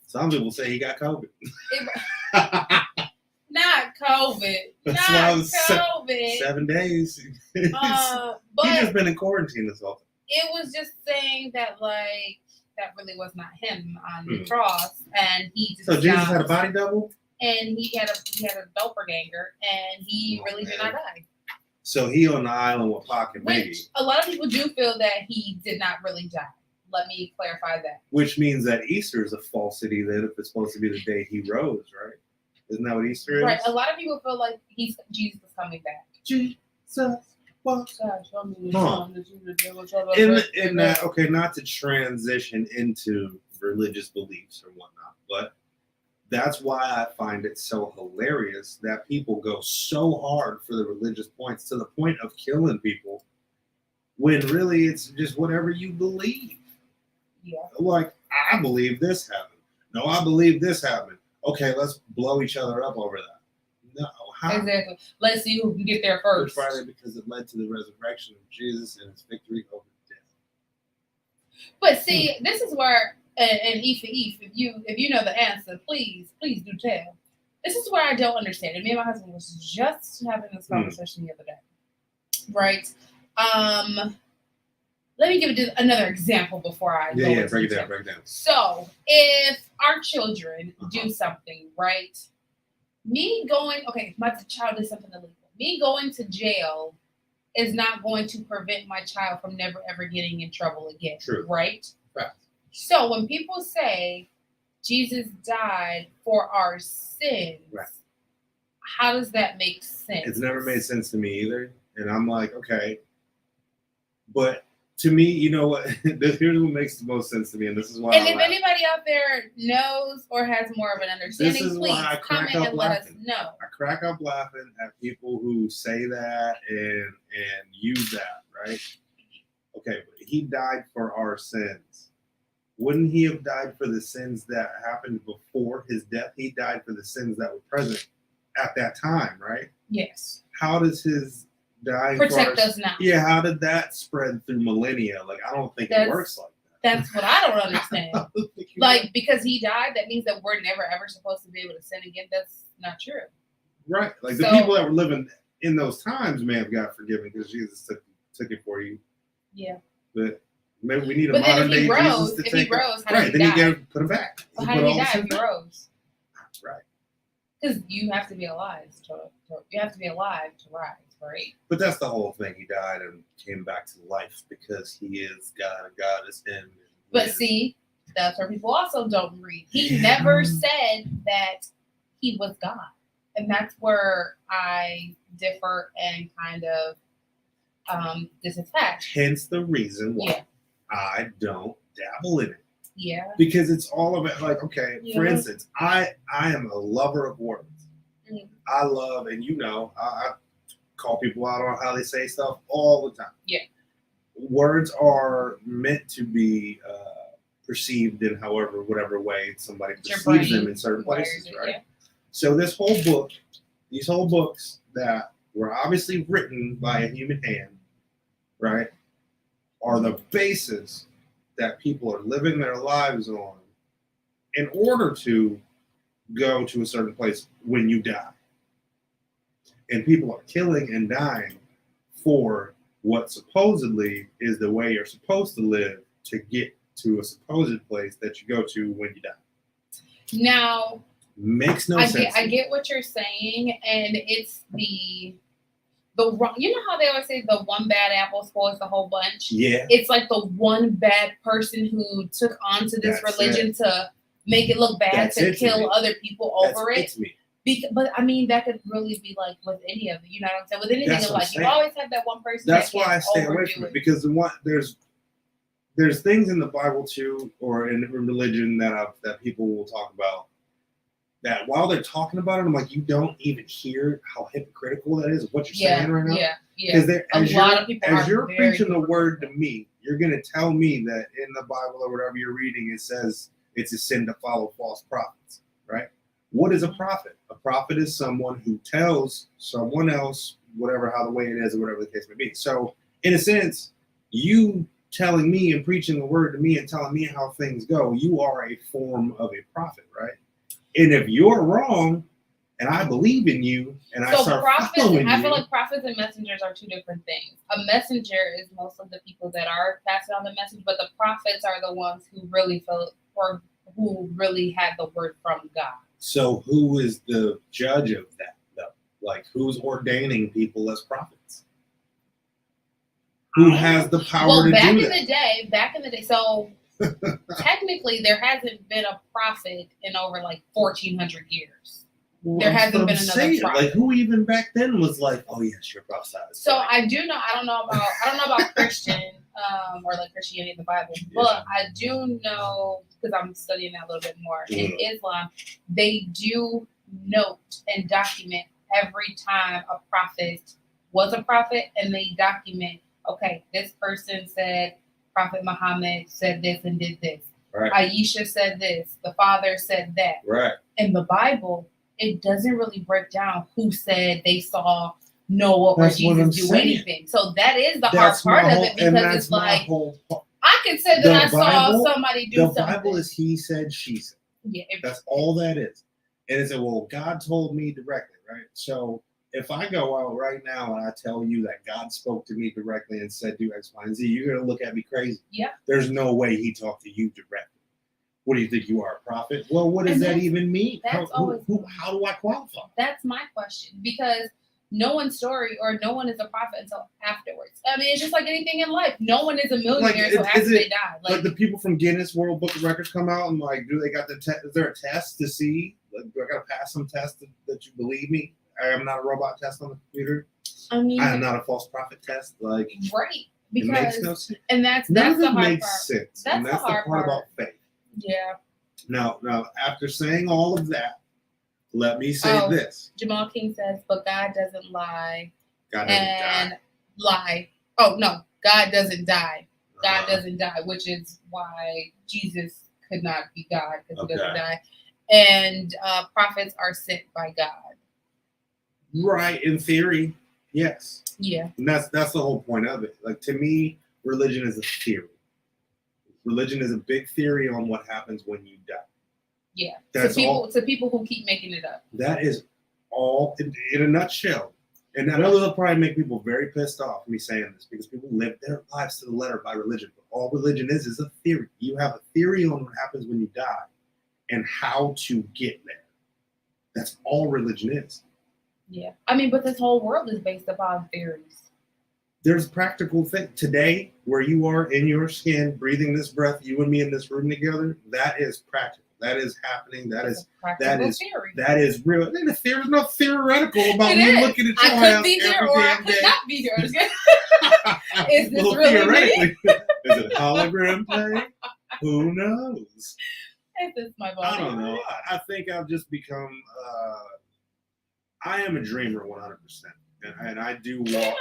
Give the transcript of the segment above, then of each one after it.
Some people say he got COVID. Not COVID. That's Not why I was COVID. 7 days. But He's just been in quarantine this whole time. it was just saying that, like, that really was not him on the cross, and he just so Jesus had a body double, and he had a doppelganger, and he really did not die. So he on the island with Pocket Baby. Which a lot of people do feel that he did not really die. Let me clarify that. Which means that Easter is a falsity then if it's supposed to be the day he rose, right? Isn't that what Easter is? Right. A lot of people feel like Jesus is coming back. Jesus. Well, in that, okay, not to transition into religious beliefs or whatnot, but that's why I find it so hilarious that people go so hard for the religious points to the point of killing people when really it's just whatever you believe. Yeah. Like, I believe this happened. No, I believe this happened. Okay, let's blow each other up over that. No, how? Exactly. Let's see who can get there first. Good Friday, because it led to the resurrection of Jesus and his victory over death. But see, this is where, and Eve, if you know the answer, please do tell. This is where I don't understand. And me and my husband was just having this conversation the other day. Right? Let me give it another example before I go into break it down. So, if our children do something, right? If my child did something illegal, me going to jail is not going to prevent my child from never ever getting in trouble again. True. Right? Right. So when people say Jesus died for our sins, right, how does that make sense? It's never made sense to me either. And I'm like, okay. But to me, you know what? Here's what makes the most sense to me, and this is why. And if anybody out there knows or has more of an understanding, please comment and let us know. I crack up laughing at people who say that and use that, right? Okay, but he died for our sins. Wouldn't he have died for the sins that happened before his death? He died for the sins that were present at that time, right? Yes. How does his dying protect us now? Yeah, how did that spread through millennia? Like, I don't think it works like that. That's what I don't understand. Because he died, that means that we're never ever supposed to be able to sin again. That's not true. Right. Like, the people that were living in those times may have got forgiven because Jesus took it for you. Yeah. But maybe we need a modern day Jesus to take it. Right, then you got to put him back. Well, how did he die if he rose? Right. Because you have to be alive to rise, right? But that's the whole thing. He died and came back to life because he is God and God is him. But see, that's where people also don't read. He never said that he was God. And that's where I differ and kind of disattach. Hence the reason why I don't dabble in it. Yeah. Because it's all about, like, okay, for instance, I am a lover of words. Mm. I love, and I call people out on how they say stuff all the time. Yeah. Words are meant to be perceived in whatever way somebody perceives them in certain places, right? Yeah. So these whole books that were obviously written by a human hand, right, are the basis that people are living their lives on in order to go to a certain place when you die. And people are killing and dying for what supposedly is the way you're supposed to live to get to a supposed place that you go to when you die. Now, makes no sense. I get what you're saying, and it's the wrong. You know how they always say the one bad apple spoils the whole bunch? Yeah. It's like the one bad person who took onto this religion to make it look bad, to kill other people over it. But I mean, that could really be like with any of it. You know what I'm saying? With anything, like you always have that one person. That's why I stay away from it, because there's things in the Bible too, or in religion that people will talk about. That while they're talking about it, I'm like, you don't even hear how hypocritical that is of what you're saying right now. Yeah. Because a lot of people as you're preaching the word to me, you're going to tell me that in the Bible or whatever you're reading, it says it's a sin to follow false prophets, right? What is a prophet? A prophet is someone who tells someone else how the way it is or whatever the case may be. So in a sense, you telling me and preaching the word to me and telling me how things go, you are a form of a prophet, right? And if you're wrong, and I believe in you, and I start following you. I feel like prophets and messengers are two different things. A messenger is most of the people that are passing on the message, but the prophets are the ones who really feel, or who really had the word from God. So who is the judge of that, though? Like, who's ordaining people as prophets? Who has the power to do that? Back in the day, so technically there hasn't been a prophet in over like 1,400 years. Well, there hasn't been another prophet. Like, who even back then was like, oh yes, you're prophesied. So I do know. I don't know about Christian or like Christianity in the Bible, but I do know, because I'm studying that a little bit more. In Islam, they do note and document every time a prophet was a prophet, and they document, okay, this person said Prophet Muhammad said this and did this. Right. Aisha said this. The father said that. Right. In the Bible, it doesn't really break down who said they saw Noah or Jesus do anything. So that is the hard part of it, because it's like, I can say that I saw somebody do something. The Bible is he said, she said. Yeah. That's all that is. And it's well, God told me directly, right? So if I go out right now and I tell you that God spoke to me directly and said do X, Y, and Z, you're going to look at me crazy. Yeah. There's no way he talked to you directly. What do you think, you are a prophet? Well, what does that even mean? How do I qualify? That's my question, because no one's story or no one is a prophet until afterwards. I mean, it's just like anything in life. No one is a millionaire until after they die. Like the people from Guinness World Book of Records come out and like, do they got the test? Is there a test to see? Like, do I got to pass some test that you believe me? I am not a robot test on the computer. I mean, I am not a false prophet test. Like, right? Because it makes no sense. And that's the hard part. Makes sense. That's the hard part about faith. Yeah. Now, after saying all of that, let me say this. Jamal King says, but God doesn't lie. God doesn't lie. Oh, no. God doesn't die. God doesn't die, which is why Jesus could not be God, because he doesn't die. And prophets are sent by God. Right. In theory, yes. Yeah. And that's the whole point of it. Like, to me, religion is a theory. Religion is a big theory on what happens when you die. Yeah. To people who keep making it up. That is all in a nutshell. And I know that'll probably make people very pissed off me saying this, because people live their lives to the letter by religion. But all religion is a theory. You have a theory on what happens when you die and how to get there. That's all religion is. Yeah. I mean, but this whole world is based upon theories. There's practical thing today where you are in your skin, breathing this breath, you and me in this room together. That is practical. That is happening. That is theory. That is real. There's no theoretical about me looking at your I could be here or I could not be here. Is this really theoretically me? Is it hologram play? Who knows? Is this my body? I don't know. I think I've just become. I am a dreamer 100%, and I do walk.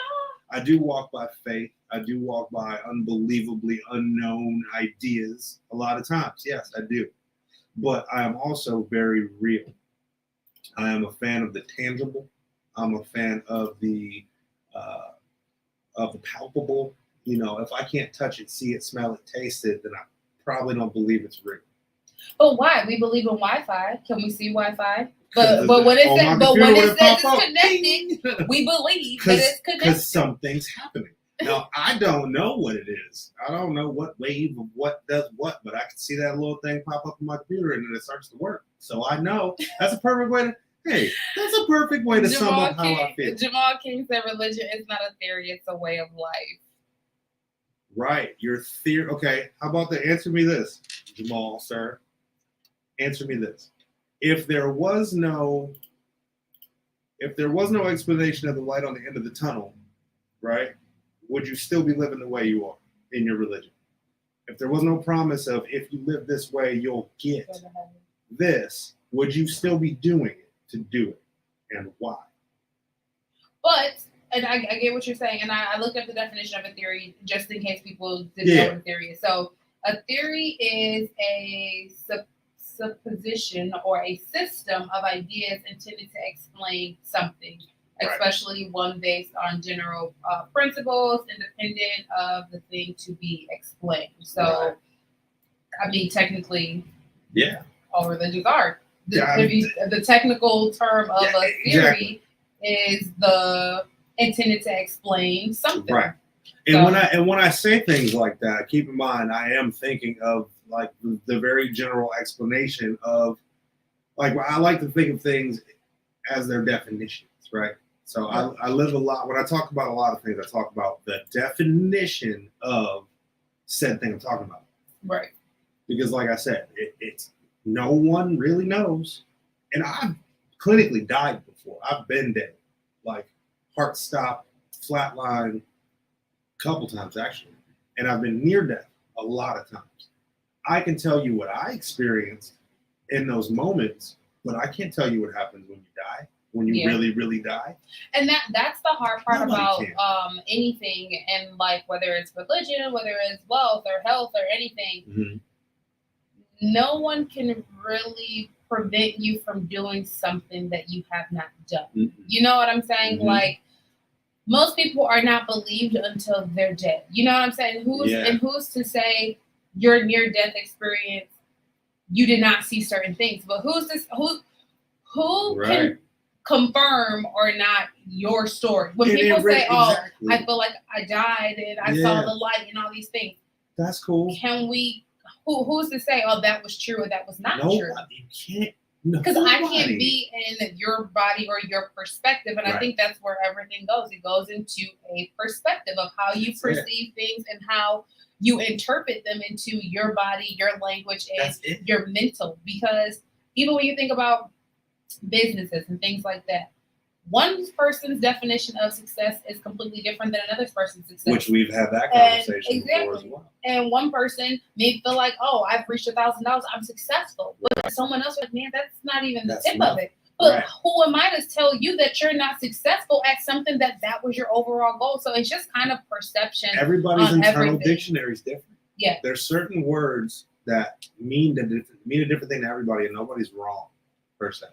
I do walk by faith. I do walk by unbelievably unknown ideas a lot of times. Yes, I do. But I am also very real. I am a fan of the tangible. I'm a fan of the palpable. You know, if I can't touch it, see it, smell it, taste it, then I probably don't believe it's real. But why? We believe in Wi-Fi. Can we see Wi-Fi? But when it says it's connected, we believe that it's connected. Because something's happening. Now, I don't know what it is. I don't know what wave of what does what, but I can see that little thing pop up on my computer and then it starts to work. So I know that's a perfect way to sum up how I feel. Jamal King said religion is not a theory, it's a way of life. Right. Your theory. Okay. How about answer me this, Jamal, sir? Answer me this. If there was no explanation of the light on the end of the tunnel, right, would you still be living the way you are in your religion? If there was no promise of if you live this way, you'll get this, would you still be doing it to do it? And why? But, and I get what you're saying, and I looked up the definition of a theory just in case people didn't know what a theory is. So a theory is a supposition or a system of ideas intended to explain something, especially one based on general principles, independent of the thing to be explained. So, I mean, technically, all religions are. The technical term of a theory is the intended to explain something. Right. And when I say things like that, keep in mind I am thinking of like the very general explanation of like I like to think of things as their definitions, right? So I live a lot when I talk about a lot of things. I talk about the definition of said thing I'm talking about, right? Because, like I said, it's no one really knows, and I've clinically died before. I've been dead, like heart stop, flatline, a couple times actually, and I've been near death a lot of times. I can tell you what I experienced in those moments, but I can't tell you what happens when you die, when you really, really die. And that's the hard part about anything in life, whether it's religion, whether it's wealth or health or anything. Mm-hmm. No one can really prevent you from doing something that you have not done. Mm-hmm. You know what I'm saying? Mm-hmm. Like, most people are not believed until they're dead. You know what I'm saying? Who's to say your near-death experience, you did not see certain things? But who can confirm or not your story? When people say, I feel like I died and I saw the light and all these things. That's cool. Can we, who's to say, that was true or that was not true? You can't. Because I can't be in your body or your perspective. And I think that's where everything goes. It goes into a perspective of how you perceive things and how you interpret them into your body, your language, and your mental. Because even when you think about businesses and things like that, one person's definition of success is completely different than another person's success. Which we've had that conversation before as well. And one person may feel like, I've reached $1,000, I'm successful. But someone else like, man, that's not even the tip of it. But who am I to tell you that you're not successful at something that was your overall goal? So it's just kind of perception. Everybody's internal dictionary is different. Yeah. There's certain words that mean a different thing to everybody, and nobody's wrong per se.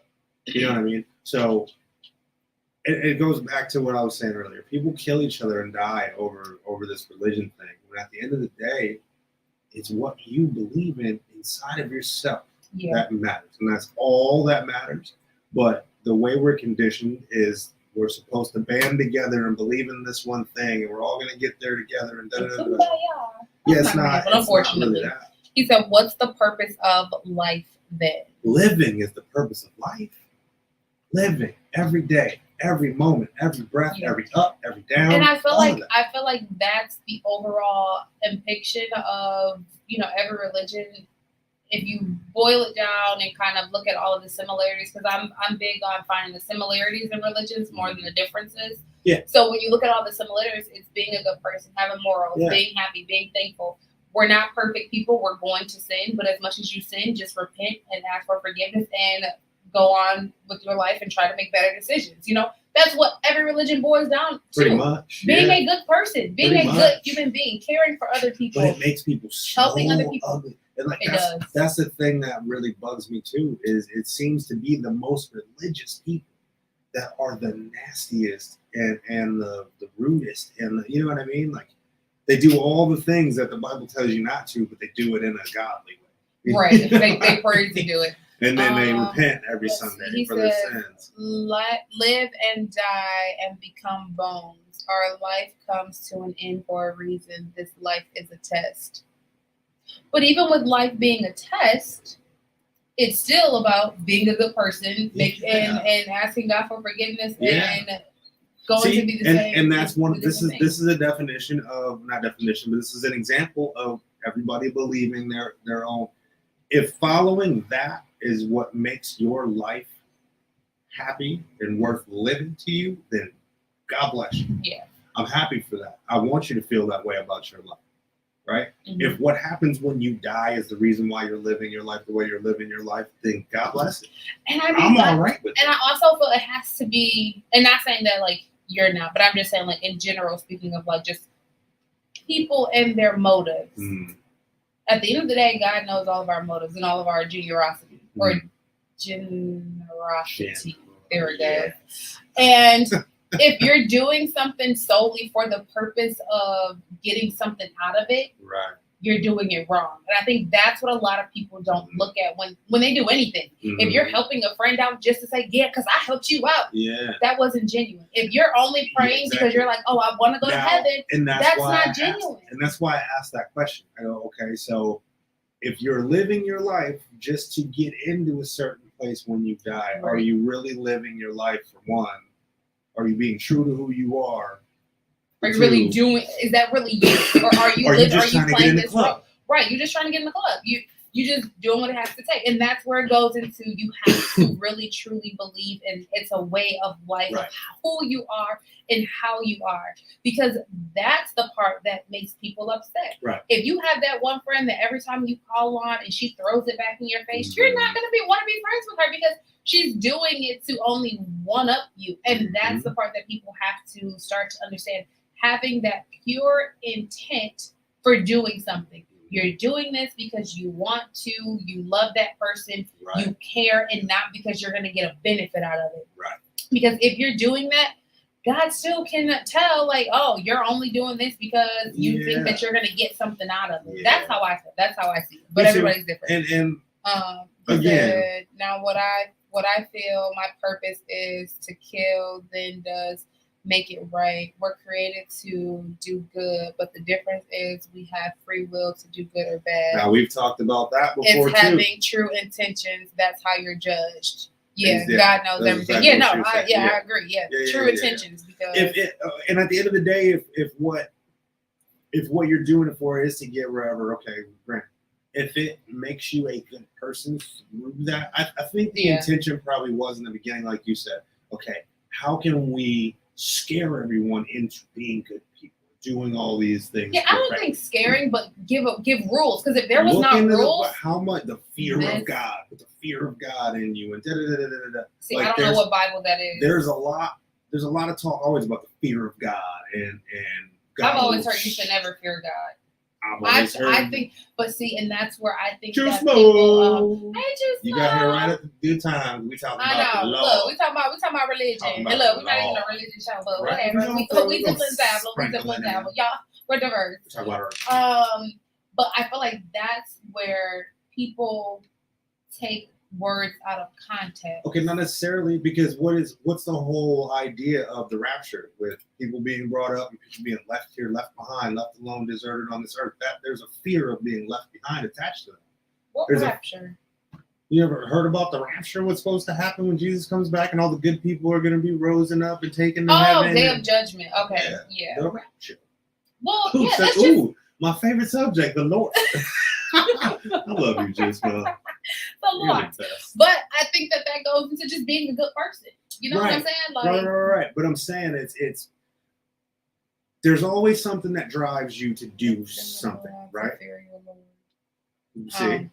You know what I mean? So it goes back to what I was saying earlier. People kill each other and die over this religion thing. When at the end of the day, it's what you believe in inside of yourself that matters. And that's all that matters. But the way we're conditioned is we're supposed to band together and believe in this one thing, and we're all going to get there together. And it's not. But unfortunately, not really that. He said, "What's the purpose of life then?" Living is the purpose of life. Living every day, every moment, every breath, every up, every down. And I feel like that's the overall depiction of every religion. If you boil it down and kind of look at all of the similarities, because I'm big on finding the similarities in religions more than the differences. Yeah. So when you look at all the similarities, it's being a good person, having morals, being happy, being thankful. We're not perfect people. We're going to sin, but as much as you sin, just repent and ask for forgiveness and go on with your life and try to make better decisions. That's what every religion boils down to. Pretty much. Being a good person, being a good human being, caring for other people. But it makes people so helping other people. Ugly. And that's the thing that really bugs me too, is it seems to be the most religious people that are the nastiest and the rudest, and you know what I mean? Like, they do all the things that the Bible tells you not to, but they do it in a godly way. Right. They pray to do it. And then they repent every Sunday for their sins. Live and die and become bones. Our life comes to an end for a reason. This life is a test. But even with life being a test, it's still about being a good person and asking God for forgiveness and going to be the same. And that's this is a definition of, not definition, but this is an example of everybody believing their own. If following that is what makes your life happy and worth living to you, then God bless you. Yeah. I'm happy for that. I want you to feel that way about your life, right? Mm-hmm. If what happens when you die is the reason why you're living your life the way you're living your life, then God bless it. And I mean, I'm all right with it. And I also feel it has to be, and not saying that like you're not, but I'm just saying like in general, speaking of like just people and their motives. Mm. At the end of the day, God knows all of our motives and all of our generosity or generosity. There we go. And if you're doing something solely for the purpose of getting something out of it, right, you're doing it wrong. And I think that's what a lot of people don't look at when they do anything. If you're helping a friend out just to say, yeah, because I helped you out, that wasn't genuine. If you're only praying because you're like, oh, I want to go to heaven, and that's not genuine. And that's why I asked that question. I go, okay, so if you're living your life just to get into a certain place when you die, are you really living your life for one? Are you being true to who you are? Are you really doing? Is that really you, or are you? Are you just trying to get in the club? Right, you're just trying to get in the club. You just doing what it has to take, and that's where it goes into. You have to really truly believe, and it's a way of life of who you are and how you are, because that's the part that makes people upset. Right. If you have that one friend that every time you call on and she throws it back in your face, you're not going to want to be friends with her because she's doing it to only one up you, and that's the part that people have to start to understand. Having that pure intent for doing something. You're doing this because you want to, you love that person, you care, and not because you're going to get a benefit out of it. Right. Because if you're doing that, God still can tell, like, oh, you're only doing this because you think that you're going to get something out of it. That's how I feel. That's how I see it. But everybody's different. And again, now what I feel my purpose is to kill, then does make it right. We're created to do good, but the difference is we have free will to do good or bad. Now, we've talked about that before, it's having true intentions. That's how you're judged. Yeah, God knows everything. Exactly I agree. Yeah, true intentions. Because and at the end of the day, if what you're doing it for is to get wherever, okay, great. If it makes you a good person through that, I think the intention probably was in the beginning, like you said, okay, how can we scare everyone into being good people, doing all these things? Yeah, I don't think scaring, but give rules. Because if there was not rules, how much the fear of God, put the fear of God in you, and See, like, I don't know what Bible that is. There's a lot of talk always about the fear of God, and God. I've always heard you should never fear God. I think, but see, and that's where I think just that people, you got here right at the good time. We talking about the law. Look, we talking about religion. And look, we're not even a religion show, but whatever. We different dabble. Y'all, we're diverse. Talk about her. But I feel like that's where people take words out of context. Okay, not necessarily, because what's the whole idea of the rapture, with people being brought up and people being left here, left behind, left alone, deserted on this earth? That there's a fear of being left behind attached to them. What rapture? You ever heard about the rapture? What's supposed to happen when Jesus comes back and all the good people are going to be risen up and taken to heaven? Oh, day of judgment. Okay, yeah. The rapture. Well, Who said, that's just my favorite subject, the Lord. I love you, just the Lord. But I think that goes into just being a good person. You know what I'm saying? Like, right. But I'm saying it's there's always something that drives you to do something, right? You see,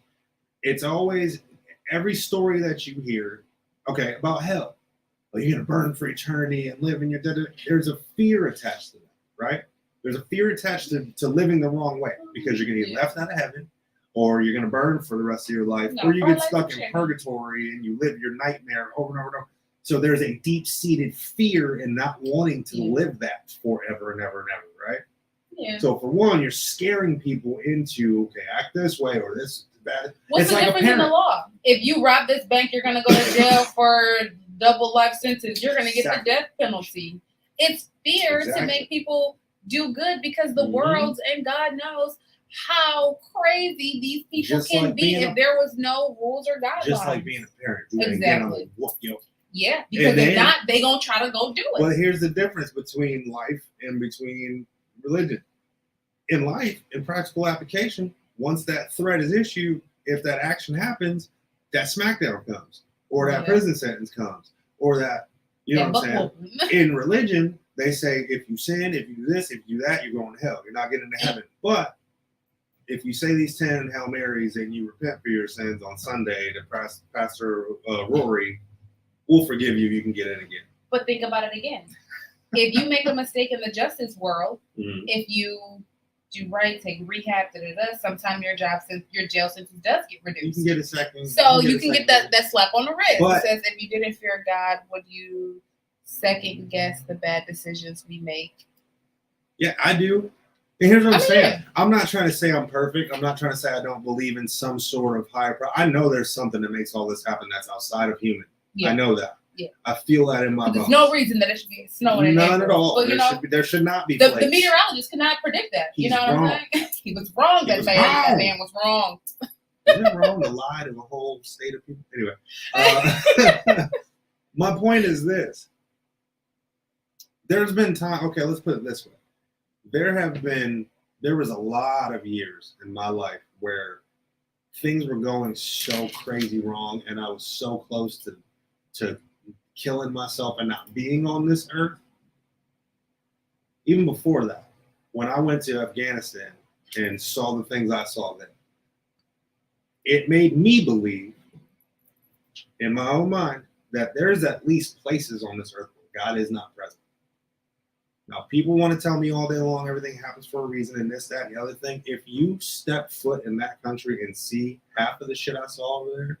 it's always every story that you hear. Okay, about hell. Well, you're gonna burn for eternity and live in your. There's a fear attached to that, right? There's a fear attached to living the wrong way, because you're going to get left out of heaven, or you're going to burn for the rest of your life, or you get stuck in purgatory and you live your nightmare over and over and over. So there's a deep-seated fear in not wanting to live that forever and ever and ever, right? Yeah. So for one, you're scaring people into, okay, act this way, or this is bad. What's the difference in the law? If you rob this bank, you're going to go to jail for double life sentence. You're going to get the death penalty. It's fear to make people do good, because the world and God knows how crazy these people can be if there was no rules or guidelines. Just like being a parent. Exactly. Yeah, because if not, they're going to try to go do it. Well, here's the difference between life and between religion. In life, in practical application, once that threat is issued, if that action happens, that smackdown comes, or that prison sentence comes, or that, you know what I'm saying? In religion, they say, if you sin, if you do this, if you do that, you're going to hell. You're not getting to heaven. But if you say these 10 Hail Marys and you repent for your sins on Sunday, to Pastor Rory will forgive you. You can get in again. But think about it again. If you make a mistake in the justice world, if you do right, take rehab, sometime your jail sentence does get reduced. You can get a second. So you can get that slap on the wrist. It says, if you didn't fear God, would you second guess the bad decisions we make. Yeah, I do. And here's what I'm saying. Yeah. I'm not trying to say I'm perfect. I'm not trying to say I don't believe in some sort of higher power. I know there's something that makes all this happen that's outside of human. Yeah. I know that. Yeah. I feel that in my bones. There's no reason that it should be snowing. None at all. But, there should not be. The meteorologist cannot predict that. He's what wrong. I'm saying? He was wrong. That man was wrong. Isn't it wrong to lie to a whole state of people? Anyway, my point is this. There's been time. Okay, let's put it this way. There was a lot of years in my life where things were going so crazy wrong, and I was so close to killing myself and not being on this earth. Even before that, when I went to Afghanistan and saw the things I saw there, it made me believe in my own mind that there's at least places on this earth where God is not present. Now, people want to tell me all day long everything happens for a reason and this, that, and the other thing. If you step foot in that country and see half of the shit I saw over there,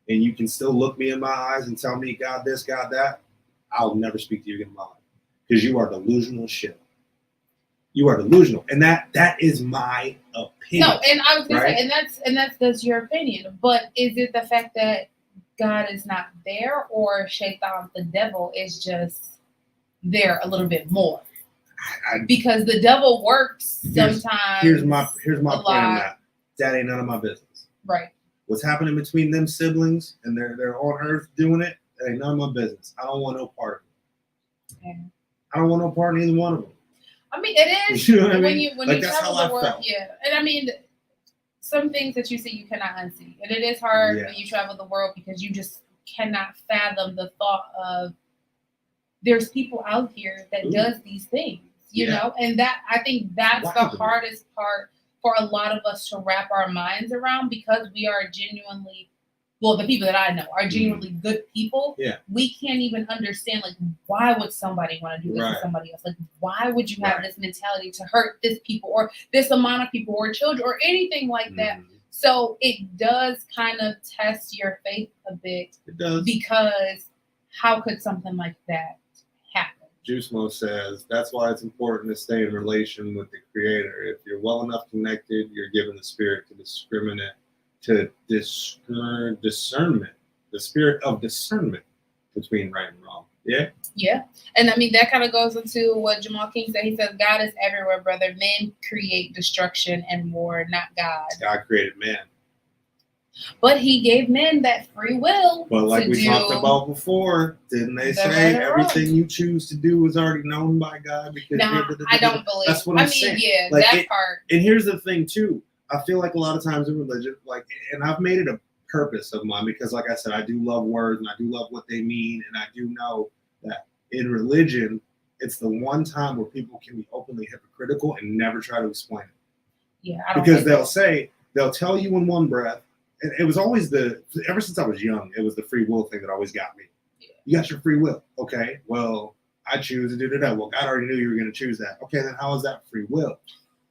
and you can still look me in my eyes and tell me God this, God that, I'll never speak to you again in my life. Because you are delusional as shit. You are delusional. And that is my opinion. No, and I was gonna say, and that's your opinion. But is it the fact that God is not there, or Shaitan, the devil, is just there a little bit more? Because the devil works sometimes. Here's my point on that. That ain't none of my business. Right. What's happening between them siblings and they're on earth doing it, that ain't none of my business. I don't want no part of it. Okay. I don't want no part in either one of them. I mean, it is. You know what I mean? When you travel the world, yeah. And I mean, some things that you see you cannot unsee. And it is hard when you travel the world because you just cannot fathom the thought of there's people out here that does these things, you know? And that, I think that's the hardest part for a lot of us to wrap our minds around, because we are genuinely, well, the people that I know are genuinely good people. Yeah. We can't even understand, like, why would somebody want to do this to somebody else? Like, why would you have this mentality to hurt this people or this amount of people or children or anything like that? So it does kind of test your faith a bit. It does. Because how could something like that happen? Juice Mo says, that's why it's important to stay in relation with the Creator. If you're well enough connected, you're given the spirit to discriminate, to discernment, the spirit of discernment between right and wrong. Yeah? Yeah. And I mean, that kind of goes into what Jamal King said. He says, God is everywhere, brother. Men create destruction and war, not God. God created man. But he gave men that free will. But like we talked about before, didn't they say everything you choose to do is already known by God? Because I don't believe. That's what I'm saying. Yeah, like that part. And here's the thing too. I feel like a lot of times in religion, like, and I've made it a purpose of mine because, like I said, I do love words and I do love what they mean, and I do know that in religion, it's the one time where people can be openly hypocritical and never try to explain it. Yeah, I don't because they'll tell you in one breath. And it was always ever since I was young, it was the free will thing that always got me. Yeah. You got your free will. Okay, well, I choose to do that. Well, God already knew you were going to choose that. Okay, then how is that free will?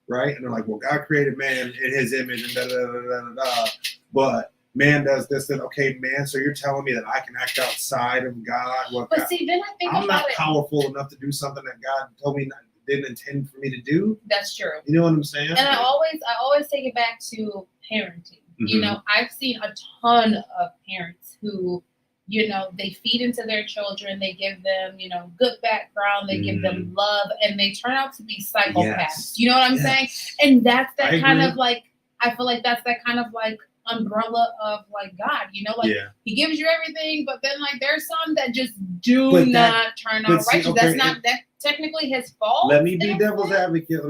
Right? And they're like, well, God created man in his image and da-da-da-da-da-da. But man does this, then okay, man, so you're telling me that I can act outside of God? Well, but see, then I think I'm not powerful enough to do something that God told me didn't intend for me to do. That's true. You know what I'm saying? And I always take it back to parenting. You know, I've seen a ton of parents who, you know, they feed into their children, they give them, you know, good background, they give them love, and they turn out to be psychopaths. Yes. You know what I'm saying? And that's that kind of like, I feel like that's that kind of like umbrella of like God, you know, like he gives you everything, but then like there's some that just do not turn out righteous. Okay, that's technically his fault. Let me be devil's advocate.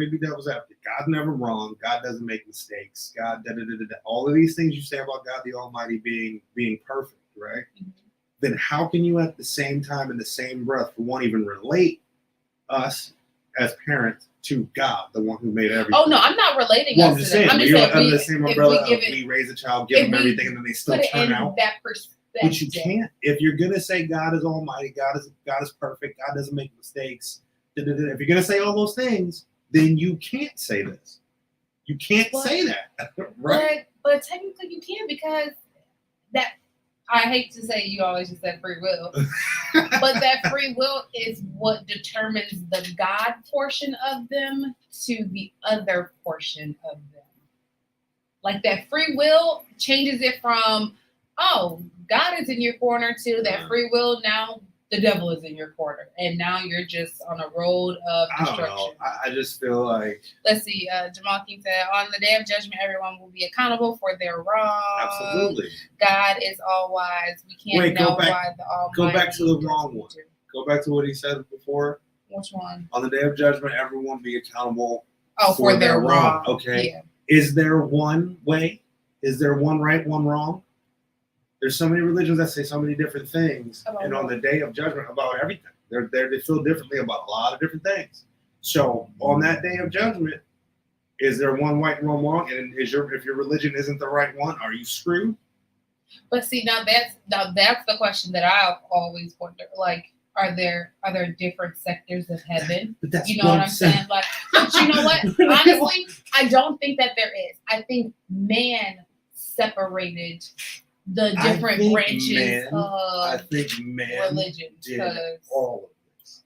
God's never wrong. God doesn't make mistakes. God, all of these things you say about God the Almighty being perfect, right? Then how can you at the same time, in the same breath, for one, even relate us as parents to God, the one who made everything? Oh no, I'm not relating us to them. I'm just saying under the same umbrella we raise a child, give them everything, and then they still turn out. That perspective. But you can't. If you're gonna say God is Almighty, God is perfect, God doesn't make mistakes. If you're gonna say all those things, then you can't say this. You can't say that, right? But technically you can, because that, I hate to say you always just said free will, But that free will is what determines the God portion of them to the other portion of them. Like that free will changes it from, oh, God is in your corner to that free will. Now the devil is in your corner. And now you're just on a road of destruction. I don't know. I just feel like... Let's see. Jamal King said, on the day of judgment, everyone will be accountable for their wrong. Absolutely. God is all wise. We can't know why the Almighty... Go back to the wrong one. Go back to what he said before. Which one? On the day of judgment, everyone will be accountable for their wrong. Okay. Yeah. Is there one way? Is there one right, one wrong? There's so many religions that say so many different things, and on the day of judgment, about everything. They feel differently about a lot of different things. So on that day of judgment, is there one right, one wrong? And if your religion isn't the right one, are you screwed? But see, now that's the question that I always wonder. Like, are there different sectors of heaven? But that's you know what I'm saying? Like, but you know what? Honestly, I don't think that there is. I think man separated the different branches of religion. Did all of this.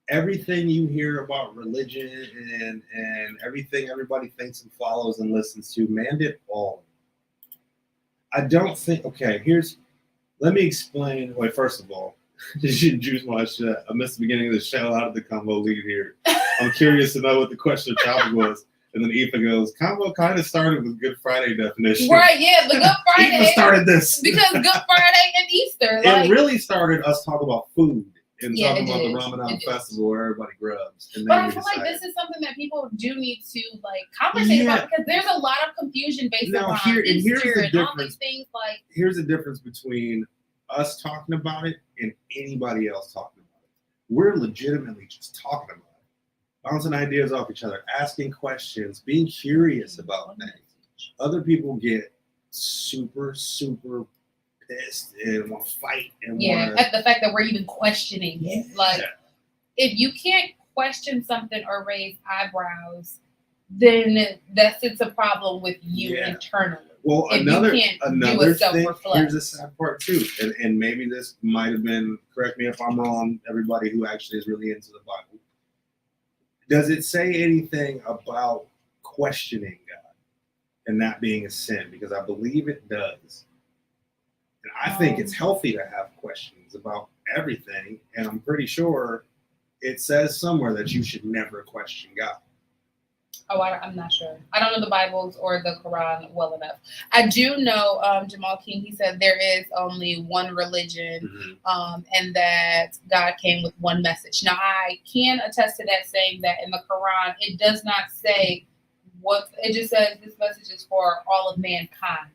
Everything you hear about religion and everything everybody thinks and follows and listens to, man did all of it. I don't think... Okay, let me explain. Wait, first of all, juice my shit. I missed the beginning of the show. How did the combo lead here? I'm curious to know what the question or topic was. And then Aoife goes, combo kind of started with Good Friday definition. Right, yeah, the Good Friday. Aoife started this. Because Good Friday and Easter. It really started us talking about food and talking about the Ramadan It festival where everybody grubs. And but I feel like this is something that people do need to conversate about, because there's a lot of confusion based on Easter and all these things. Here's the difference between us talking about it and anybody else talking about it. We're legitimately just talking about it. Bouncing ideas off each other, asking questions, being curious about things. Other people get super, super pissed and want to fight and at the fact that we're even questioning it. Like, if you can't question something or raise eyebrows, then it's a problem with you internally. Well, another thing, here's the sad part too, and maybe this might have been, correct me if I'm wrong, everybody who actually is really into the Bible. Does it say anything about questioning God and that being a sin? Because I believe it does. And I think it's healthy to have questions about everything. And I'm pretty sure it says somewhere that you should never question God. Oh, I'm not sure. I don't know the Bibles or the Quran well enough. I do know Jamal King, he said there is only one religion, and that God came with one message. Now, I can attest to that, saying that in the Quran, it does not say it just says this message is for all of mankind.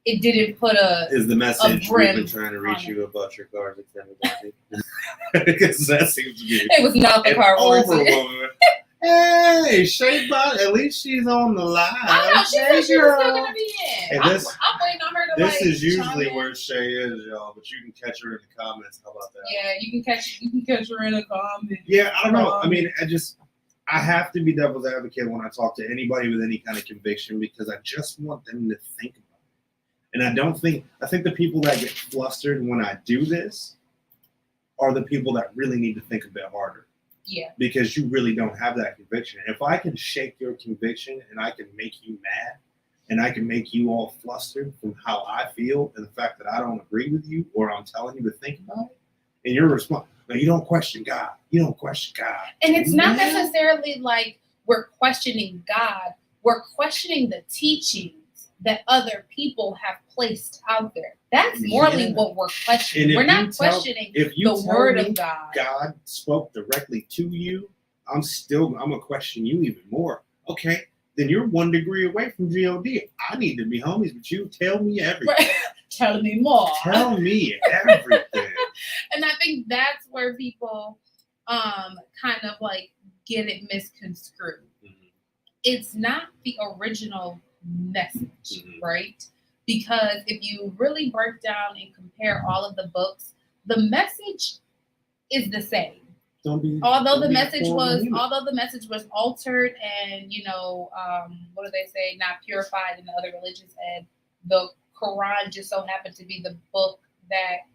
It didn't put is the message we've been trying to reach you about your car's extended warranty? Because that seems to be it was not the car warranty. Hey, Shay, at least she's on the line. I know, she said she was still going to be in. Hey, I'm waiting on her to This is usually where Shay is, y'all, but you can catch her in the comments. How about that? Yeah, you can catch her in the comments. Yeah, I don't know. I mean, I have to be devil's advocate when I talk to anybody with any kind of conviction, because I just want them to think about it. And I think the people that get flustered when I do this are the people that really need to think a bit harder. Yeah. Because you really don't have that conviction. If I can shake your conviction and I can make you mad and I can make you all flustered from how I feel and the fact that I don't agree with you or I'm telling you to think about it, and your response, no, you don't question God. You don't question God. And it's not necessarily like we're questioning God. We're questioning the teachings that other people have placed out there. That's morally what we're questioning. We're not questioning the word of God. God spoke directly to you. I'm gonna question you even more. Okay, then you're 1 degree away from God. I need to be homies with you. Tell me everything. Right. Tell me more. Tell me everything. And I think that's where people kind of get it misconstrued. It's not the original message, right? Because if you really break down and compare all of the books, the message is the same. Although the message was altered and what do they say, not purified in the other religions, and the Quran just so happened to be the book that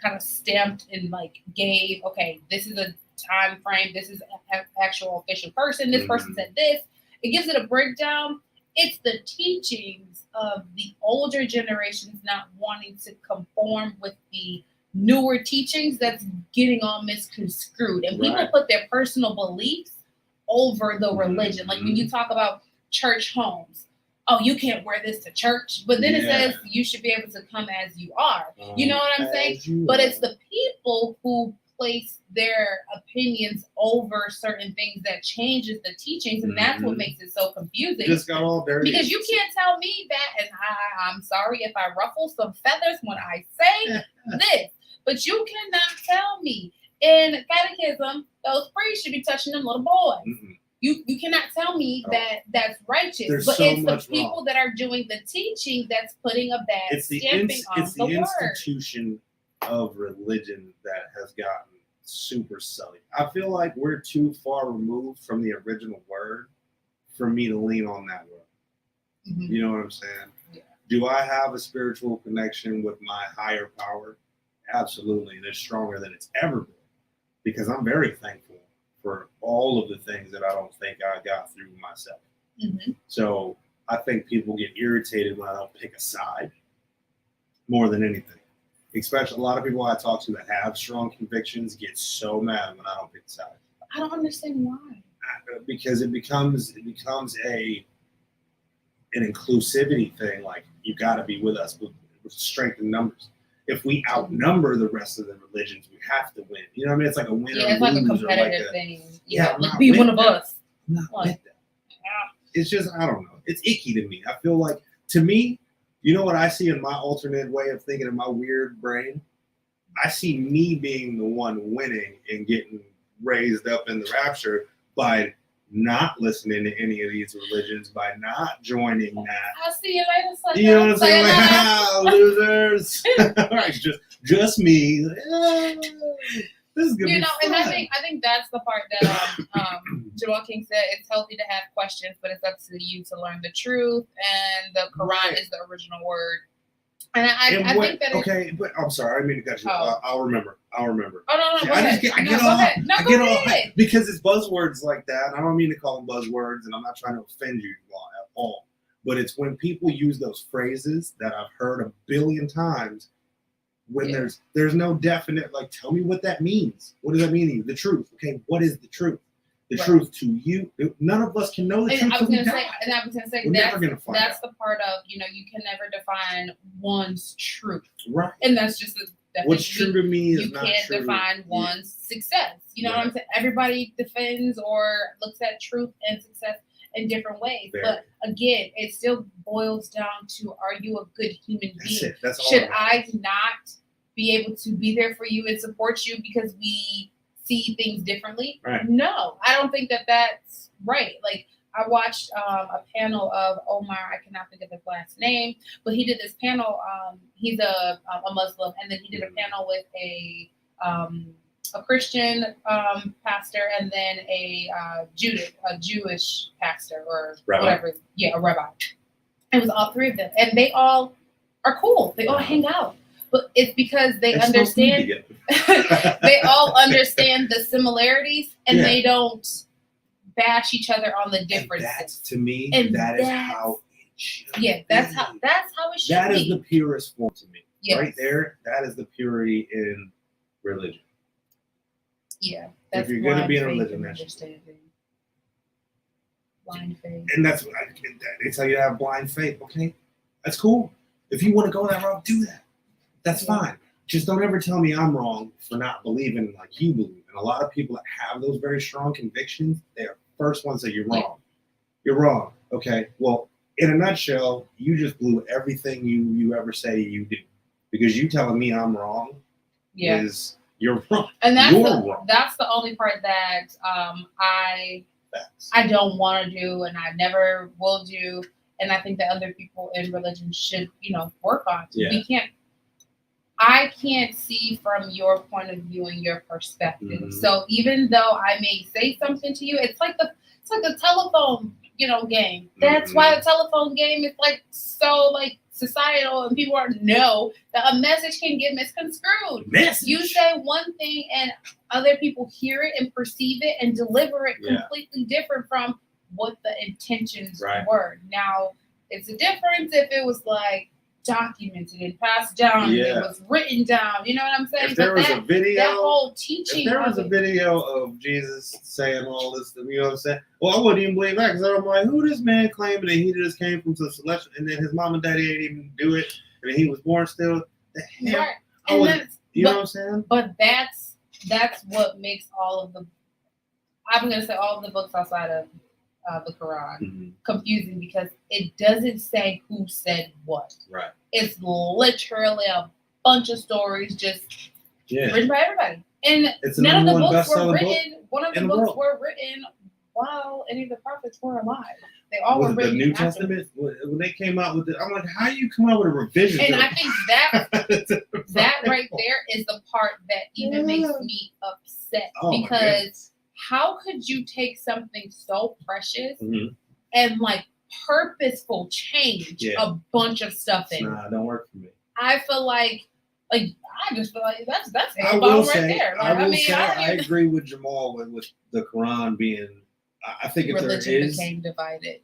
kind of stamped and like gave, okay, this is a time frame, this is an actual official person, this person said this. It gives it a breakdown. It's the teachings of the older generations not wanting to conform with the newer teachings that's getting all misconstrued. And people put their personal beliefs over the religion. Like when you talk about church homes, oh, you can't wear this to church, but then it says you should be able to come as you are. You know what I'm saying? But it's the people who place their opinions over certain things that changes the teachings, and that's what makes it so confusing. Just got all dirty. Because you can't tell me that, and I'm sorry if I ruffle some feathers when I say this, but you cannot tell me in catechism those priests should be touching them little boys. You cannot tell me that that's righteous. But it's the people that are doing the teaching that's putting a bad stamping on the word. It's the institution of religion that has gotten super silly. I feel like we're too far removed from the original word for me to lean on that word. You know what I'm saying? Yeah. Do I have a spiritual connection with my higher power? Absolutely. And it's stronger than it's ever been, because I'm very thankful for all of the things that I don't think I got through myself. So I think people get irritated when I don't pick a side more than anything. Especially a lot of people I talk to that have strong convictions get so mad when I don't pick a side. I don't understand why. Because it becomes an inclusivity thing. Like, you got to be with us with strength in numbers. If we outnumber the rest of the religions, we have to win. You know what I mean? It's like a win or it's lose, like a competitive thing. Like be one of us. I'm not with that. It's just, I don't know. It's icky to me. I feel like, to me, you know what I see in my alternate way of thinking in my weird brain? I see me being the one winning and getting raised up in the rapture by not listening to any of these religions, by not joining that. I'll see you later, Sunday. You know what I'm saying? Like, losers. Right, just me. This is gonna be fun. And I think that's the part that Joel King said. It's healthy to have questions, but it's up to you to learn the truth. And the Quran is the original word. And I think that. Okay, but I'm sorry, I didn't mean to cut you. I'll remember. Oh no, See, I get all hype because it's buzzwords like that. And I don't mean to call them buzzwords, and I'm not trying to offend you at all. But it's when people use those phrases that I've heard a billion times. When there's no definite, like, tell me what that means. What does that mean to you? The truth. Okay, what is the truth? The truth to you. None of us can know the truth. I was going to say, we're never gonna find that's out. the part of, you can never define one's truth. Right. And that's just the definition. What's true to me is not true. You can't define one's success. You know what I'm saying? Everybody defends or looks at truth and success in different ways. But again, it still boils down to, are you a good human being? That's all. Should I not be able to be there for you and support you because we see things differently? Right. No, I don't think that that's right. Like, I watched a panel of Omar, I cannot think of his last name, but he did this panel. He's a Muslim, and then he did a panel with a Christian pastor, and then a Jewish pastor or whatever. Yeah, a rabbi. It was all three of them, and they all are cool. They all hang out. But it's because they understand. They all understand the similarities, and they don't bash each other on the differences. That's, to me, that is how it should be. Yeah, that's how it should be. That is the purest form to me. Yes. Right there, that is the purity in religion. Yeah. If you're going to be in a religion, that's blind faith. And that's what they tell you to have blind faith. Okay, that's cool. If you want to go that route, do that. That's fine. Just don't ever tell me I'm wrong for not believing like you believe. And a lot of people that have those very strong convictions, they are first ones that you're wrong. Yeah. You're wrong. Okay. Well, in a nutshell, you just blew everything you ever say you do. Because you telling me I'm wrong is you're wrong. And that's the only part that I don't want to do and I never will do. And I think that other people in religion should, work on. Yeah. I can't see from your point of view and your perspective. Mm-hmm. So even though I may say something to you, it's like the telephone, game. That's why the telephone game is so societal and people already know that a message can get misconstrued. You say one thing and other people hear it and perceive it and deliver it completely different from what the intentions were. Now, it's a difference if it was like documented and passed down and it was written down. You know what I'm saying? If there was a video, that whole teaching. If there was a video of Jesus saying all this, you know what I'm saying? Well, I wouldn't even believe that because I'm like, who this man claiming that he just came from the celestial, and then his mom and daddy ain't even do it, and he was born still. The hell? Right. You know what I'm saying? But that's what makes all of the, I'm gonna say all of the books outside of the Quran confusing, because it doesn't say who said what. Right. It's literally a bunch of stories just written by everybody. And none of the books were written. One of the books were written while any of the prophets were alive. They all were written. The New Testament, when they came out with it, I'm like, how you come out with a revision? And I think that right there is the part that even makes me upset, because how could you take something so precious and like purposeful change a bunch of stuff in? Nah, it don't work for me. I feel like I just feel like that's I will say, there. Like, I agree with Jamal with the Quran being. I think if religion became divided.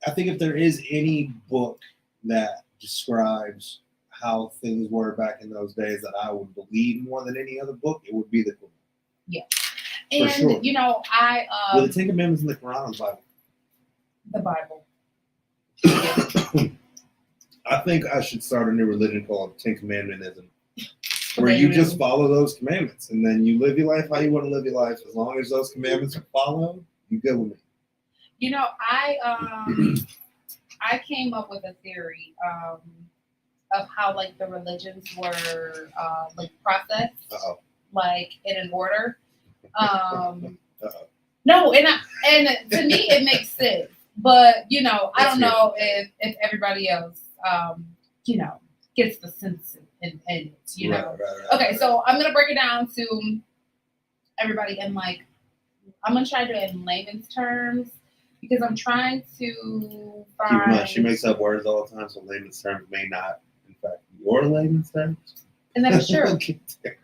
I think if there is any book that describes how things were back in those days that I would believe more than any other book, it would be the Quran. Yeah. And, you know, the Ten Commandments in the Quran is the Bible. I think I should start a new religion called Ten Commandmentism, where you just follow those commandments, and then you live your life how you want to live your life. As long as those commandments are followed, you good with me. You know, I came up with a theory of how like the religions were like processed, like in an order. No, and to me it makes sense, but you know, I don't know if everybody else you know, gets the sense in it, you know. Right. Okay, so I'm gonna break it down to everybody in like, I'm gonna try to do it in layman's terms, because I'm trying to find. She makes up words all the time, so layman's terms may not, in fact, your layman's terms. And that is true.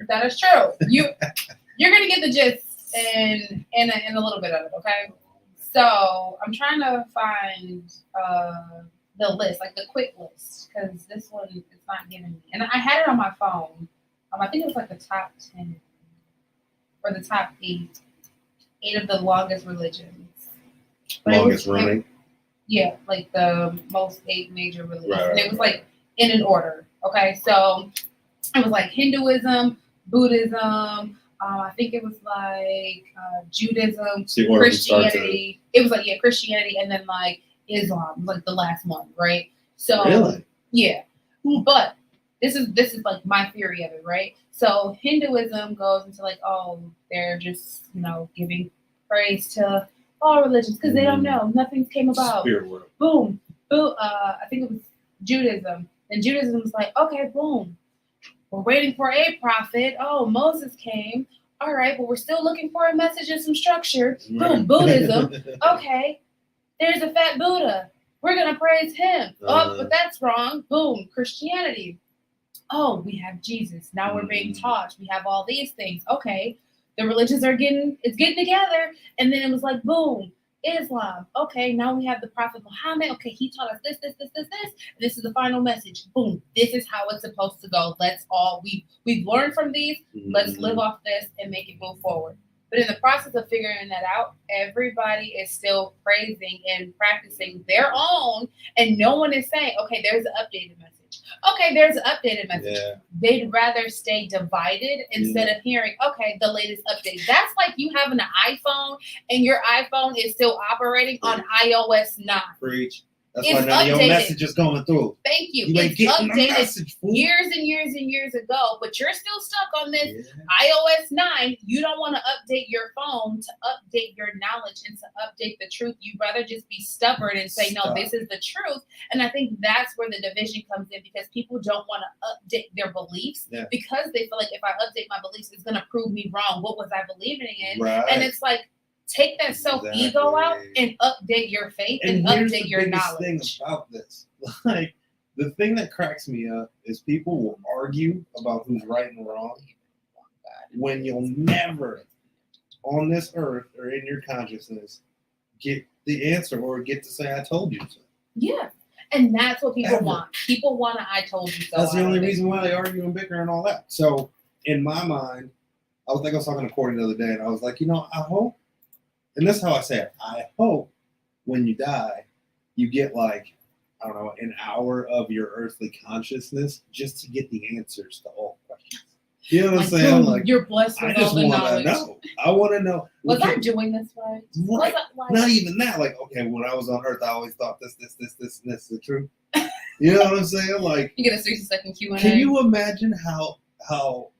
That is true. You're gonna get the gist in a little bit of it, okay? So I'm trying to find the list, like the quick list, because this one is not giving me. And I had it on my phone. I think it was like the top 10 or the top 8 of the longest religions. But longest running? Yeah, like the most 8 major religions. Right, and it was like in an order, okay? So it was like Hinduism, Buddhism, I think it was like Judaism, Christianity. It was like, Christianity, and then like Islam, like the last one, right? So really? Yeah. But this is like my theory of it, right? So Hinduism goes into like, oh, they're just, you know, giving praise to all religions because they don't know. Nothing came about. Spirit world. Boom. I think it was Judaism. And Judaism was like, okay, boom. We're waiting for a prophet. Oh, Moses came. All right, but we're still looking for a message and some structure. Boom, Buddhism. Okay, there's a fat Buddha. We're going to praise him. Oh, but that's wrong. Boom, Christianity. Oh, we have Jesus. Now we're being taught. We have all these things. Okay, the religions are getting together. And then it was like, boom, Islam. Okay, now we have the Prophet Muhammad. Okay, he taught us this. This is the final message. Boom, this is how it's supposed to go. Let's all, we've learned from these. Let's live off this and make it move forward. But in the process of figuring that out, everybody is still praising and practicing their own, and no one is saying, okay, there's an updated message. Okay, there's an updated message. Yeah. They'd rather stay divided instead of hearing, okay, the latest update. That's like you having an iPhone and your iPhone is still operating on iOS 9. Preach. That's why none of your message is going through. Thank you. It's updated years and years and years ago, but you're still stuck on this iOS 9. You don't want to update your phone to update your knowledge and to update the truth. You'd rather just be stubborn and say, no, this is the truth. And I think that's where the division comes in, because people don't want to update their beliefs because they feel like if I update my beliefs, it's going to prove me wrong. What was I believing in? Right. And it's like, take that self-ego out and update your faith and update your knowledge. Thing about this, like, The thing that cracks me up is people will argue about who's right and wrong when you'll never on this earth or in your consciousness get the answer or get to say I told you so. Yeah. And that's what people want. People want to I told you so. That's the only reason why they argue and bicker and all that. So in my mind, I was talking to Courtney the other day and I was like, I hope, and this is how I say it, I hope when you die, you get like, I don't know, an hour of your earthly consciousness just to get the answers to all questions. You know what I'm saying? Like, you're blessed with all the knowledge. I want to know. Was I doing this right? Right. Not even that. Like, okay, when I was on Earth, I always thought this, and this is the truth. You know what I'm saying? Like, you get a 60-second Q&A. Can you imagine how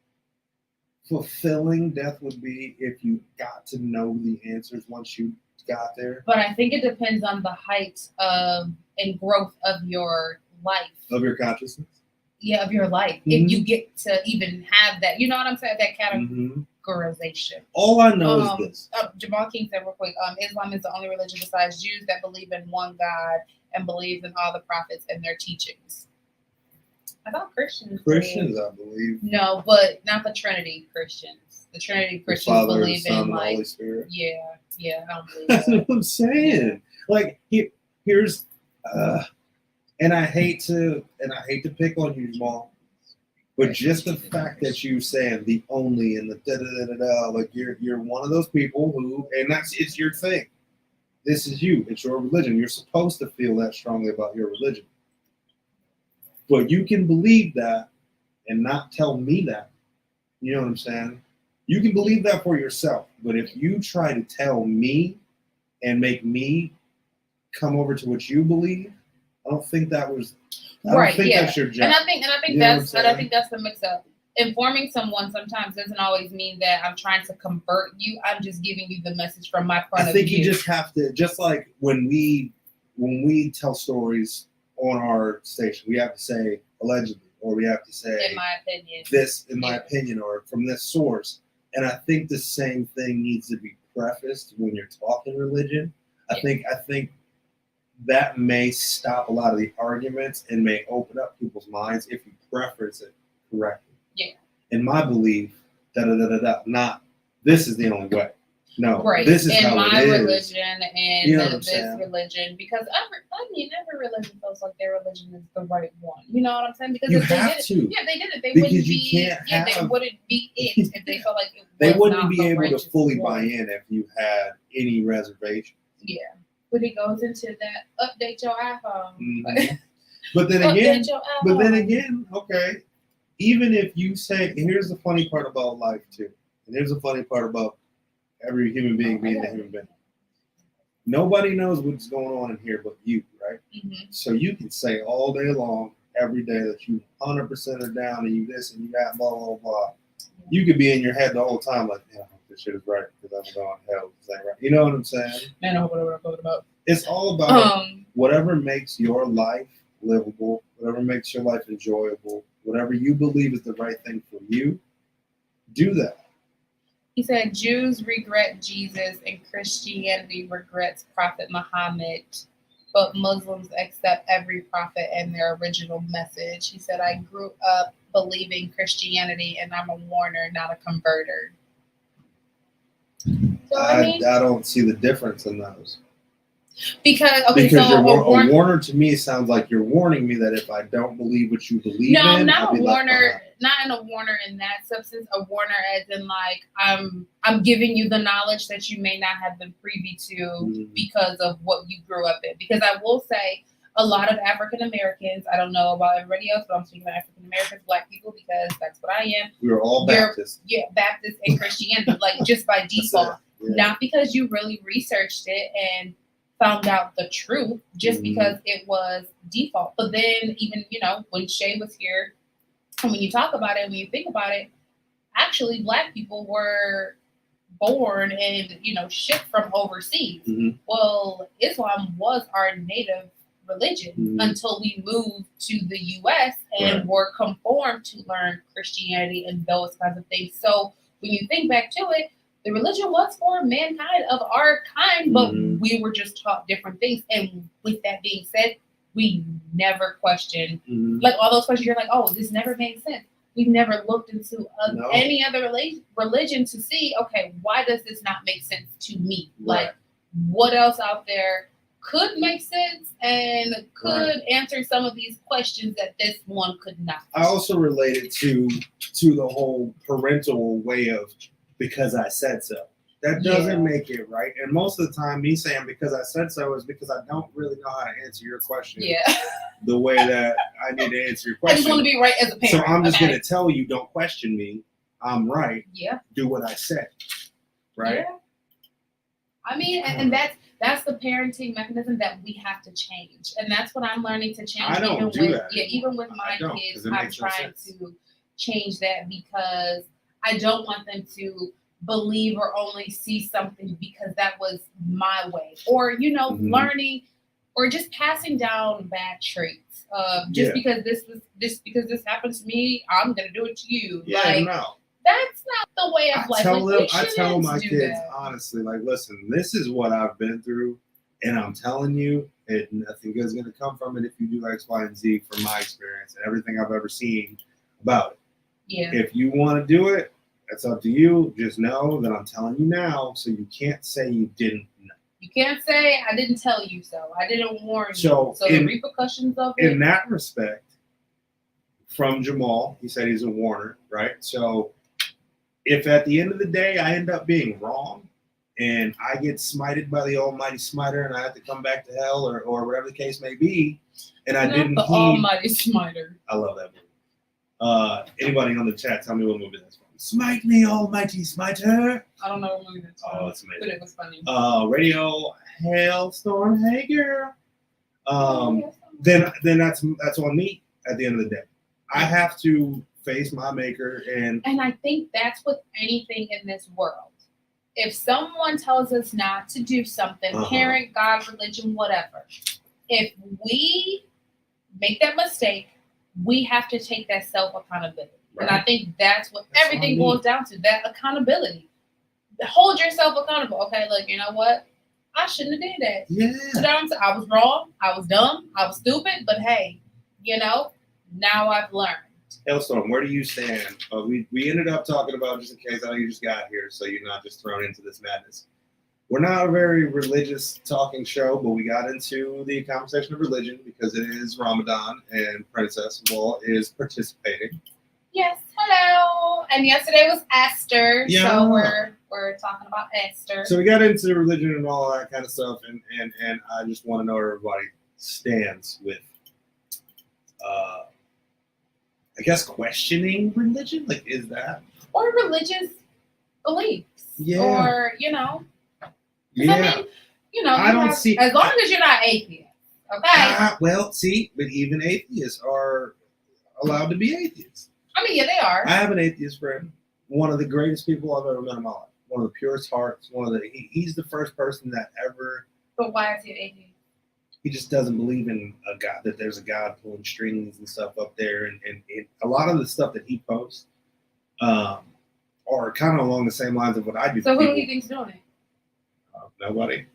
fulfilling death would be if you got to know the answers once you got there? But I think it depends on the height of and growth of your life. Of your consciousness? Yeah, of your life. Mm-hmm. If you get to even have that, you know what I'm saying? That categorization. All I know is this. Jamal King said real quick, Islam is the only religion besides Jews that believe in one God and believes in all the prophets and their teachings. I thought Christians, I believe. No, but not the Trinity Christians. The Trinity Christians Father, believe Son, in like Holy Spirit. Yeah, I don't believe That's what I'm saying. Like here's and I hate to pick on you, Jamal, but just the fact that you saying the only and the da-da-da-da-da, like you're one of those people who, and it's your thing. This is you. It's your religion. You're supposed to feel that strongly about your religion. But you can believe that and not tell me that. You know what I'm saying? You can believe that for yourself. But if you try to tell me and make me come over to what you believe, I don't think that was right. That's your job. And I think that's the mix up. Informing someone sometimes doesn't always mean that I'm trying to convert you. I'm just giving you the message from my point of view. I think you just have to, just like when we tell stories on our station, we have to say allegedly, or we have to say in my opinion, this in my opinion, or from this source. And I think the same thing needs to be prefaced when you're talking religion. I think that may stop a lot of the arguments and may open up people's minds if you preface it correctly. Yeah. In my belief, not this is the only way. No, right. This is in how my it is. religion and you know this religion, because every religion feels like their religion is the right one. You know what I'm saying? Because you if they have did to. It, they did it. They because wouldn't you be. Can't yeah, have, they wouldn't be it if they felt like it was they wouldn't not be the able to fully one. buy in if you had any reservation. Yeah, but it goes into that update your iPhone. Mm-hmm. But then again, okay. Even if you say, here's the funny part about life too, and here's the funny part about every human being being a human being. Nobody knows what's going on in here but you, right? Mm-hmm. So you can say all day long, every day that you 100% are down and you this and you that, blah, blah, blah. You could be in your head the whole time like, I hope this shit is right because I'm going to hell. This ain't right. You know what I'm saying? Man, I hope whatever I'm talking about. It's all about whatever makes your life livable, whatever makes your life enjoyable, whatever you believe is the right thing for you, do that. He said Jews regret Jesus and Christianity regrets Prophet Muhammad, but Muslims accept every prophet and their original message. He said, I grew up believing Christianity and I'm a warner, not a converter. So, I don't see the difference in those. Because a warner to me sounds like you're warning me that if I don't believe what you believe no, in, not a warner, not in a warner in that substance. A warner as in like I'm giving you the knowledge that you may not have been privy to because of what you grew up in. Because I will say a lot of African Americans, I don't know about everybody else, but I'm speaking about African Americans, Black people, because that's what I am. We were all Baptists. Yeah, Baptist and Christianity, like just by default. Yeah. Not because you really researched it and found out the truth, just because it was default. But then even, when Shay was here, and when you talk about it, when you think about it, actually Black people were born and, shipped from overseas. Mm-hmm. Well, Islam was our native religion until we moved to the U.S. and were conformed to learn Christianity and those kinds of things. So when you think back to it, the religion was for mankind of our kind, but we were just taught different things. And with that being said, we never question, Mm-hmm. like all those questions. You're like, oh, this never made sense. We've never looked into any other religion to see, okay, why does this not make sense to me? Right. Like, what else out there could make sense and could answer some of these questions that this one could not? I also relate it to the whole parental way of because I said so. That doesn't make it right. And most of the time, me saying because I said so is because I don't really know how to answer your question the way that I need to answer your question. I just want to be right as a parent. So I'm just going to tell you, don't question me. I'm right. Yeah. Do what I said. Right? Yeah. I mean, and that's the parenting mechanism that we have to change. And that's what I'm learning to change. I don't do that. Yeah, even with my kids, I'm trying to change that because I don't want them to believe or only see something because that was my way, or learning or just passing down bad traits. Because this happened to me, I'm gonna do it to you. Yeah, no, that's not the way of life. I tell my kids honestly, like, listen, this is what I've been through, and I'm telling you, nothing good is gonna come from it if you do X, Y, and Z. From my experience and everything I've ever seen about it. Yeah. If you want to do it, that's up to you. Just know that I'm telling you now, so you can't say you didn't know. You can't say I didn't tell you so. I didn't warn you. So the repercussions of it. In that respect, from Jamal, he said he's a warner, right? So if at the end of the day I end up being wrong and I get smited by the almighty smiter and I have to come back to hell or whatever the case may be, and I didn't the almighty smiter. I love that movie. Anybody on the chat, tell me what movie that's from. Smite me, almighty smiter. I don't know what movie that's from. Oh, it's amazing. But it was funny. Radio Hailstorm. Hey, girl. Then that's on me at the end of the day. I have to face my maker, and I think that's with anything in this world. If someone tells us not to do something, parent, God, religion, whatever, if we make that mistake, we have to take that self-accountability. Right. And I think that's what everything boils down to, that accountability. Hold yourself accountable. Okay, look, you know what? I shouldn't have did that. Yeah. I was wrong. I was dumb. I was stupid. But hey, now I've learned. Hailstorm, where do you stand? We ended up talking about, just in case I know you just got here, so you're not just thrown into this madness. We're not a very religious talking show, but we got into the conversation of religion because it is Ramadan and Princess Wall is participating. Yes, hello. And yesterday was Esther, so we're talking about Esther. So we got into religion and all that kind of stuff, and I just want to know where everybody stands with, I guess, questioning religion. Like, is that or religious beliefs? Yeah. Or Yeah. I don't see as long as you're not atheist. Okay. Well, see, but even atheists are allowed to be atheists. I mean, yeah, they are. I have an atheist friend, one of the greatest people I've ever met in my life, one of the purest hearts, he's the first person that ever. But why is he an atheist? He just doesn't believe in a God, that there's a God pulling strings and stuff up there, and a lot of the stuff that he posts are kind of along the same lines of what I do. So who do you think's doing it? Nobody.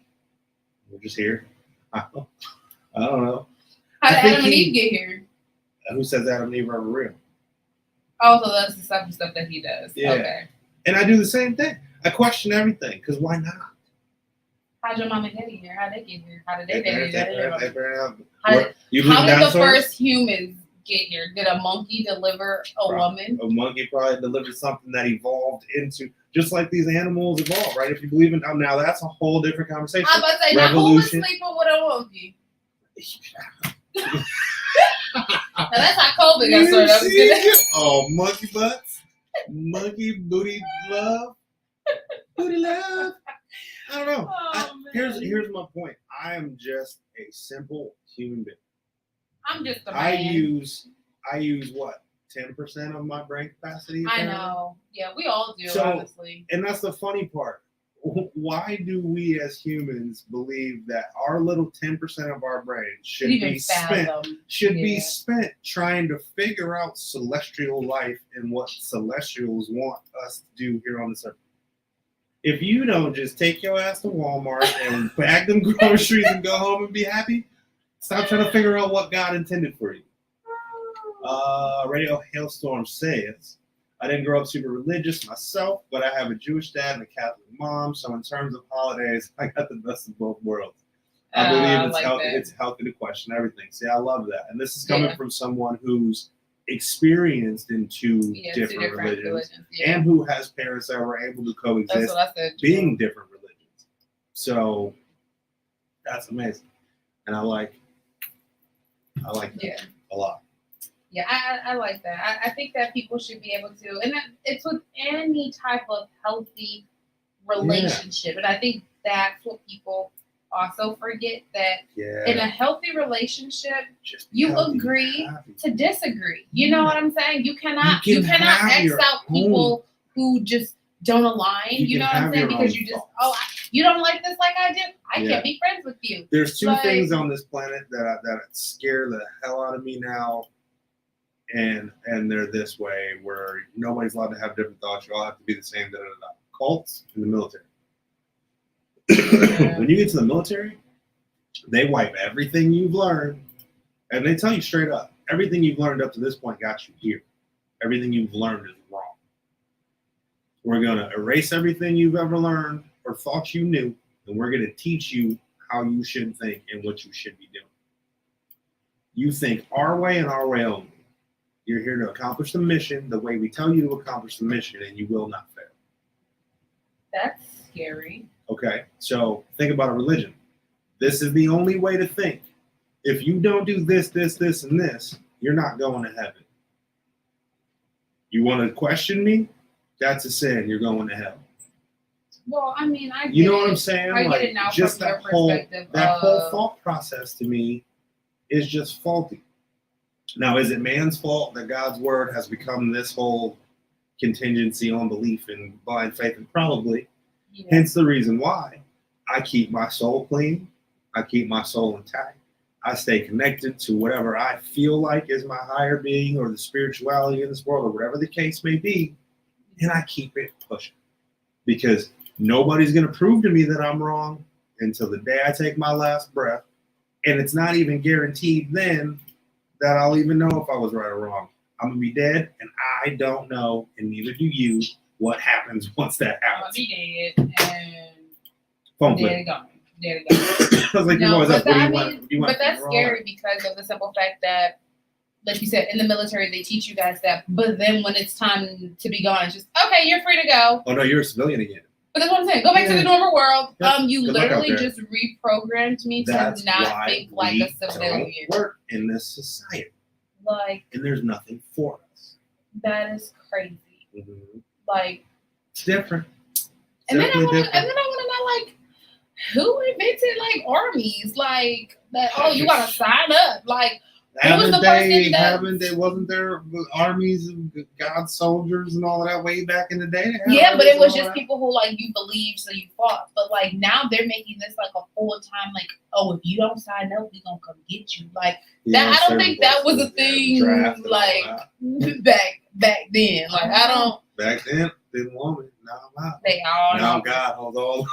We're just here. I don't know. How did Adam and Eve get here? Who says Adam and Eve are real? Oh, so that's the stuff that he does. Yeah. Okay. And I do the same thing. I question everything, because why not? How'd your mom and daddy get here? How'd they get here? How did they get here? How did the first humans get here? Did a monkey deliver a woman? A monkey probably delivered something that evolved into, just like these animals evolve, right? If you believe in, now that's a whole different conversation. I was about to say, now who was sleeping with a monkey? Now that's how COVID got started. Oh, monkey butts, monkey booty love, booty love. I don't know. Here's my point. I am just a simple human being. I'm just a man. I use what, 10% of my brain capacity? I know. Yeah, we all do, honestly. And that's the funny part. Why do we as humans believe that our little 10% of our brain should be spent trying to figure out celestial life and what celestials want us to do here on this earth? If you don't just take your ass to Walmart and bag them groceries and go home and be happy, Stop trying to figure out what God intended for you. Radio Hailstorm says, I didn't grow up super religious myself, but I have a Jewish dad and a Catholic mom. So in terms of holidays, I got the best of both worlds. I believe it's healthy to question everything. See, I love that. And this is coming from someone who's experienced in two different religions and who has parents that were able to coexist being different religions. So that's amazing. And I like that a lot. Yeah, I like that. I think that people should be able to, and it's with any type of healthy relationship. And I think that's what people also forget, that in a healthy relationship, you agree to disagree. You know what I'm saying? You cannot X out people who just don't align. You know what I'm saying? Because you just, you don't like this like I do. I can't be friends with you. There's two things on this planet that scare the hell out of me now. And they're this way, where nobody's allowed to have different thoughts. You all have to be the same. Cults and the military. When you get to the military, they wipe everything you've learned, and they tell you straight up, everything you've learned up to this point got you here. Everything you've learned is wrong. We're going to erase everything you've ever learned or thought you knew, and we're going to teach you how you should think and what you should be doing. You think our way and our way only. You're here to accomplish the mission the way we tell you to accomplish the mission, and you will not fail. That's scary. Okay, so think about a religion. This is the only way to think. If you don't do this, this, this, and this, you're not going to heaven. You want to question me? That's a sin. You're going to hell. Well, I mean, I get you know what I'm saying? I get it now just from your perspective. That whole thought process to me is just faulty. Now, is it man's fault that God's word has become this whole contingency on belief in blind faith? And probably. Yeah. Hence the reason why I keep my soul clean. I keep my soul intact. I stay connected to whatever I feel like is my higher being or the spirituality in this world or whatever the case may be. And I keep it pushing. Because nobody's going to prove to me that I'm wrong until the day I take my last breath. And it's not even guaranteed then that I'll even know if I was right or wrong. I'm going to be dead, and I don't know, and neither do you, what happens once that happens. I'll be dead, and phone dead and gone. Dead and gone. I was like, no, but that's scary because of the simple fact that, like you said, in the military, they teach you guys that, but then when it's time to be gone, it's just, okay, you're free to go. Oh, no, you're a civilian again. But that's what I'm saying. Go back to the normal world. You literally just reprogrammed me to not think like a civilian. Don't work in this society. And there's nothing for us. That is crazy. Mm-hmm. It's different. And then I want to know, who invented armies? That? Oh, you gotta sign up. Wasn't there armies of God's soldiers and all of that way back in the day? Yeah, but it was just people who you believed, so you fought. But now they're making this a full time. If you don't sign up, we gonna come get you. That I don't think that was a thing. Back then. I don't. Back then, didn't want it. Now I'm out. They all. Now God, hold on.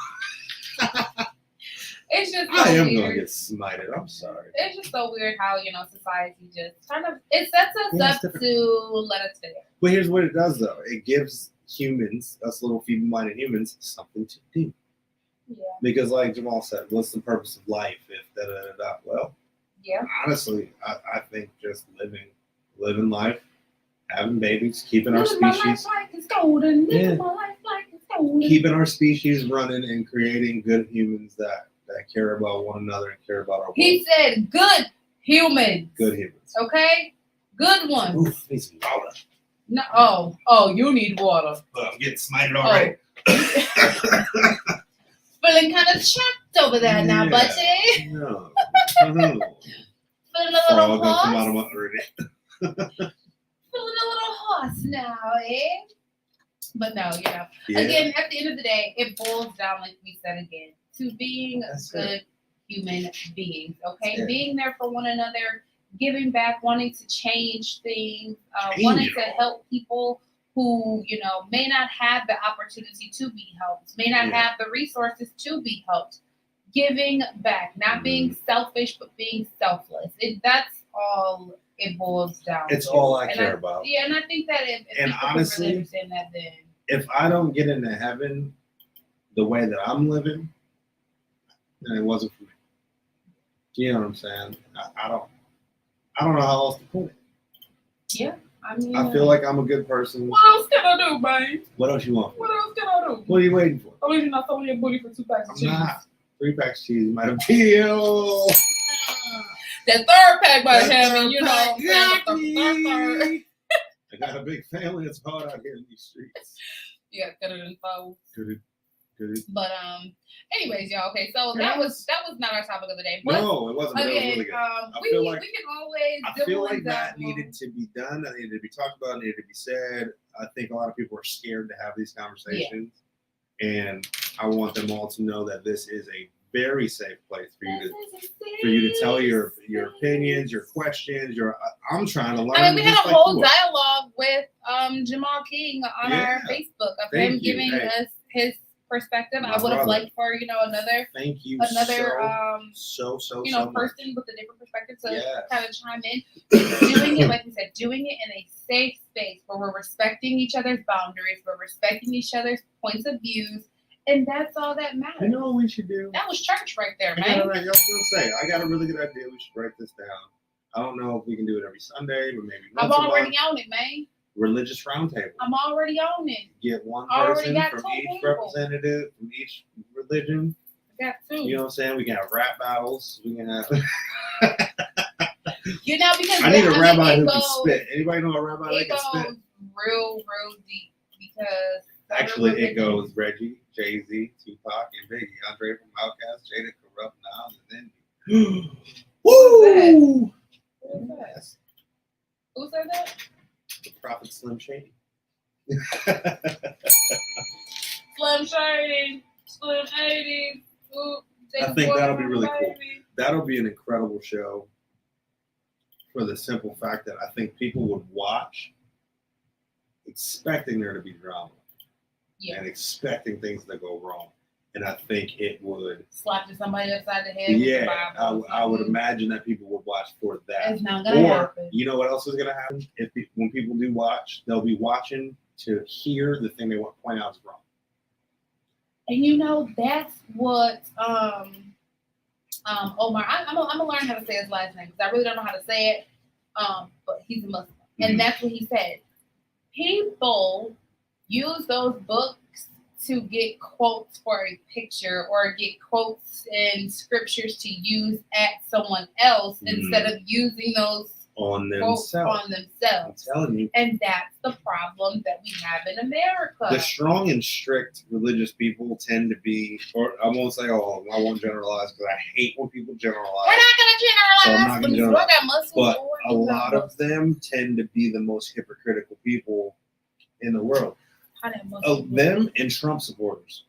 It's just so I am weird. Gonna get smited. I'm sorry. It's just so weird how society just it sets us up to let us fail. But here's what it does though. It gives humans, us little feeble-minded humans, something to do. Yeah. Because like Jamal said, what's the purpose of life if da-da-da-da? Well, honestly, I think just living life, having babies, keeping our species. My life like it's golden. My life like it's golden. Keeping our species running and creating good humans that care about one another and care about our world. He said good humans. Good humans. Okay? Good ones. Oof, need some water. No, you need water. I'm getting smited already. Feeling kind of chapped over there now, buddy. No. Feeling a little hoarse. Feeling a little hoarse now, eh? But no, again, at the end of the day, it boils down, like we said again, to being good human beings, okay? Yeah. Being there for one another, giving back, wanting to change things, wanting to help people who, may not have the opportunity to be helped, may not have the resources to be helped. giving back, not being selfish, but being selfless. That's all it boils down to. It's all I care about. Yeah, and I think that if people honestly, really understand that, then if I don't get into heaven the way that I'm living, then it wasn't for me. You know what I'm saying? I don't know how else to put it. Yeah. I mean, I feel like I'm a good person. What else can I do, man? What else you want? What else can I do? What are you waiting for? Oh, you're not throwing your booty for 2 packs of cheese. Not. 3 packs of cheese might appeal. That third pack might have me, you know. Third. I got a big family. It's hard out here in these streets. You got better than foes. Good. But anyways, y'all. Okay, so that was not our topic of the day. But no, it wasn't. Again, it was really good. we can always. I feel like that needed to be done. That needed to be talked about. Needed to be said. I think a lot of people are scared to have these conversations, and I want them all to know that this is a very safe place for you to tell your opinions, your questions. I'm trying to learn. I mean, we had a whole dialogue with Jamal King on our Facebook of him giving us his perspective. I would have liked for another so person with a different perspective to kind of chime in. Doing it, like we said, doing it in a safe space where we're respecting each other's boundaries, we're respecting each other's points of views, and that's all that matters. You know what we should do? That was church right there, man. I was gonna say, I got a really good idea. We should write this down. I don't know if we can do it every Sunday, but maybe once a month. I'm already on it, man. Religious roundtable. I'm already on it. Get one person from each representative from each religion. I got 2. You know what I'm saying? We can have rap battles. We can have. Because I need a rabbi who can spit. Anybody know a rabbi that can spit? It goes real deep because actually it goes Reggie, Jay-Z, Tupac, and Biggie, Andre from Outkast, Jada, Corrupt, Nas, and then. Woo! Who said that? The Prophet Slim Shady. Slim Shady. I think that'll be really cool. That'll be an incredible show for the simple fact that I think people would watch expecting there to be drama and expecting things to go wrong. And I think it would slap somebody upside the head. Yeah, I would imagine that people would watch for that. It's not gonna happen. You know what else is gonna happen? When people do watch, they'll be watching to hear the thing they want to point out is wrong. And that's what Omar. I'm gonna learn how to say his last name because I really don't know how to say it. But he's a Muslim, and that's what he said. People use those books to get quotes for a picture or get quotes and scriptures to use at someone else instead of using those on themselves. I'm telling you. And that's the problem that we have in America. The strong and strict religious people tend to be, or I won't say all of them, I won't generalize because I hate when people generalize. We're not going to generalize. So I'm not gonna generalize. But a lot of them tend to be the most hypocritical people in the world. Them and Trump supporters.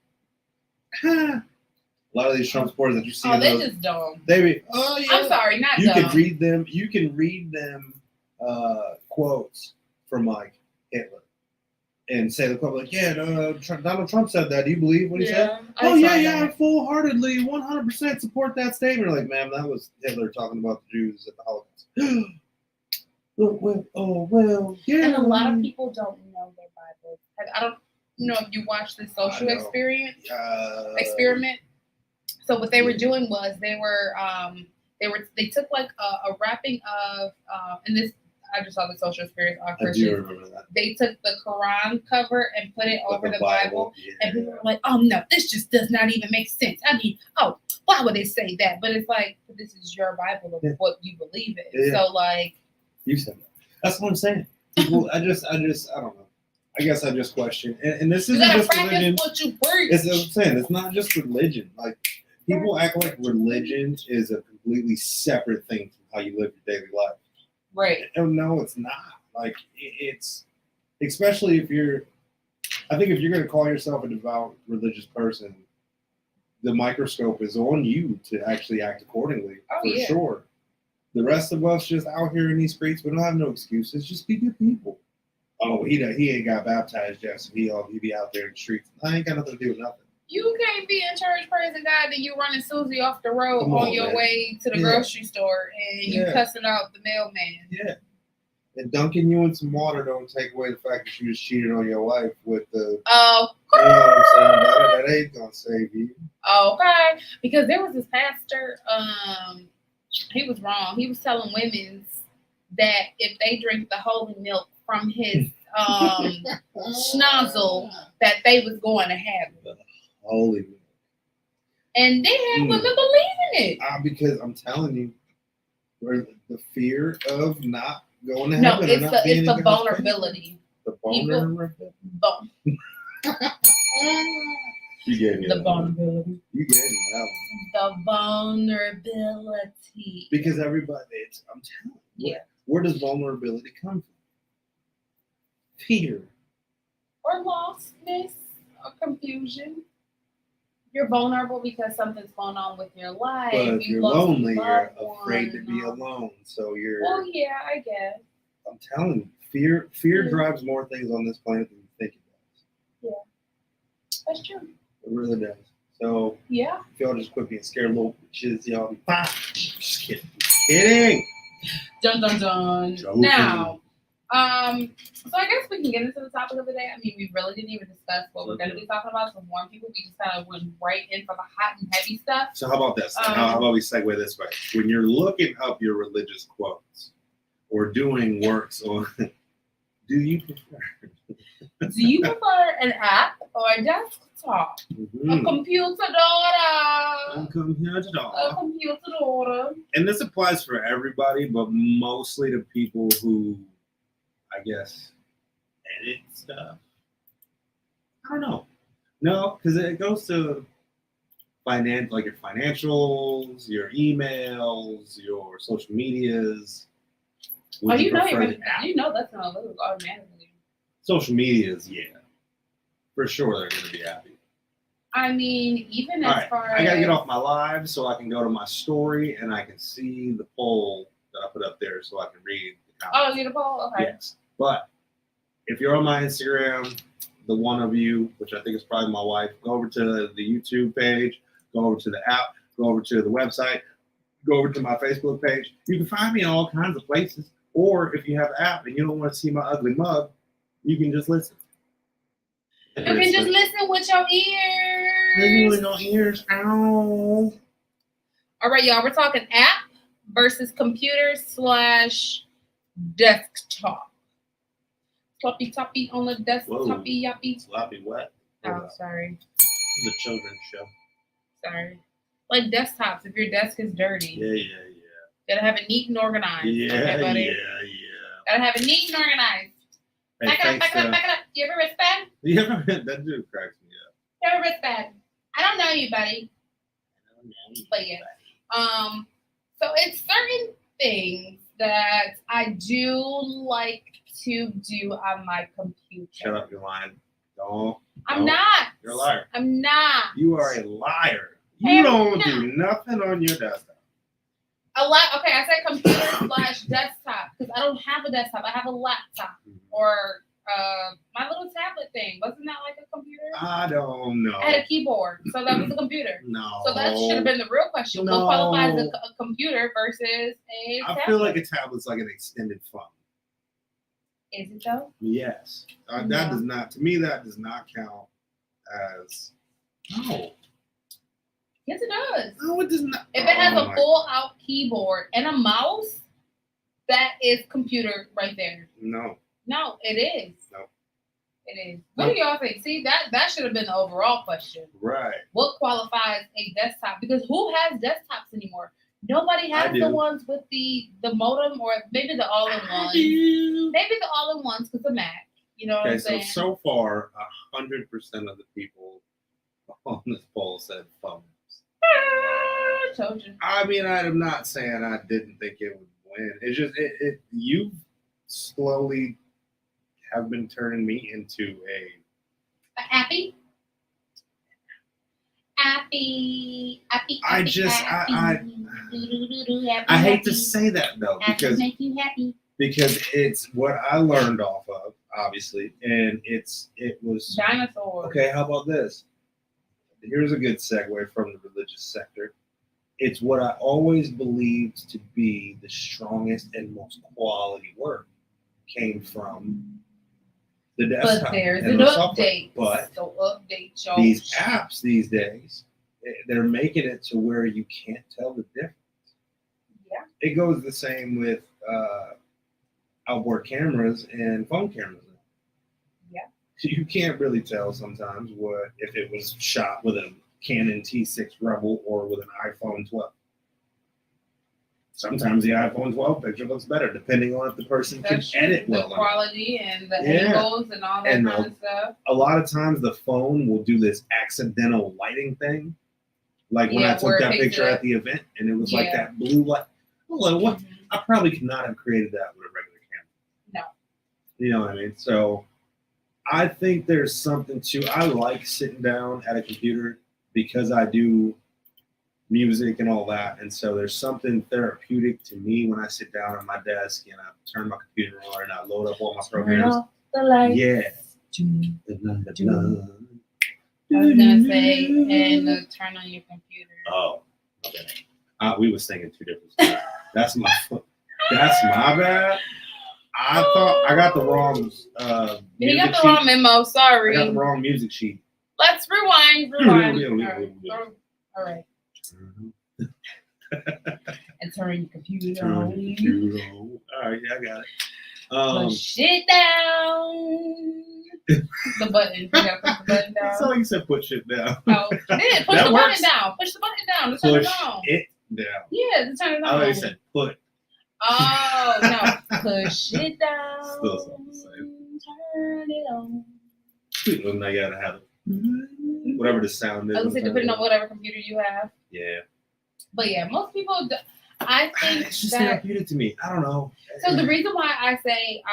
A lot of these Trump supporters that you see. They're just dumb. I'm sorry, not you dumb. You can read them quotes from like Hitler and say the quote like, Donald Trump said that. Do you believe what he said? I full-heartedly, 100% support that statement. Like, man, that was Hitler talking about the Jews at the Holocaust. Yeah. And a lot of people don't know their Bible. I don't know if you watched the social experiment. So what they were doing was they took like a wrapping of and this I just saw the social experience on Christians. I do remember that. They took the Quran cover and put it over the Bible. And people were like, oh no, this just does not even make sense. I mean, why would they say that? But it's like, this is your Bible of what you believe in. So like, you said that. That's what I'm saying. People, I don't know. I guess I just question. And this isn't just religion. What you preach. It's what I'm saying. It's not just religion. Like, people act like religion is a completely separate thing from how you live your daily life. Right. No, it's not. Like, it's, especially if you're going to call yourself a devout religious person, the microscope is on you to actually act accordingly, sure. The rest of us just out here in these streets, we don't have no excuses. Just be good people. Oh, he ain't got baptized yet, so he be out there in the streets. I ain't got nothing to do with nothing. You can't be in church praising God and you running Susie off the road on your way to the grocery store and you cussing out the mailman. Yeah. And dunking you in some water don't take away the fact that you just cheated on your wife with the. Oh. You know what I'm saying? That ain't gonna save you. Okay. Because there was this pastor, he was wrong. He was telling women that if they drink the holy milk from his schnozzle, that they was going to heaven. Holy milk. And they had women believing it. Because I'm telling you, the fear of not going to heaven. No, it's the vulnerability. The vulnerability. You gave me the vulnerability. You gave me that one. The vulnerability. Because everybody, I'm telling you. Yeah. Where does vulnerability come from? Fear. Or lostness or confusion. You're vulnerable because something's going on with your life. But if you're lonely, you're afraid to be alone. So you're. Well, yeah, I guess. I'm telling you, fear drives more things on this planet than you think it does. Yeah. That's true. It really does. So yeah. If y'all just quit being scared little bitches, y'all be fine. Just kidding. Kidding. Dun dun dun. Joking. Now, so I guess we can get into the topic of the day. I mean, we really didn't even discuss what we're going to be talking about. So warn people, we just kind of went right in for the hot and heavy stuff. So how about this? How about we segue this way? When you're looking up your religious quotes or doing works on, do you prefer an app or a desktop? Mm-hmm. A computer daughter. And this applies for everybody, but mostly to people who, I guess, edit stuff. I don't know. No, because it goes to like your financials, your emails, your social medias. You know that's not automatically. Social medias, yeah. For sure they're going to be happy. I mean, even as far as... I got to get off my live so I can go to my story and I can see the poll that I put up there so I can read the comments. Oh, you the poll? Okay. Yes. But if you're on my Instagram, the one of you, which I think is probably my wife, go over to the YouTube page, go over to the app, go over to the website, go over to my Facebook page. You can find me in all kinds of places. Or if you have the app and you don't want to see my ugly mug, you can just listen. You can just listen with your ears. Listen with your ears. Ow. All right, y'all. We're talking app versus computer / desktop. Sloppy toppy on the desktopy yappy. Sloppy what? Oh, sorry. This is a children's show. Sorry. Like desktops, if your desk is dirty. Yeah. Gotta have it neat and organized. Yeah, okay, buddy? Yeah. Gotta have it neat and organized. Hey, back it up. Do you have a wristband? Yeah, that dude cracks me up. You have a wristband. I don't know you, buddy. But yeah. So it's certain things that I do like to do on my computer. Shut up, you're lying. No. I'm not. You're a liar. I'm not. You are a liar. You don't do nothing on your desktop. Okay, I said computer / desktop because I don't have a desktop. I have a laptop or my little tablet thing. Wasn't that like a computer? I don't know. I had a keyboard, so that was a computer. No. So that should have been the real question. No. What qualifies a computer versus a tablet? I feel like a tablet's like an extended phone. Is it though? Yes. That does not, to me, that does not count as, no. Yes, it does. No, it does not. If it has a full-out keyboard and a mouse, that is computer right there. No. No, it is. No. It is. What do y'all think? See, that should have been the overall question. Right. What qualifies a desktop? Because who has desktops anymore? Nobody has the ones with the modem or maybe the all-in-ones. Maybe the all-in-ones because the Mac. You know what I'm saying? So far, 100% of the people on this poll said phone. I told you. I mean, I'm not saying I didn't think it would win. It's just you slowly have been turning me into a happy. I hate to say that though because make you happy. Because it's what I learned off of, obviously, and it was dinosaurs. Okay, how about this? here's a good segue from the religious sector. It's what I always believed to be the strongest and most quality work came from the desktop. But there's an update. But so update your these apps these days, they're making it to where you can't tell the difference. Yeah. It goes the same with outboard cameras and phone cameras. Yeah. You can't really tell sometimes if it was shot with a Canon T6 Rebel or with an iPhone 12. Sometimes the iPhone 12 picture looks better, depending on if the person can edit well. The quality and the angles and all that kind of stuff. A lot of times the phone will do this accidental lighting thing. Like when I took that picture at the event and it was like that blue light. Well, what? I probably could not have created that with a regular camera. No. You know what I mean? So I think there's something to, I like sitting down at a computer because I do music and all that. And so there's something therapeutic to me when I sit down at my desk and I turn my computer on and I load up all my programs. Turn off the lights. Yeah. I was gonna say, and turn on your computer. Oh, okay. We were singing two different songs. That's my bad. I thought I got the wrong. You got the wrong memo. Sorry. I got the wrong music sheet. Let's rewind. All right. And turn your computer on. All right, yeah, I got it. Push it down. The button. You gotta push the button down. So you said push it down. Oh, you did. Push the button down. Push the button down to turn it on. It down. Yeah, to turn it on. I thought you said put. Oh, no. Push it down. Still something the same. Turn it on. Well, now you gotta have it. Whatever the sound is. I was depending on whatever computer you have. Yeah. But yeah, most people, I think it's just therapeutic to me. I don't know. So the reason why I say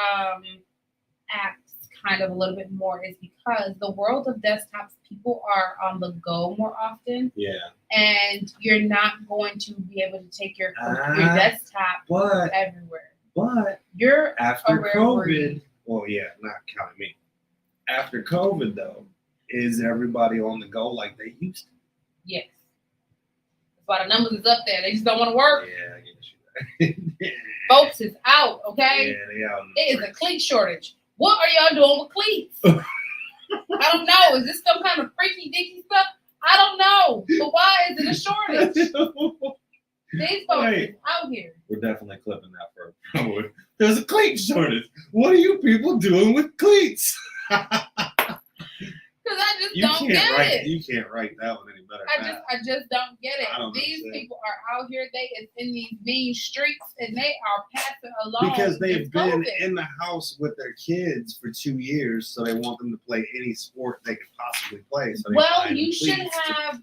apps kind of a little bit more is because the world of desktops, people are on the go more often. Yeah. And you're not going to be able to take your desktop everywhere. But you're after COVID, well, yeah, not counting me. After COVID, though, is everybody on the go like they used to? Yes. That's why the numbers is up there. They just don't want to work. Yeah, I get you. Folks is out, okay? Yeah, they out. It is a cleat shortage. What are y'all doing with cleats? I don't know. Is this some kind of freaky dicky stuff? I don't know. But why is it a shortage? These folks is out here. We're definitely clipping that for There's a cleat shortage. What are you people doing with cleats? Because I just don't get it. You can't write that one any better. I just don't get it. These people are out here. They is in these mean streets and they are passing along. Because they've been in the house with their kids for 2 years, so they want them to play any sport they could possibly play. So you should have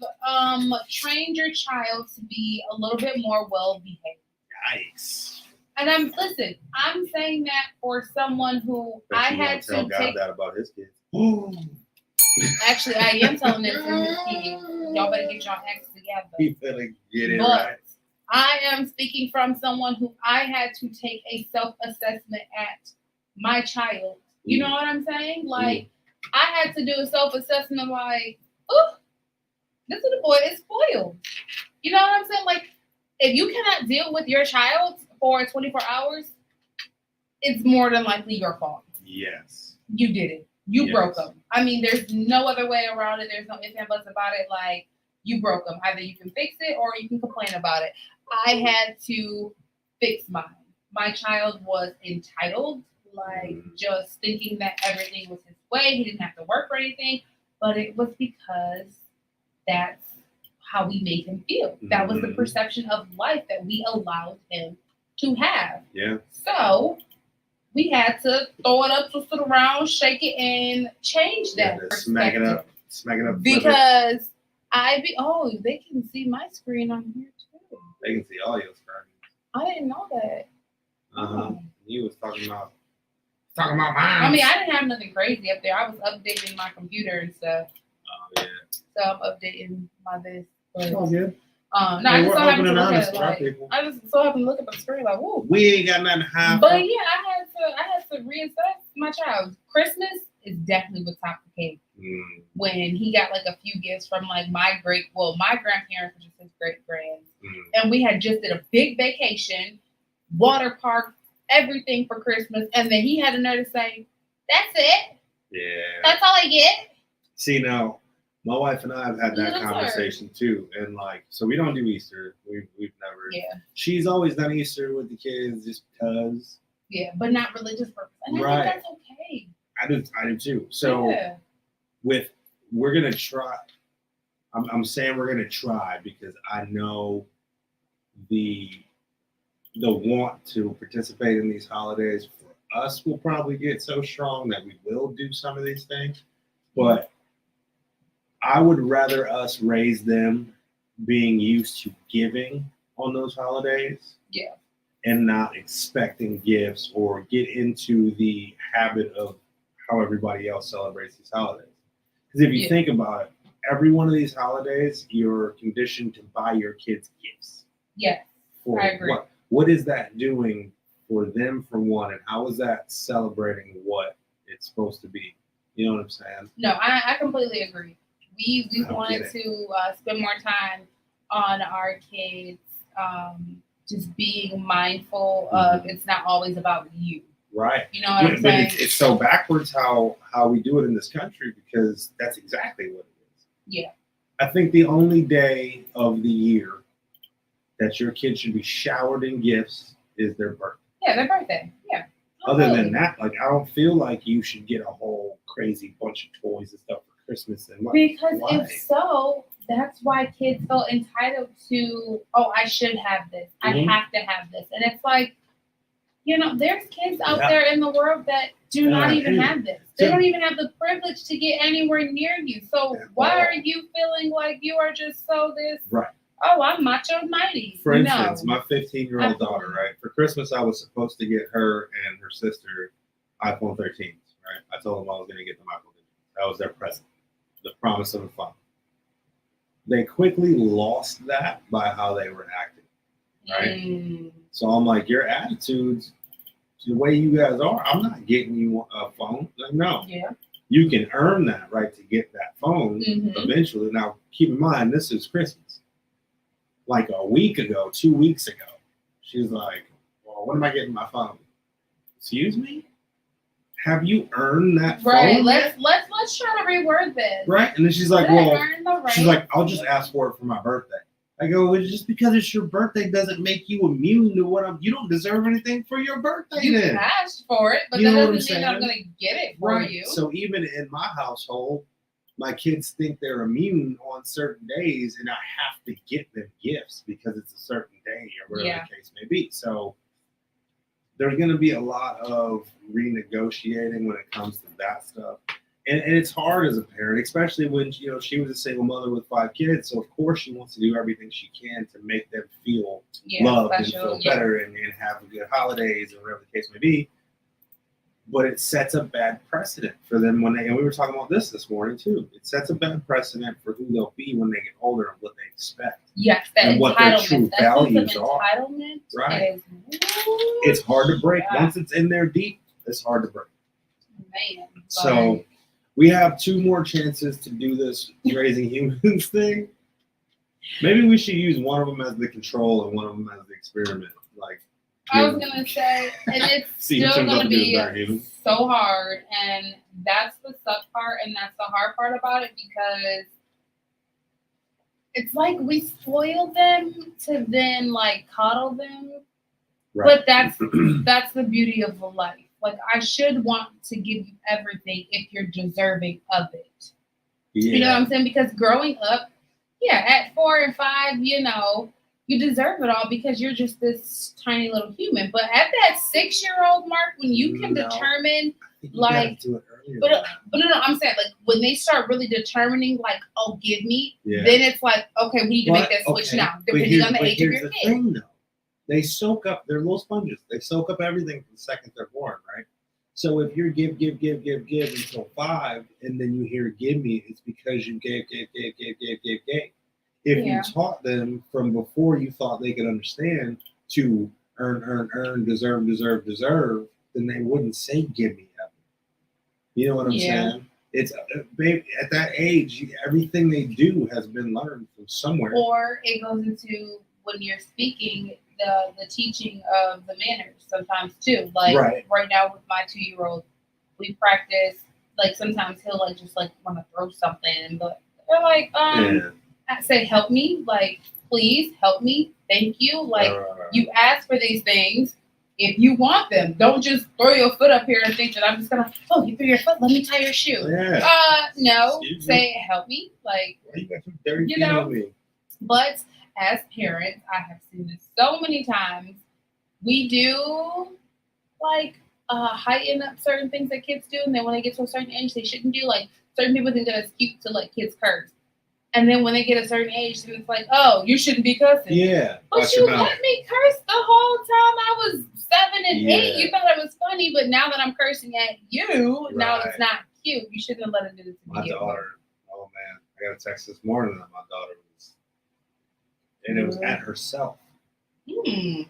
trained your child to be a little bit more well behaved. Yikes. And I'm saying that for someone who I had to tell God that about his kids. Actually, I am telling this to his kids. Y'all better get y'all acts together. He better get it right. I am speaking from someone who I had to take a self-assessment at my child. You know what I'm saying? Like, I had to do a self-assessment of like, oh, this little boy is spoiled. You know what I'm saying? Like, if you cannot deal with your child for 24 hours, it's more than likely your fault. Yes. You did it. You broke them. I mean, there's no other way around it. There's no ifs and buts about it. Like, you broke them. Either you can fix it or you can complain about it. I had to fix mine. My child was entitled, like just thinking that everything was his way. He didn't have to work for anything. But it was because that's how we made him feel. That was the perception of life that we allowed him to have. Yeah. So we had to throw it up, twist it around, shake it, and change that perspective. Smack it up. Because they can see my screen on here too. They can see all your screens. I didn't know that. You was talking about mine. I mean, I didn't have nothing crazy up there. I was updating my computer and stuff. Oh yeah. So I'm updating my this. It's all good. I just so happened to look at it. I just so happened to look at the screen like, whoa. We ain't got nothing to hide. But yeah, I had to reassess my child. Christmas is definitely what topped the cake. when he got like a few gifts from like my grandparents, which is his great grands, and we had just did a big vacation, water park, everything for Christmas, and then he had a nerve to say, "That's it. Yeah, that's all I get." See, now my wife and I have had that conversation too, and like, so we don't do Easter. We've never. Yeah. She's always done Easter with the kids just because. Yeah, but not religious purpose, and right. I think that's okay. I do too. So we're gonna try. I'm saying we're gonna try because I know the want to participate in these holidays for us will probably get so strong that we will do some of these things. But I would rather us raise them being used to giving on those holidays. Yeah. And not expecting gifts or get into the habit of how everybody else celebrates these holidays. Because if you think about it, every one of these holidays, you're conditioned to buy your kids gifts. Yes, I agree. What is that doing for them, for one, and how is that celebrating what it's supposed to be? You know what I'm saying? No, I completely agree. We wanted to spend more time on our kids, just being mindful of it's not always about you. Right. You know what I'm saying? But it's so backwards how we do it in this country because that's exactly what it is. Yeah. I think the only day of the year that your kid should be showered in gifts is their birthday. Yeah, their birthday. Yeah. Other than that, like, I don't feel like you should get a whole crazy bunch of toys and stuff for Christmas. And because if so, that's why kids feel entitled to, oh, I should have this. I have to have this. And it's like, you know, there's kids out there in the world that do not even have this. They don't even have the privilege to get anywhere near you. So why are you feeling like you are just so this? Right. Oh, I'm macho mighty. For instance, my 15-year-old daughter, right? For Christmas, I was supposed to get her and her sister iPhone 13s, right? I told them I was going to get them iPhone 13s. That was their present. The promise of a phone. They quickly lost that by how they were acting, right? So I'm like, your attitudes, the way you guys are, I'm not getting you a phone. Like, no. Yeah. You can earn that right to get that phone eventually. Now, keep in mind, this is Christmas. Like a week ago, 2 weeks ago, she's like, well, when am I getting my phone? Excuse me? Have you earned that phone? Right. Let's try to reword this. Right. And then she's like, she's like, I'll just ask for it for my birthday. I go, well, just because it's your birthday doesn't make you immune to you don't deserve anything for your birthday. You asked for it, but that doesn't mean I'm going to get it for you. So even in my household, my kids think they're immune on certain days, and I have to get them gifts because it's a certain day or whatever the case may be. So there's going to be a lot of renegotiating when it comes to that stuff. And it's hard as a parent, especially when, you know, she was a single mother with 5 kids. So, of course, she wants to do everything she can to make them feel loved and feel better and have good holidays and whatever the case may be. But it sets a bad precedent for them and we were talking about this morning, too. It sets a bad precedent for who they'll be when they get older and what they expect. Yes, that and what their true values are. Entitlement is, it's hard to break. Once it's in there deep, it's hard to break. Man. So we have 2 more chances to do this raising humans thing. Maybe we should use one of them as the control and one of them as the experiment. Like, I was going to say, and it's still going to be so hard. And that's the suck part, and that's the hard part about it, because it's like we spoil them to then, like, coddle them. Right. But that's the beauty of life. Like, I should want to give you everything if you're deserving of it. Yeah. You know what I'm saying? Because growing up, at 4 and 5, you know, you deserve it all because you're just this tiny little human. But at that 6-year-old mark, when you can determine, like, but no, I'm saying, like, when they start really determining, like, oh, give me, then it's like, okay, we need to make that switch now, depending on the age of your kid. Thing, though. They soak up, they're little sponges. They soak up everything from the second they're born, right? So if you're give until 5, and then you hear give me, it's because you gave. If you taught them from before you thought they could understand to earn, deserve, then they wouldn't say give me ever. You know what I'm saying? It's baby, at that age, everything they do has been learned from somewhere. Or it goes into when you're speaking, the teaching of the manners sometimes too. Like right now with my 2-year-old, we practice. Like sometimes he'll like just like want to throw something, but they're like, I say, help me, like please help me, thank you. Like you ask for these things. If you want them, don't just throw your foot up here and think that I'm just gonna. Oh, you threw your foot. Let me tie your shoe. No. Say, help me. Like, you got some dirty feet on me. But as parents, I have seen this so many times. We do like heighten up certain things that kids do, and then when they get to a certain age, they shouldn't do. Like certain people think that it's cute to let kids curse. And then when they get a certain age, then it's like, oh, you shouldn't be cursing. Yeah. But you let me curse the whole time I was 7 and 8. You thought it was funny, but now that I'm cursing at you, now it's not cute. You shouldn't have let him do this to my daughter. Oh man, I got a text this morning that my daughter was, and it was at herself.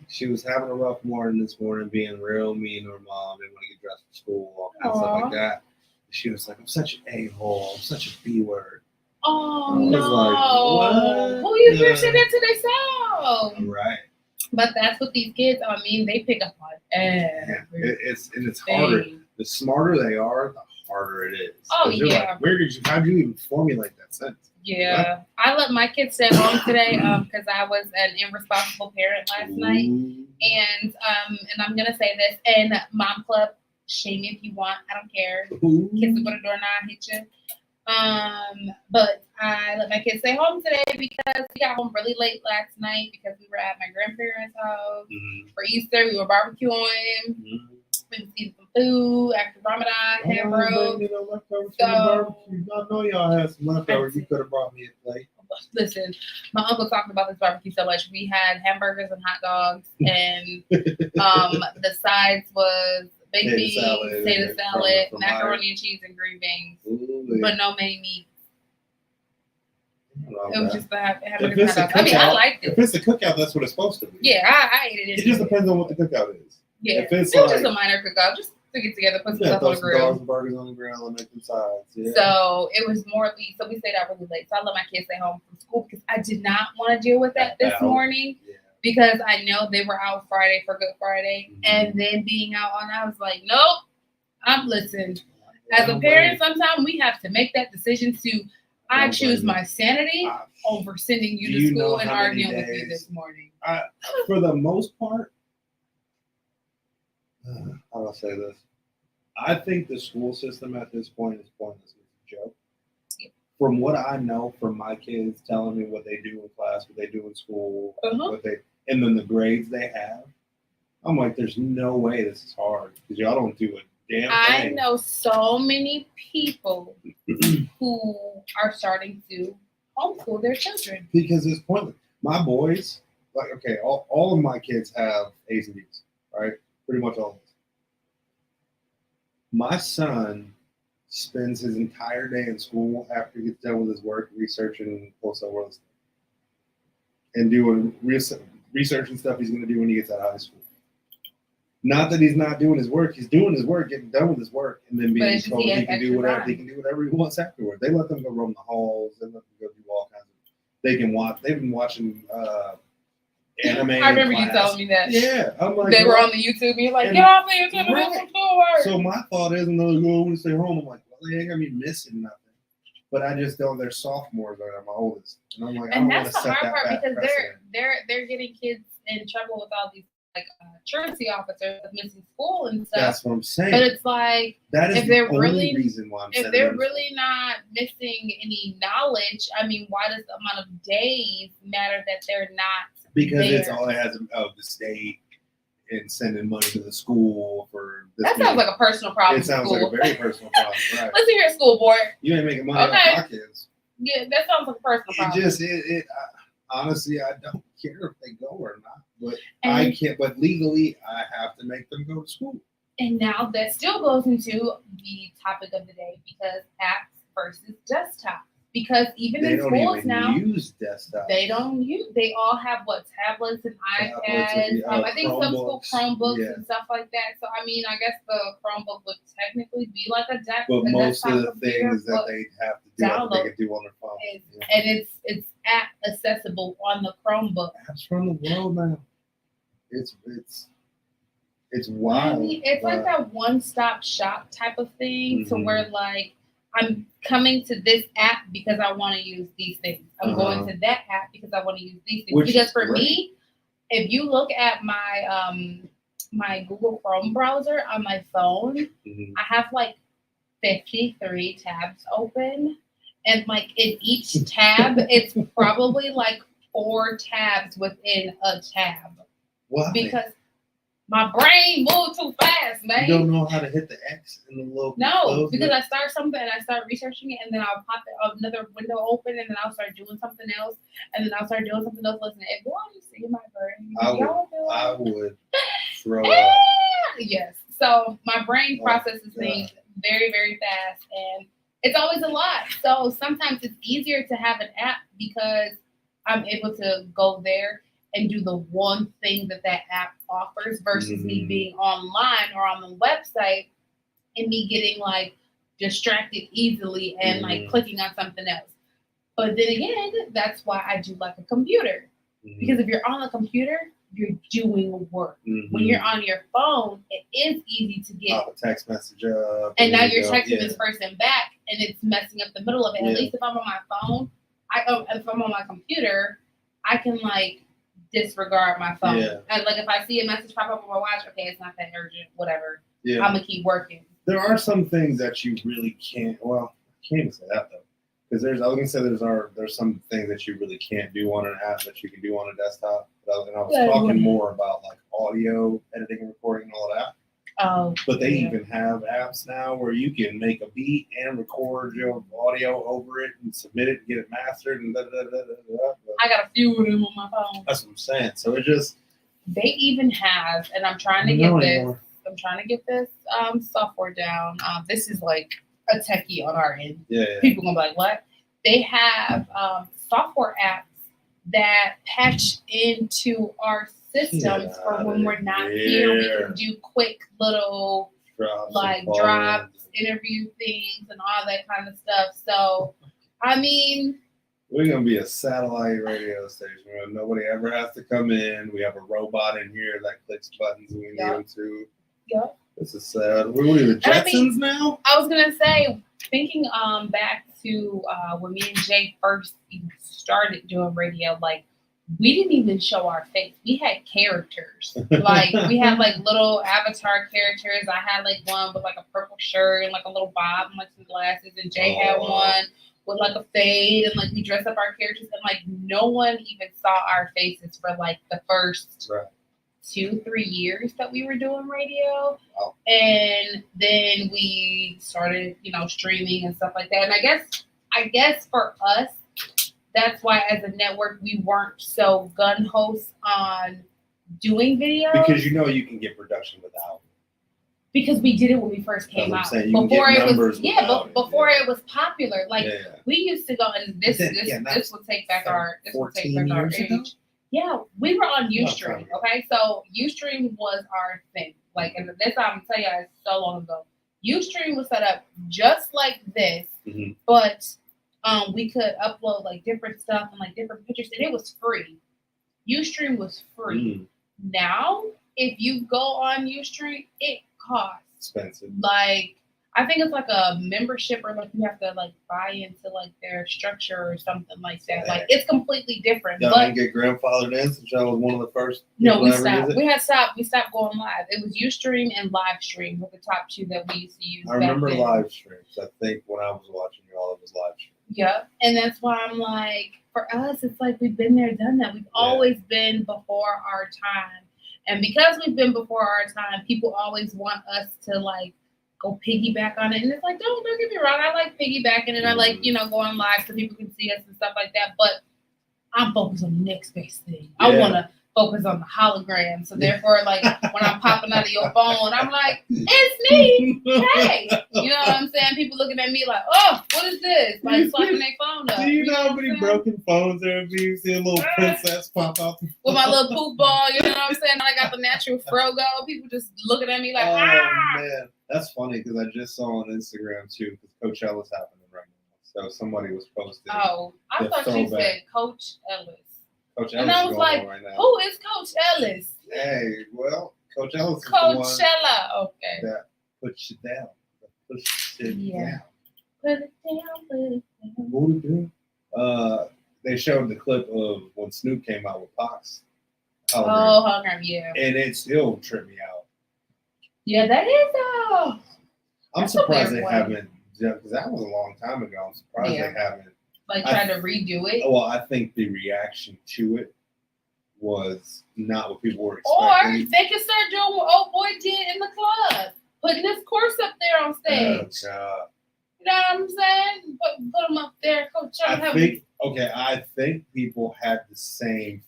She was having a rough morning this morning, being real mean to her mom. Didn't want to get dressed for school, all kinds of stuff like that. She was like, "I'm such an a-hole. I'm such a b-word." Oh no! Like, who you hear say that to themselves? Right. But that's what these kids. I mean, they pick up on it's harder. The smarter they are, the harder it is. Oh yeah. Like, how'd you even formulate that sentence? Yeah, what? I let my kids stay home today because I was an irresponsible parent last night, and I'm gonna say this. And Mom Club, shame me if you want. I don't care. Kids will go to the door and I hit you. But I let my kids stay home today because we got home really late last night because we were at my grandparents' house for Easter. We were barbecuing. We were eating some food after Ramadan, hamburgers. I know y'all had some leftovers. You could have brought me a plate. Listen, my uncle talked about this barbecue so much. We had hamburgers and hot dogs, and the sides was baked beans, potato salad, macaroni and cheese, and green beans, but no main meat. It was just the hamburgers and hot dogs. I mean, I liked it. If it's a cookout, that's what it's supposed to be. Yeah, I ate it. It just depends on what the cookout is. Yeah, it was just a minor cookout. Just to get together, put some stuff on the grill. Dogs and burgers on the grill and make them sides. Yeah. So it was more. So we stayed out really late. So I let my kids stay home from school because I did not want to deal with that this morning. Yeah. Because I know they were out Friday for Good Friday, and then being out on, I was like, nope. Listen. As a parent, sometimes we have to make that decision to. I choose my sanity over sending you to school and arguing with me this morning. For the most part. How do I say this? I think the school system at this point is pointless. It's a joke. Yeah. From what I know from my kids telling me what they do in class, what they do in school, and then the grades they have, I'm like, there's no way this is hard because y'all don't do a damn thing. I know so many people who are starting to homeschool their children because it's pointless. My boys, like, okay, all of my kids have A's and B's, right? Pretty much all of us. My son spends his entire day in school after he gets done with his work, researching wholesale real estate and doing research and stuff he's going to do when he gets out of high school. Not that he's not doing his work; he's doing his work, getting done with his work, and then being told he can do whatever he wants afterward. They let them go roam the halls. They let them go do all kinds of. They can watch. They've been watching. Anime. I remember you telling me that. Yeah, I'm like they were on the YouTube, and you're like, get off the YouTube and do some schoolwork. So my thought is, when they go when they stay home, I'm like, well, they ain't gonna be missing nothing. But I just know they're sophomores. They're my oldest, and I'm like, and that's the hard part because they're getting kids in trouble with all these like truancy officers missing school and stuff. That's what I'm saying. But it's like that is if they're only reason why I'm if they're really not missing any knowledge, I mean, why does the amount of days matter that they're not? Because it's all it has of the state and sending money to the school for this. That sounds like a personal problem. It sounds like a very personal problem, right? Listen here, school board. You ain't making money off my kids. Yeah, that sounds like a personal problem. Honestly, I don't care if they go or not, but I can't. But legally, I have to make them go to school. And now that still goes into the topic of the day because apps versus desktop. Because even they in don't schools even now, use desktop. they all have tablets and iPads. I think some school Chromebooks and stuff like that. So I mean, I guess the Chromebook would technically be like a desktop. But most of the computer, things that they have to do, they can do on their phone. And it's app accessible on the Chromebook. Apps from the world now. It's wild. I mean, it's like that one-stop shop type of thing, to where like I'm coming to this app because I want to use these things. I'm going to that app because I want to use these things. Because for me, if you look at my my Google Chrome browser on my phone, I have like 53 tabs open, and like in each tab, it's probably like 4 tabs within a tab. Why? Because my brain moved too fast, man. You don't know how to hit the X in the little. No, because I start something and I start researching it, and then I'll pop another window open, and then I'll start doing something else, and then I'll start doing something else. Listen, if you want to see my brain, I would throw up. Yes. So my brain processes things very, very fast, and it's always a lot. So sometimes it's easier to have an app because I'm able to go there and do the one thing that app offers versus me being online or on the website and me getting like distracted easily and like clicking on something else. But then again, that's why I do like a computer. Because if you're on a computer, you're doing work. When you're on your phone, it is easy to get a text message up. And now you're texting this person back, and it's messing up the middle of it. At least if I'm on my phone, if I'm on my computer, I can like disregard my phone. And like if I see a message pop up on my watch, okay, it's not that urgent, whatever. I'm gonna keep working. There are some things that you really can't. Well, I can't even say that though, because I was gonna say there's some things that you really can't do on an app that you can do on a desktop. And I was talking more about like audio editing and recording and all that. Oh, but they even have apps now where you can make a beat and record your audio over it and submit it and get it mastered and I got a few of them on my phone. That's what I'm saying. So it just they even have, and I'm trying to get this. I'm trying to get this software down. This is like a techie on our end. People gonna be like, "What?" They have software apps that patch into our systems for when we're not here. We can do quick little drops, interview things, and all that kind of stuff. So, I mean, we're gonna be a satellite radio station where nobody ever has to come in. We have a robot in here that clicks buttons when we need them to. Yep. This is sad. We're the Jetsons now. I was gonna say, thinking back to when me and Jay first started doing radio, like we didn't even show our face. We had characters. Like we had like little avatar characters. I had like one with like a purple shirt and like a little bob and like some glasses, and Jay had one with like a fade, and like we dressed up our characters, and like no one even saw our faces for like the first 2-3 years that we were doing radio. And then we started, streaming and stuff like that. And I guess for us, that's why as a network we weren't so gun-ho on doing video. Because you can get production without. Because we did it when we first came out. Before it was popular. Like we used to go, and this will take back our age. Yeah, we were on Ustream. Okay, so Ustream was our thing. Like, and this I'm telling you, it's so long ago. Ustream was set up just like this, but we could upload like different stuff and like different pictures, and it was free. Ustream was free. Now, if you go on Ustream, it costs expensive. Like, I think it's like a membership, or like you have to like buy into like their structure or something like that. Like it's completely different. Y'all didn't get grandfathered in since y'all was one of the first. No, we stopped. We stopped going live. It was Ustream and Livestream were the top two that we used to use. I remember Livestreams. I think when I was watching y'all, it was Livestream. Yeah, and that's why I'm like, for us, it's like we've been there, done that. We've always been before our time, and because we've been before our time, people always want us to like go piggyback on it. And it's like, don't get me wrong, I like piggybacking, and I like, going live so people can see us and stuff like that. But I'm focused on the next best thing. I want to focus on the hologram. So therefore, like when I'm popping out of your phone, I'm like, it's me. Hey, you know what I'm saying? People looking at me like, oh, what is this? Like swiping their phone up. Do you know how many broken phones there would be? You see a little princess pop out with my little poop ball. You know what I'm saying? I got the natural frogo. People just looking at me like, man, that's funny because I just saw on Instagram too because Coachella's happening right now. So somebody was posting. Oh, I thought you said Coach Ellis. Coach Ellis and I was like, right now. Who is Coach Ellis? Hey, well, Coach Ellis is Coachella. The one okay. That puts you down. Push it down. Put it down, put it down. What it do? They showed the clip of when Snoop came out with Pac's hologram. Oh, hologram, yeah. And it still tripped me out. Yeah, that is I'm surprised they haven't, because that was a long time ago. I'm surprised they haven't. Like, try to redo it? Well, I think the reaction to it was not what people were expecting. Or they could start doing what old boy did in the club. Putting this course up there on stage. Oh, God. You know what I'm saying? Put them up there. Coach, I think people had the same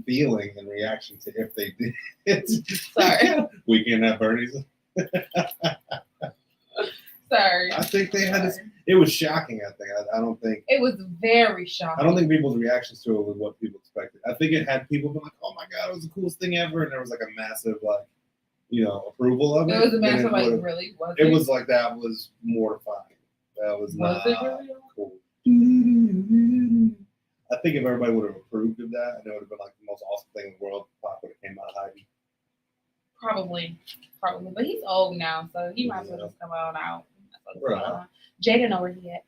feeling and reaction to if they did it. Sorry. Weekend at Bernie's. Sorry. I think they had this. It was shocking, I think. I don't think. It was very shocking. I don't think people's reactions to it was what people expected. I think it had people be like, oh my God, it was the coolest thing ever. And there was like a massive, like, approval of it. It was a massive, like, really? Was it? It was like that was mortifying. That was not it really? Cool. I think if everybody would have approved of that, and it would have been like the most awesome thing in the world, Pac would have came out hiding. Probably. But he's old now, so he might as well just come on out. Jay didn't know where he at.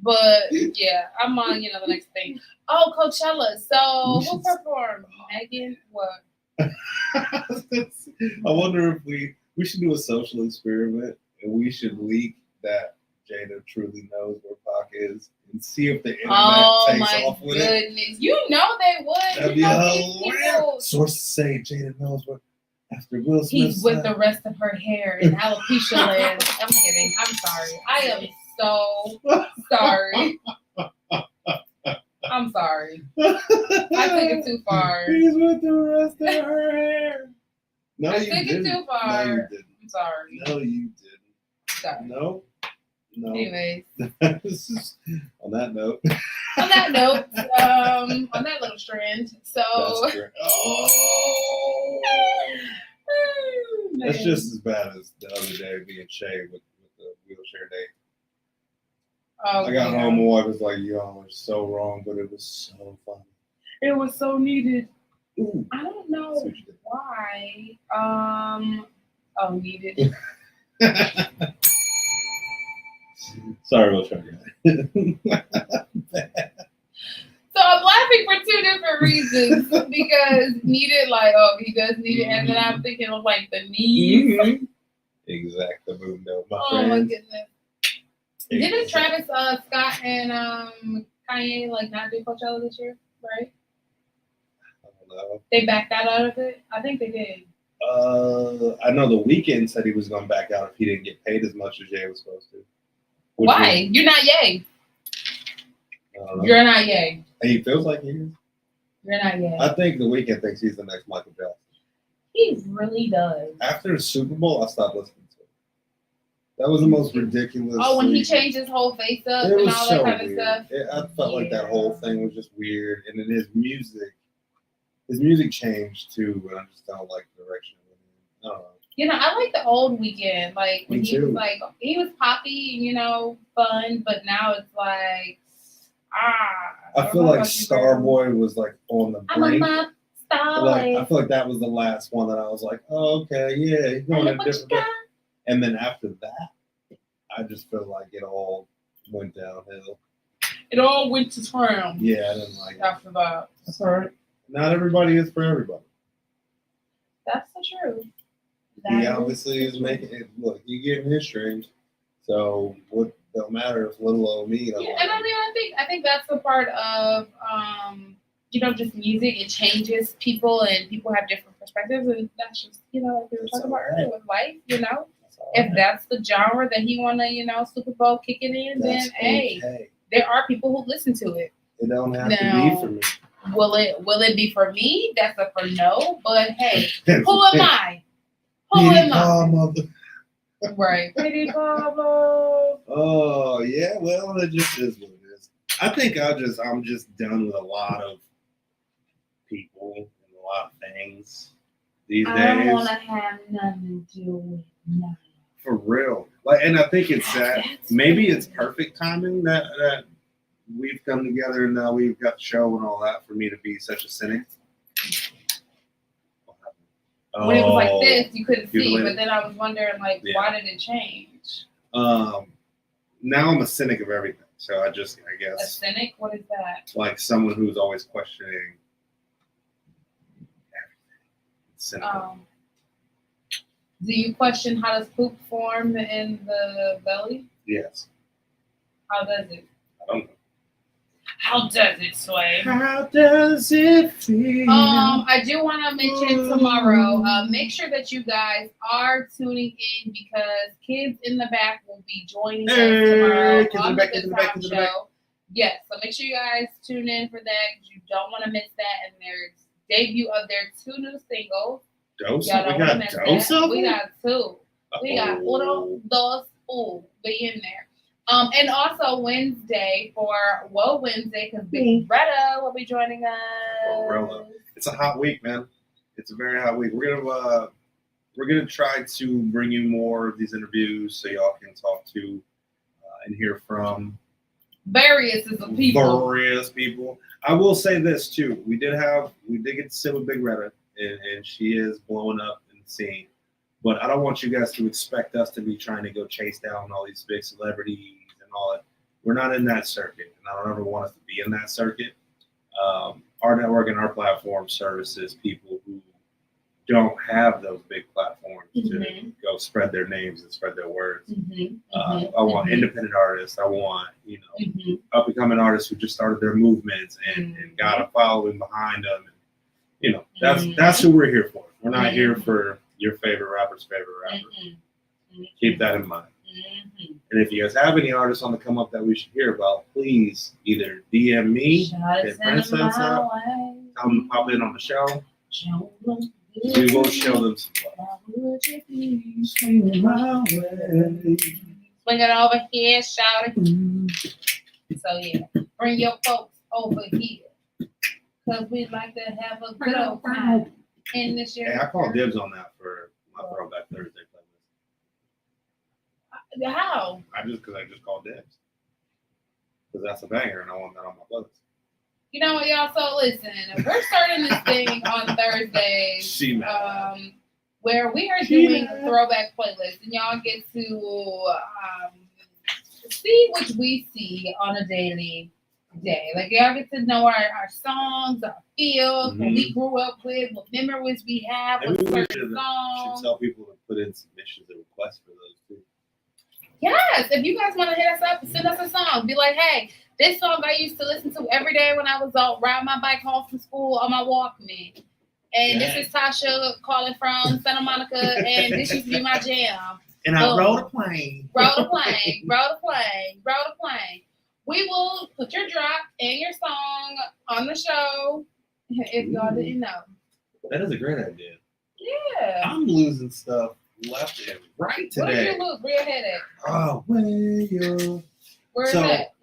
But yeah, I'm on, the next thing. Oh, Coachella. So who performed? Megan? What? I wonder if we should do a social experiment and we should leak that Jada truly knows where Pac is and see if the internet takes off with it. You know they would. That'd be hilarious. Sources say Jada knows where after Will Smith. He's with the rest of her hair in alopecia land. I'm kidding. I'm sorry. I am so sorry. I'm sorry. I took it too far. He's with the rest of her hair. No, I took it too far. No, you didn't. I'm sorry. No, you didn't. Sorry. No. Anyways. On that note. On that little strand. So. That's just as bad as the other day being Shay with the wheelchair date. Oh, I got home, my wife was like, y'all are so wrong, but it was so funny. It was so needed. Ooh. I don't know why. Needed. Sorry, we'll try again. So I'm laughing for two different reasons. Because needed, like, he does need it. And then I'm thinking of, like, the need. Mm-hmm. Exactamundo, my friend. My goodness. Didn't Travis Scott and Kanye, like, not do Coachella this year, right? I don't know. They backed out of it? I think they did. I know The Weeknd said he was going to back out if he didn't get paid as much as Jay was supposed to. Why? You're not Ye. You're not Ye. He feels like he is. You're not Ye. I think The Weeknd thinks he's the next Michael Jackson. He really does. After the Super Bowl, I stopped listening to it. That was the most ridiculous. Oh, when he changed his whole face up and all that kind of stuff. I felt like that whole thing was just weird. And then his music changed too, and I just don't like the direction of it. I don't know. I like the old Weeknd. Like when he was like, he was poppy, fun, but now it's like, I feel like Starboy was like on the brink. I feel like that was the last one that I was like, oh, okay, yeah, he's going in a different way. And then after that, I just feel like it all went downhill. It all went to town. Yeah, I didn't like it. After that. That's all right. Not everybody is for everybody. That's the truth. He obviously is making it. Look, he getting his streams, so what don't matter if little old me. Yeah, and I think that's the part of just music. It changes people, and people have different perspectives, and that's just like we were talking about earlier with life. If that's the genre that he wanna Super Bowl kick it in, then hey, there are people who listen to it. It don't have to be for me. Will it be for me? That's a for no. But hey, who am I? Who am I? Right. Pretty Pablo. Oh yeah, well it just is what it is. I think I'm just done with a lot of people and a lot of things these days. I don't want to have nothing to do with nothing. For real. And I think it's sad. Maybe it's perfect timing that we've come together and now we've got the show and all that for me to be such a cynic. When it was like this, you couldn't see, but then I was wondering, why did it change? Now I'm a cynic of everything. So I guess. A cynic? What is that? Like someone who's always questioning everything. Cynical. Do you question how does poop form in the belly? Yes. How does it? I don't know. How does it, Sway? How does it feel? I do want to mention tomorrow. Make sure that you guys are tuning in because kids in the back will be joining us tomorrow on the Good Time Show. Yes, so make sure you guys tune in for that because you don't want to miss that. And their debut of their 2 new singles. We got 2. We got 2. We got uno, dos, be in there. And also Wednesday for Whoa Wednesday, because Big Retta will be joining us. It's a hot week, man. It's a very hot week. We're gonna try to bring you more of these interviews so y'all can talk to and hear from various people. I will say this too. We did get to sit with Big Retta, and she is blowing up in the scene. But I don't want you guys to expect us to be trying to go chase down all these big celebrities and all that. We're not in that circuit, and I don't ever want us to be in that circuit. Our network and our platform services people who don't have those big platforms to go spread their names and spread their words. I want independent artists. I want up and coming artists who just started their movements and got a following behind them. And, that's who we're here for. We're not here for your favorite rapper's favorite rapper. Keep that in mind. And if you guys have any artists on the come up that we should hear about, please either DM me, hit Princess up, tell them to pop in on the show. We will show them some love. Swing it over here, shout it. So yeah, bring your folks over here. Because we'd like to have a good old time in this year. Hey, I called dibs on that for my Throwback Thursday playlist. How? I just called dibs. Because that's a banger and I want that on my playlist. You know what, y'all? So listen, we're starting this thing on Thursdays, where we are doing a throwback playlist, and y'all get to see what we see on a daily day. Like y'all get to know our songs, our feels, what we grew up with, what memories we have with certain songs. Should tell people to put in submissions and requests for those too. Yes, if you guys want to hit us up, send us a song. Be like, hey, this song I used to listen to every day when I was riding my bike home from school on my Walkman. And this is Tasha calling from Santa Monica, and this used to be my jam. And I rode a plane. We will put your drop and your song on the show if y'all didn't know. That is a great idea. Yeah. I'm losing stuff left and right today. What did you lose? Where your head at? Oh, well. Where's that?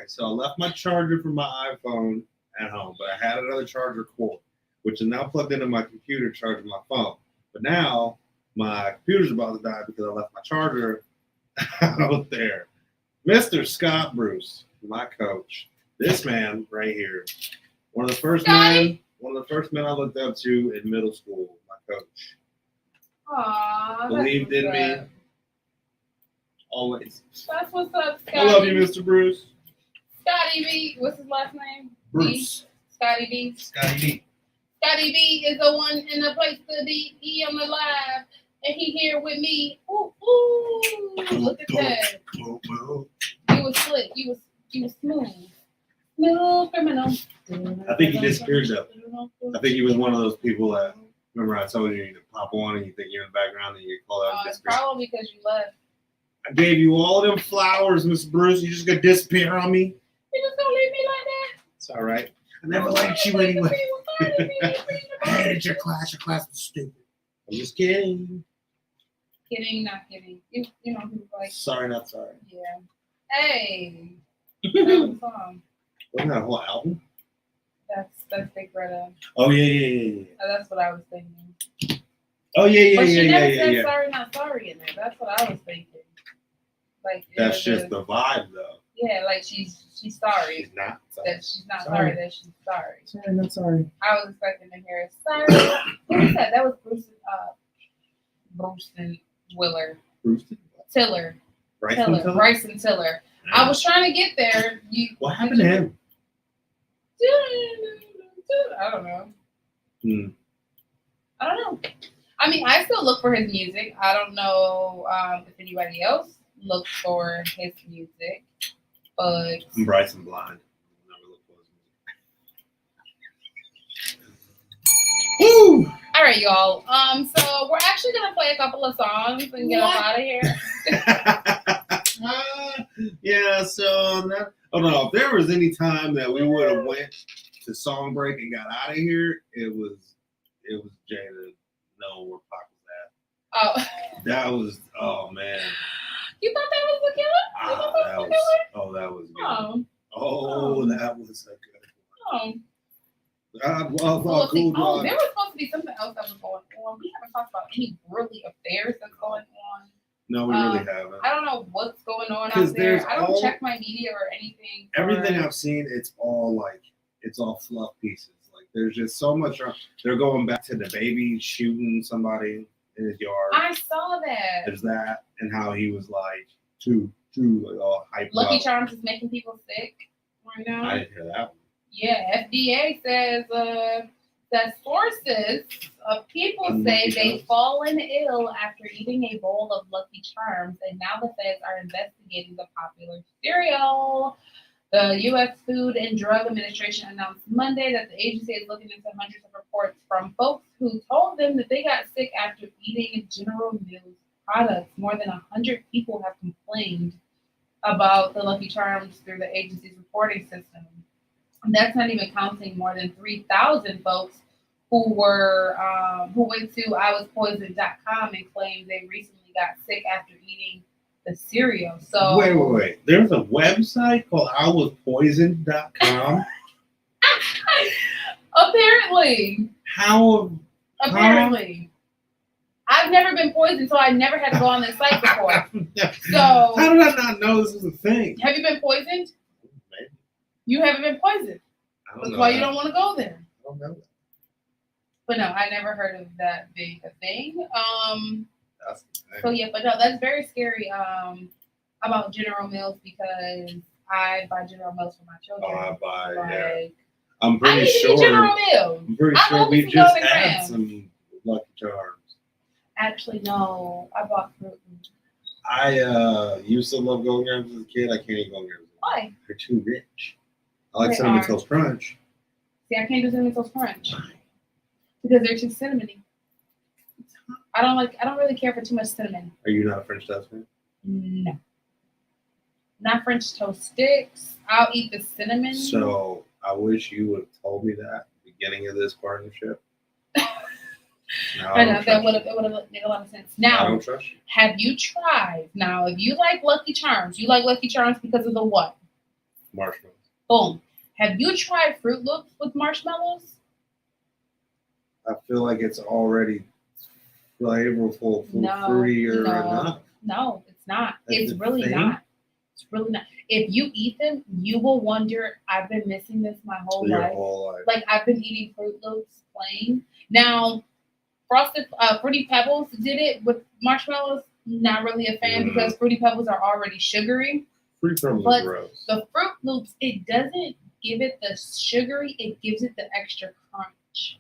So I left my charger for my iPhone at home, but I had another charger cord, which is now plugged into my computer charging my phone. But now my computer's about to die because I left my charger out there. Mr. Scott Bruce, my coach. This man right here. One of the first men I looked up to in middle school, my coach. Aww. Believed in me. Always. That's what's up, Scotty. I love you, Mr. Bruce. Scotty B. What's his last name? Bruce. Scotty B. Scotty B. Scotty B is the one in the place to be. He on the live. And he here with me. Ooh, look at that. He was slick. He was smooth. Smooth criminal. I think he disappeared though. I think he was one of those people that, remember I told you to pop on and you think you're in the background and you get called out and disappear. Probably because you left. I gave you all them flowers, Mr. Bruce. You just gonna disappear on me? You just gonna leave me like that? It's all right. I never liked you anyway. I hated your class. Your class was stupid. I'm just kidding. Kidding, not kidding. You know who's like. Sorry, not sorry. Yeah. Hey. That song. Wasn't that a whole album? That's Big Brother. Oh yeah. That's what I was thinking. Oh yeah. But she never said sorry, not sorry in there. That's what I was thinking. Like that's just the vibe, though. Yeah, like she's sorry. She's not sorry. That she's not sorry. That she's sorry. Sorry, not sorry. I was expecting to hear sorry. Who was that? That was Bruce and Willer. Tiller. Bryson Tiller. Yeah. I was trying to get there. What happened to him? I don't know. I don't know. I mean, I still look for his music. I don't know if anybody else looks for his music, but I'm Bryson blind. I'll never look for his music. Woo! All right, y'all. So we're actually gonna play a couple of songs and get us out of here. Yeah. So if there was any time that we would have went to song break and got out of here, it was Jay to know where Pac was at. Oh. That was. Oh man. You thought that was the killer? That was good. Oh, that was a good one. There was supposed to be something else that was going on. We haven't talked about any really affairs that's going on. No, we really haven't. I don't know what's going on out there. I don't check my media or anything. Everything I've seen, it's all fluff pieces. Like there's just so much. They're going back to the baby shooting somebody in his yard. I saw that. There's that, and how he was like too all hyped Lucky up. Charms is making people sick right now. I didn't hear that one. Yeah, FDA says that sources of people say they've fallen ill after eating a bowl of Lucky Charms, and now the feds are investigating the popular cereal. The U.S. Food and Drug Administration announced Monday that the agency is looking into hundreds of reports from folks who told them that they got sick after eating General Mills products. More than 100 people have complained about the Lucky Charms through the agency's reporting system. And that's not even counting more than 3,000 folks who went to iwaspoisoned.com and claimed they recently got sick after eating the cereal. So wait. There's a website called iwaspoisoned.com. Apparently. How? Apparently. I've never been poisoned, so I never had to go on this site before. So how did I not know this was a thing? Have you been poisoned? Maybe. You haven't been poisoned. That's why you don't want to go there. I don't know that. But no, I never heard of that being a thing. That's So yeah, but no, that's very scary about General Mills because I buy General Mills for my children. I'm pretty sure. General Mills. I'm pretty sure we just had some Lucky Charms. Actually, no, I bought Fruit Loops. I used to love Golden Grams as a kid. I can't eat Golden Grams. Why? They're too rich. I like Cinnamon Toast Crunch. See, I can't do Cinnamon Toast Crunch because they're too cinnamony. I don't really care for too much cinnamon. Are you not a French toast fan? No. Not French toast sticks. I'll eat the cinnamon. So I wish you would have told me that at the beginning of this partnership. I know that would have made a lot of sense. Now, I don't trust you. Have you tried? Now, if you like Lucky Charms, you like Lucky Charms because of the what? Marshmallows. Boom. Have you tried Fruit Loops with marshmallows? I feel like it's already flavorful, fruitier enough. No, it's not. It's really not. It's really not. If you eat them, you will wonder, I've been missing this my whole life. Like, I've been eating Fruit Loops plain. Now, Fruity Pebbles did it with marshmallows. Not really a fan because Fruity Pebbles are already sugary. Fruity Pebbles are gross. The Fruit Loops, it doesn't give it the sugary, it gives it the extra crunch.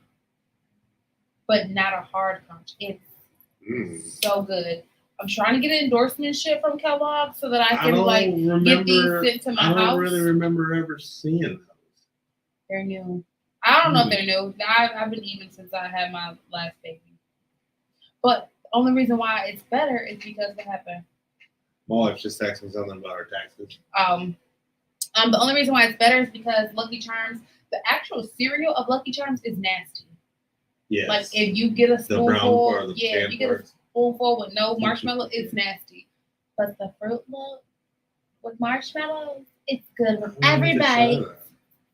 But not a hard crunch. It's so good. I'm trying to get an endorsement shit from Kellogg so that I can get these sent to my house. I don't really remember ever seeing those. They're new. I don't know if they're new. I've been eating since I had my last baby. But the only reason why it's better is because what happened? My wife just texted me something about her taxes. The only reason why it's better is because Lucky Charms, the actual cereal of Lucky Charms is nasty. Yes. Like if you get a spoonful, if you get a spoonful with no marshmallow, it's nasty. But the Fruit Loop with marshmallows, it's good with every bite. I'm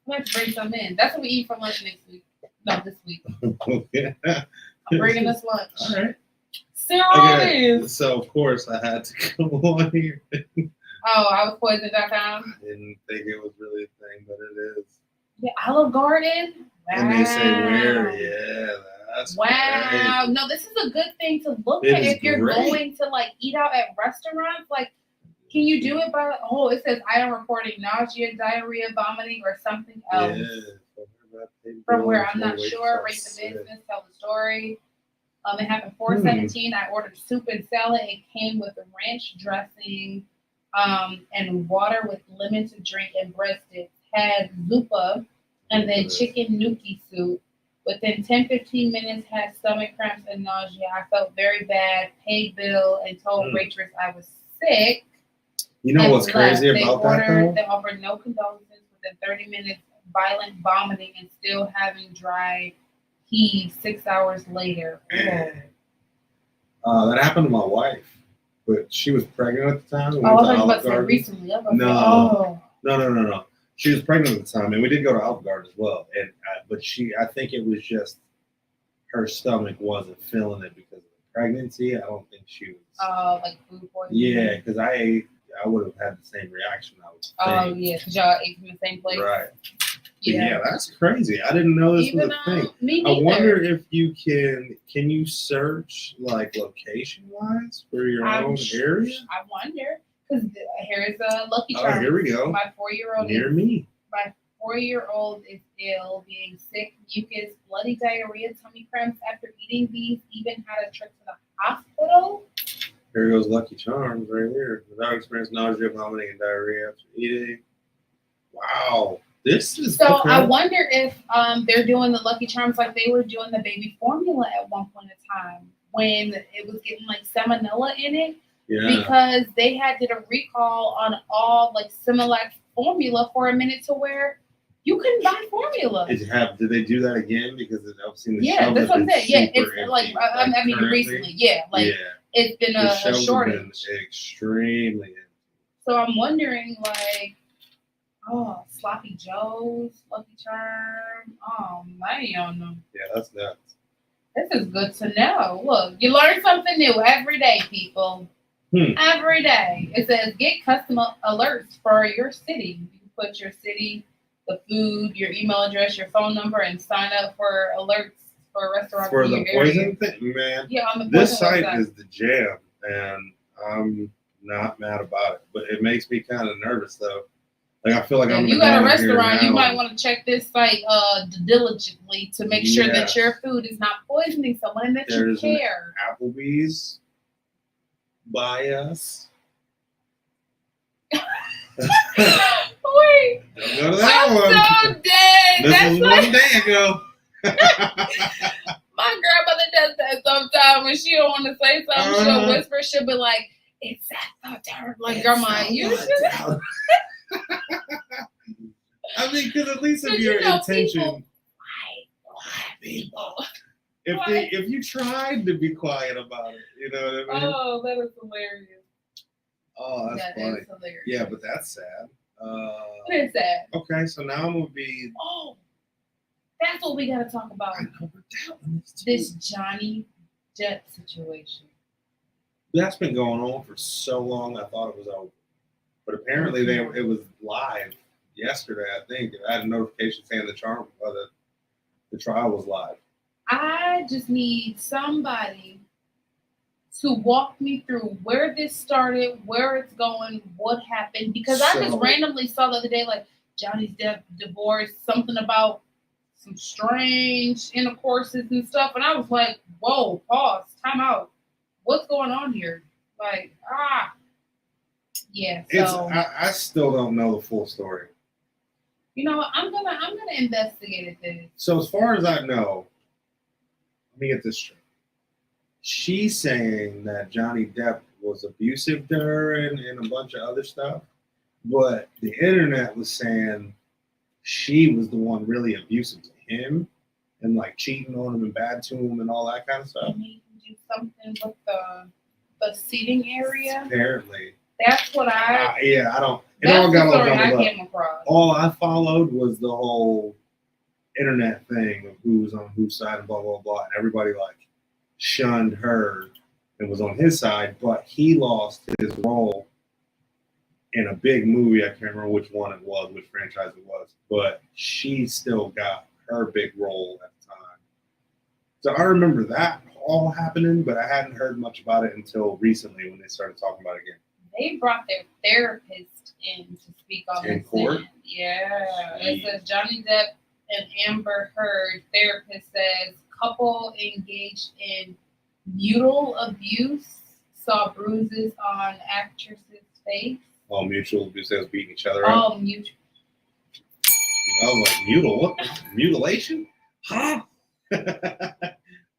going to bring some in. That's what we eat for lunch next week. No, this week. I'm bringing us lunch. All right. Cereal. So, of course, I had to come on here. I was poisoned.com. I didn't think it was really a thing, but it is. Yeah, Olive Garden. Wow. And they say where? Yeah, that's wow. Great. No, this is a good thing to look at if you're going to like eat out at restaurants. Like, can you do it by? Oh, it says I am reporting nausea, diarrhea, vomiting, or something else. Yeah. From where I'm not sure. Rate the business. Tell the story. It happened 4/17. I ordered soup and salad. It came with a ranch dressing, and water with lemon to drink and breadsticks. Had zuppa and then chicken gnocchi soup. Within 10-15 minutes, had stomach cramps and nausea. I felt very bad. Paid bill and told waitress I was sick. You know what's crazy about that though? They offered no condolences. Within 30 minutes, violent vomiting and still having dry heave 6 hours later. That happened to my wife, but she was pregnant at the time. I was about to say recently. No. She was pregnant at the time, and we did go to Olive Garden as well. And but I think it was just her stomach wasn't feeling it because of the pregnancy. I don't think she was. Like food poisoning. Yeah, because I would have had the same reaction. I would think. Yeah, because y'all ate from the same place. Right. Yeah, that's crazy. I didn't know this was a thing. Me neither. I wonder if you can you search like location wise for your own area? I wonder. Because here's a Lucky Charms. Oh, here we go. My 4-year-old near me. My 4-year-old is ill, being sick, mucus, bloody diarrhea, tummy cramps after eating these. Even had a trip to the hospital. Here goes Lucky Charms right here. Without experiencing nausea, vomiting, and diarrhea after eating. Wow. This is so. I wonder if they're doing the Lucky Charms like they were doing the baby formula at one point in time when it was getting like salmonella in it. Yeah. Because they did a recall on all like Similac formula for a minute to where you couldn't buy formula. Did they do that again? Because I've seen the shelves. That's what I'm saying. Yeah, it's empty. like I mean recently. Yeah, like it's been a shortage. Have been extremely empty. So I'm wondering like, Sloppy Joe's, Lucky Charm. Oh man. Yeah, that's nuts. This is good to know. Look, you learn something new every day, people. Every day. It says get custom alerts for your city. You can put your city, the food, your email address, your phone number, and sign up for alerts for restaurants for in the your poison area. Thing, man. Yeah, on the this site is the jam, and I'm not mad about it. But it makes me kind of nervous though. Like I feel like I'm. You got a restaurant, you might want to check this site diligently to make sure that your food is not poisoning someone and that you care. Applebee's. By us. Wait. Don't go to that one. I'm so dead. This was one day ago. My grandmother does that sometimes when she don't want to say something. She'll whisper. She'll be like, "It's that turn." Like, grandma, you should. I mean, because at least if your intention. People. If you tried to be quiet about it, you know what I mean? Oh, that is hilarious. Oh, that's funny. Is hilarious. Yeah, but that's sad. What is that? Okay, so now I'm gonna be. Oh, that's what we gotta talk about. I know, but that one is this Johnny Depp situation. That's been going on for so long. I thought it was over, but apparently it was live yesterday. I think I had a notification saying the trial was live. I just need somebody to walk me through where this started, where it's going, what happened. Because I just randomly saw the other day, like, Johnny's divorce, something about some strange intercourses and stuff. And I was like, whoa, pause, time out. What's going on here? Like, yeah. So I still don't know the full story. You know what? I'm gonna investigate it. So as far as I know, let me get this straight. She's saying that Johnny Depp was abusive to her and a bunch of other stuff, but the internet was saying she was the one really abusive to him and like cheating on him and bad to him and all that kind of stuff. Did he do something with the seating area? Apparently. That's what I don't. It that's all got the all story I jumbled came up. across. All I followed was the whole internet thing of who was on whose side and blah blah blah, and everybody like shunned her and was on his side, but he lost his role in a big movie. I can't remember which one it was, which franchise it was, but she still got her big role at the time. So I remember that all happening, but I hadn't heard much about it until recently when they started talking about it again. They brought their therapist in to speak on In this. court? Yeah. Jeez. It says Johnny Depp and Amber Heard therapist says couple engaged in mutual abuse, saw bruises on actress's face. All mutual abuse, they was beating each other up. Oh, mutual. I was like, what? Mutilation? Huh?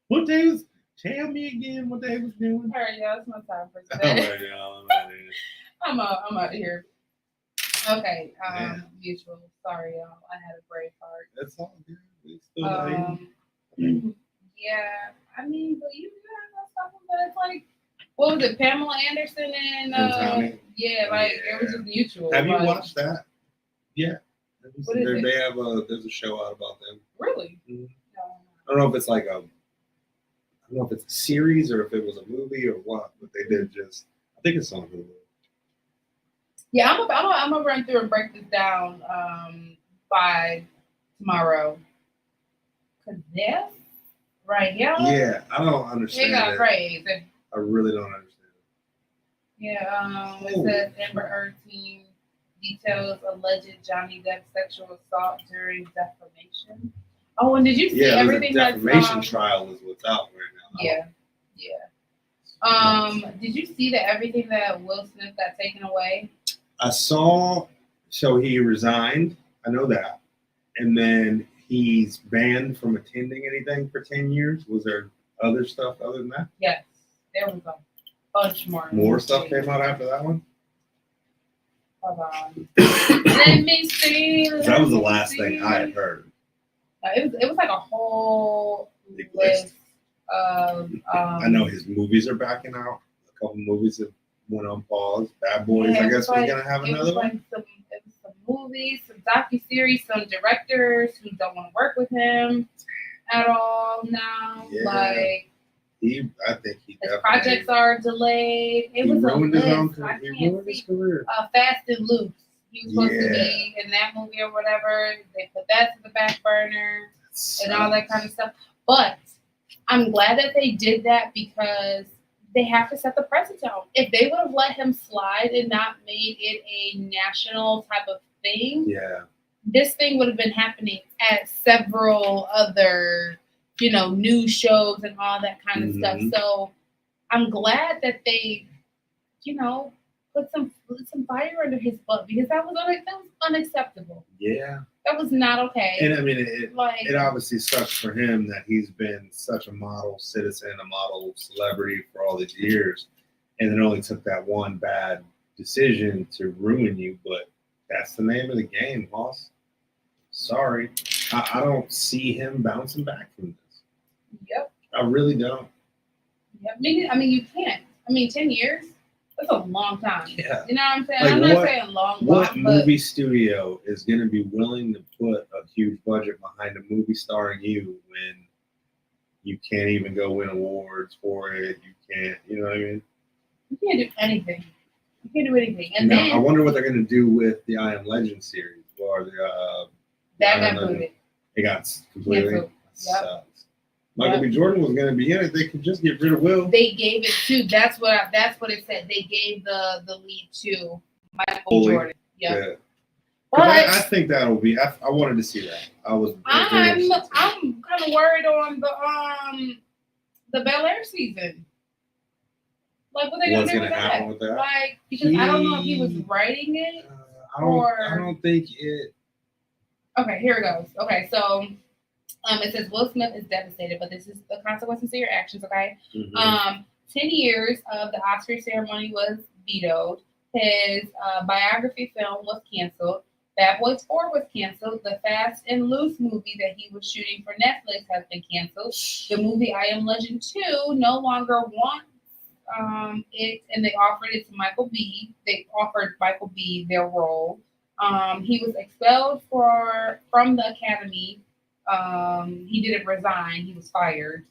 What they was? Tell me again what they was doing. All right, y'all, it's my time for Oh today. my God. I'm out of here. Okay, Yeah. mutual. Sorry, y'all. I had a brave heart. That's all good. We still not even- Yeah, I mean, but you have something, but it's like, what was it, Pamela Anderson and Tommy? yeah, like it was just mutual. Have you like, watched that? Yeah. What is it? They have there's a show out about them. Really? Mhm. No. I don't know if it's like I don't know if it's a series or if it was a movie or what, but they did just. I think it's on Hulu. Yeah, I'm gonna run through and break this down by tomorrow. Cause this right here, Yeah, I don't it understand got it. crazy. I really don't understand it. Yeah, it says Amber Heard team details alleged Johnny Depp sexual assault during defamation. Oh, and did you see everything the that's defamation trial is what's out right now. Yeah. Did you see that everything that Will Smith got taken away? I saw. So he resigned. I know that, and then he's banned from attending anything for 10 years. Was there other stuff other than that? Yes, there was a bunch more. More stuff came out after that one? Hold on. Let me see. That was the last thing I had heard. It was like a whole Big list list. of. I know his movies are backing out. A couple movies that went on pause. Bad Boys, Yeah, I guess, like, was going to have it another was one. like it was some movies, some docuseries, some directors who don't want to work with him at all now. Yeah. Like I think he his definitely. projects are delayed. It He was ruined a his own list. career. He ruined his career. Fast and Loose. He was supposed to Yeah. be in that movie or whatever. They put that to the back burner and all that kind of stuff. But I'm glad that they did that because they have to set the precedent. If they would have let him slide and not made it a national type of thing, Yeah. this thing would have been happening at several other, news shows and all that kind of stuff. So I'm glad that they, put some fire under his butt because that was unacceptable. Yeah. That was not okay. And I mean, it obviously sucks for him that he's been such a model citizen, a model celebrity for all these years, and it only took that one bad decision to ruin you. But that's the name of the game, boss. Sorry, I don't see him bouncing back from this. Yep. I really don't. Yep. I mean, you can't. 10 years. That's a long time. Yeah. You know what I'm saying? Like I'm not saying what long, movie studio is going to be willing to put a huge budget behind a movie starring you when you can't even go win awards for it? You can't, you know what I mean? You can't do anything. You can't do anything. And now, then I wonder what they're going to do with the I Am Legend series. Or that got booted. It got completely. Canceled. Yep. Sucks. Michael B. Jordan was going to be in it. They could just get rid of Will. They gave it to. That's what it said. They gave the lead to Michael B. Jordan. Yep. Yeah. But I think that'll be. I wanted to see that. I'm kind of worried on the Bel Air season. Like what they gonna do with that? Like because I don't know if he was writing it I don't think it. Okay, here it goes. Okay, so it says Will Smith is devastated, but this is the consequences of your actions. Okay, 10 years of the Oscar ceremony was vetoed. His biography film was canceled. Bad Boys 4 was canceled. The Fast and Loose movie that he was shooting for Netflix has been canceled. The movie I Am Legend 2 no longer wants it, and they offered it to Michael B. They offered Michael B. their role. He was expelled from the Academy. He didn't resign. He was fired.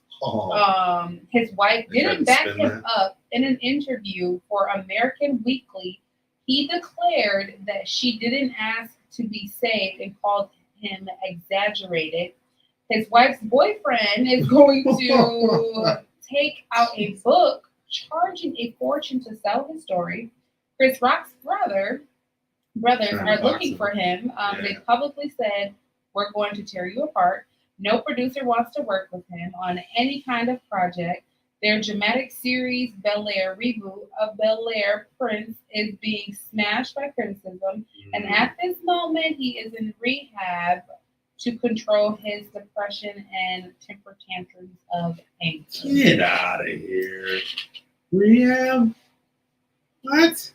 His wife didn't back him up in an interview for American Weekly. He declared that she didn't ask to be saved and called him exaggerated. His wife's boyfriend is going to take out a book charging a fortune to sell his story. Chris Rock's brothers are looking for him. They publicly said, "We're going to tear you apart." No producer wants to work with him on any kind of project. Their dramatic series Bel Air reboot of Bel Air Prince is being smashed by criticism, and at this moment he is in rehab to control his depression and temper tantrums of anger. Get out of here. Rehab? What?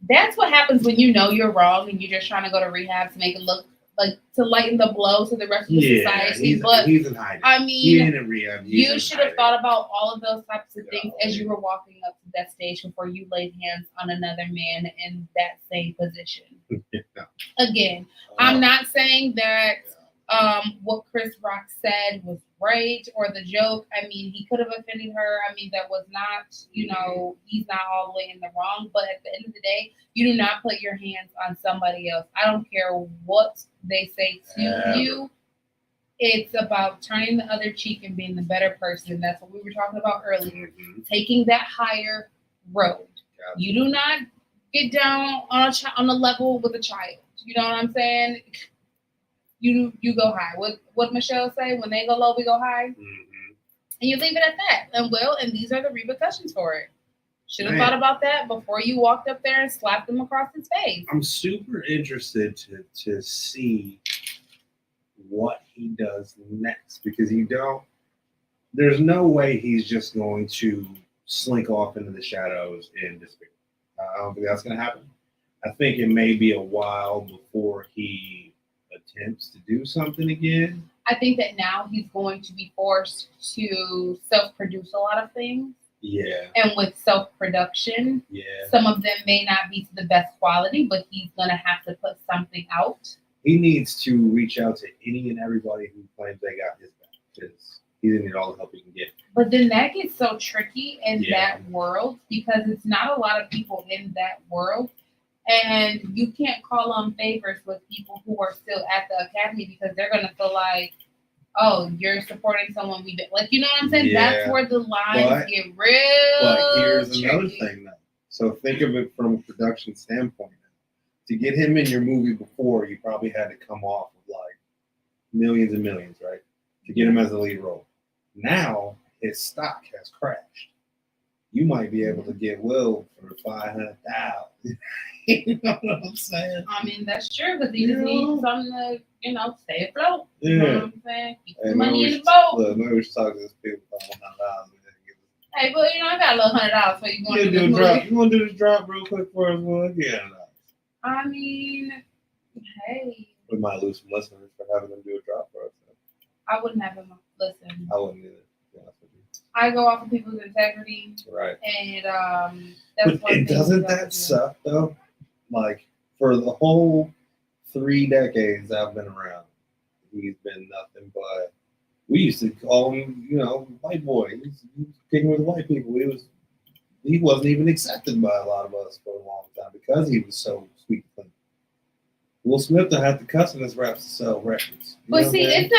That's what happens when you know you're wrong and you're just trying to go to rehab to make it look like to lighten the blow to the rest of the society. He's in hiding. I mean, he ain't in rehab. You should have thought about all of those types of things as you were walking up to that stage before you laid hands on another man in that same position. Again, I'm not saying that what Chris Rock said was right or the joke. I mean, he could have offended her. I mean, that was not, he's not all the way in the wrong. But at the end of the day, you do not put your hands on somebody else. I don't care what they say to you. It's about turning the other cheek and being the better person. That's what we were talking about earlier. Taking that higher road. You do not get down on a level with a child. You know what I'm saying? You go high. What Michelle say? When they go low, we go high. And you leave it at that. And these are the repercussions for it. Should have thought about that before you walked up there and slapped him across his face. I'm super interested to see what he does next, because there's no way he's just going to slink off into the shadows and disappear. I don't think that's going to happen. I think it may be a while before he attempts to do something again. I think that now he's going to be forced to self-produce a lot of things. Yeah. And with self-production, some of them may not be to the best quality, but he's going to have to put something out. He needs to reach out to any and everybody who claims they got his back, because he's going to need all the help he can get. But then that gets so tricky in that world, because it's not a lot of people in that world. And you can't call on favors with people who are still at the academy, because they're going to feel like, oh, you're supporting someone we did. Like, you know what I'm saying? Yeah. That's where the lines get real. But here's tricky. Another thing, though. So think of it from a production standpoint. To get him in your movie before, you probably had to come off with like millions and millions, right? To get him as a lead role. Now, his stock has crashed. You might be able to get Will for $500,000. You know what I'm saying? I mean, that's true, because he just needs something to, stay afloat. You know what I'm saying? Keep the money in the boat. Look, maybe we should talk to this people about $100. Hey, but I got a little $100 for you going to do this. You want to do this drop real quick for us? Well, I mean, hey. We might lose some listeners for having them do a drop for us. I wouldn't have them listen. I wouldn't either. I go off of people's integrity. Right. And that's but it doesn't that suck, though? Like, for the whole 3 decades I've been around, he's been nothing but, we used to call him, white boy. He was kicking with white people. He wasn't even accepted by a lot of us for a long time because he was so sweet and clean. Will Smith don't have to cuss in his raps to sell records. But see, it's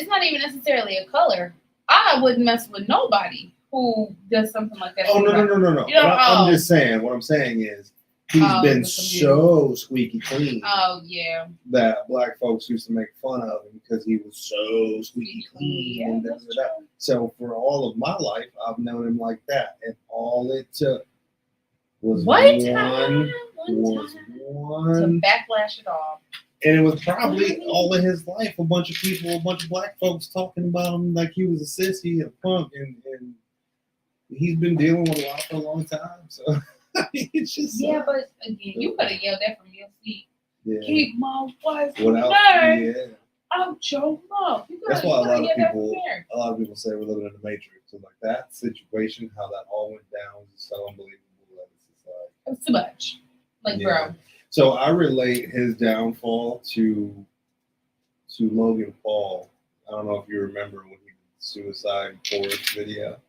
not even necessarily a color. I wouldn't mess with nobody who does something like that. Oh, no. I'm just saying, what I'm saying is, he's been so squeaky clean. Oh, yeah. That black folks used to make fun of him because he was so squeaky clean. Yeah, so for all of my life, I've known him like that. And all it took was one to backlash it all. And it was probably all of his life, a bunch of black folks talking about him like he was a sissy and a punk. And he's been dealing with a lot for a long time. So it's just but again, you could have yelled that from your seat. Keep my wife out your mouth. That's why a lot of people say we're living in the Matrix. So like that situation, how that all went down is so unbelievable. It's too much. Bro. So I relate his downfall to Logan Paul. I don't know if you remember when he did the Suicide Forest video.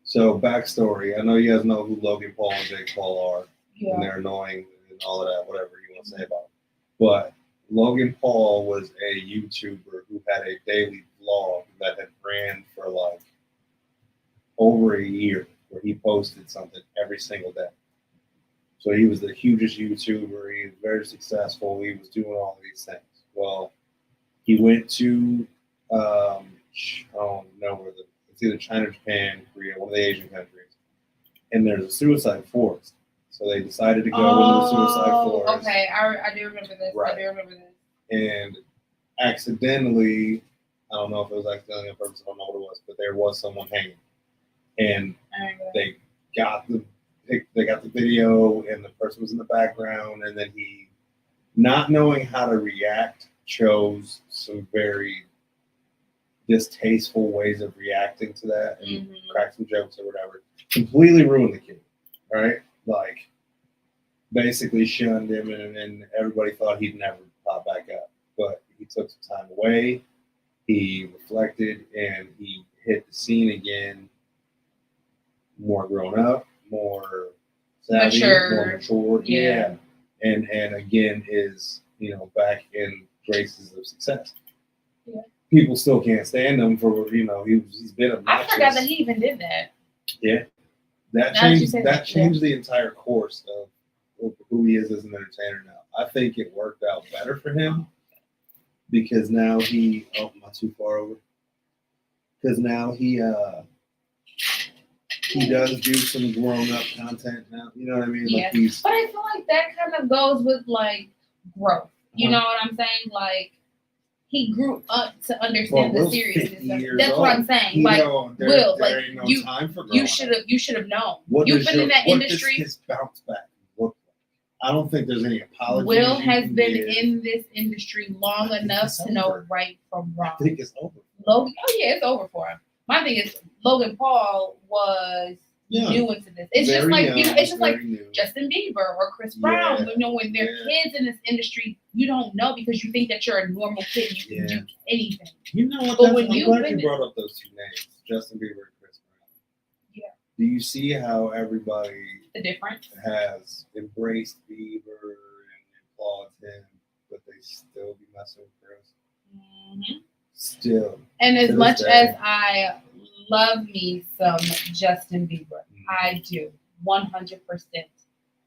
So backstory. I know you guys know who Logan Paul and Jake Paul are. Yeah. And they're annoying and all of that, whatever you want to say about it. But Logan Paul was a YouTuber who had a daily vlog that had ran for like over a year, where he posted something every single day. So he was the hugest YouTuber. He was very successful. He was doing all these things. Well, he went to I don't know where it's either China, Japan, Korea, one of the Asian countries, and there's a suicide forest. So they decided to go into the suicide forest. Okay, I do remember this. Right. I do remember this. And accidentally, I don't know if it was accidentally on purpose, I don't know what it was, but there was someone hanging. And they got the video, and the person was in the background, and then he, not knowing how to react, chose some very distasteful ways of reacting to that and cracked some jokes or whatever. Completely ruined the kid, right? Like, basically shunned him, and everybody thought he'd never pop back up. But he took some time away, he reflected, and he hit the scene again, more grown up, more savvy, more mature. Yeah. And again is, back in graces of success. Yeah. People still can't stand him for, he's been obnoxious. I forgot that he even did that. Yeah. That changed the entire course of who he is as an entertainer now. I think it worked out better for him because now he, not too far over. Because now he does do some grown up content now. You know what I mean? Yeah. But I feel like that kind of goes with growth. You know what I'm saying? He grew up to understand the seriousness. That's what I'm saying. Will, time for you should have known. You've been in that industry. What does his bounce back look like? I don't think there's any apology. Will has been in this industry long enough to know right from wrong. I think it's over. Logan, it's over for him. My thing is Logan Paul was new into this. It's just like it's just like new. Justin Bieber or Chris Brown. When they're kids in this industry, you don't know because you think that you're a normal kid. You can do anything. You know what? I'm glad you brought up those two names, Justin Bieber and Chris Brown. Yeah. Do you see how everybody has embraced Bieber and applauds him, but they still be messing with Chris? Mm-hmm. Still. And as much as I love me some Justin Bieber, I do 100%.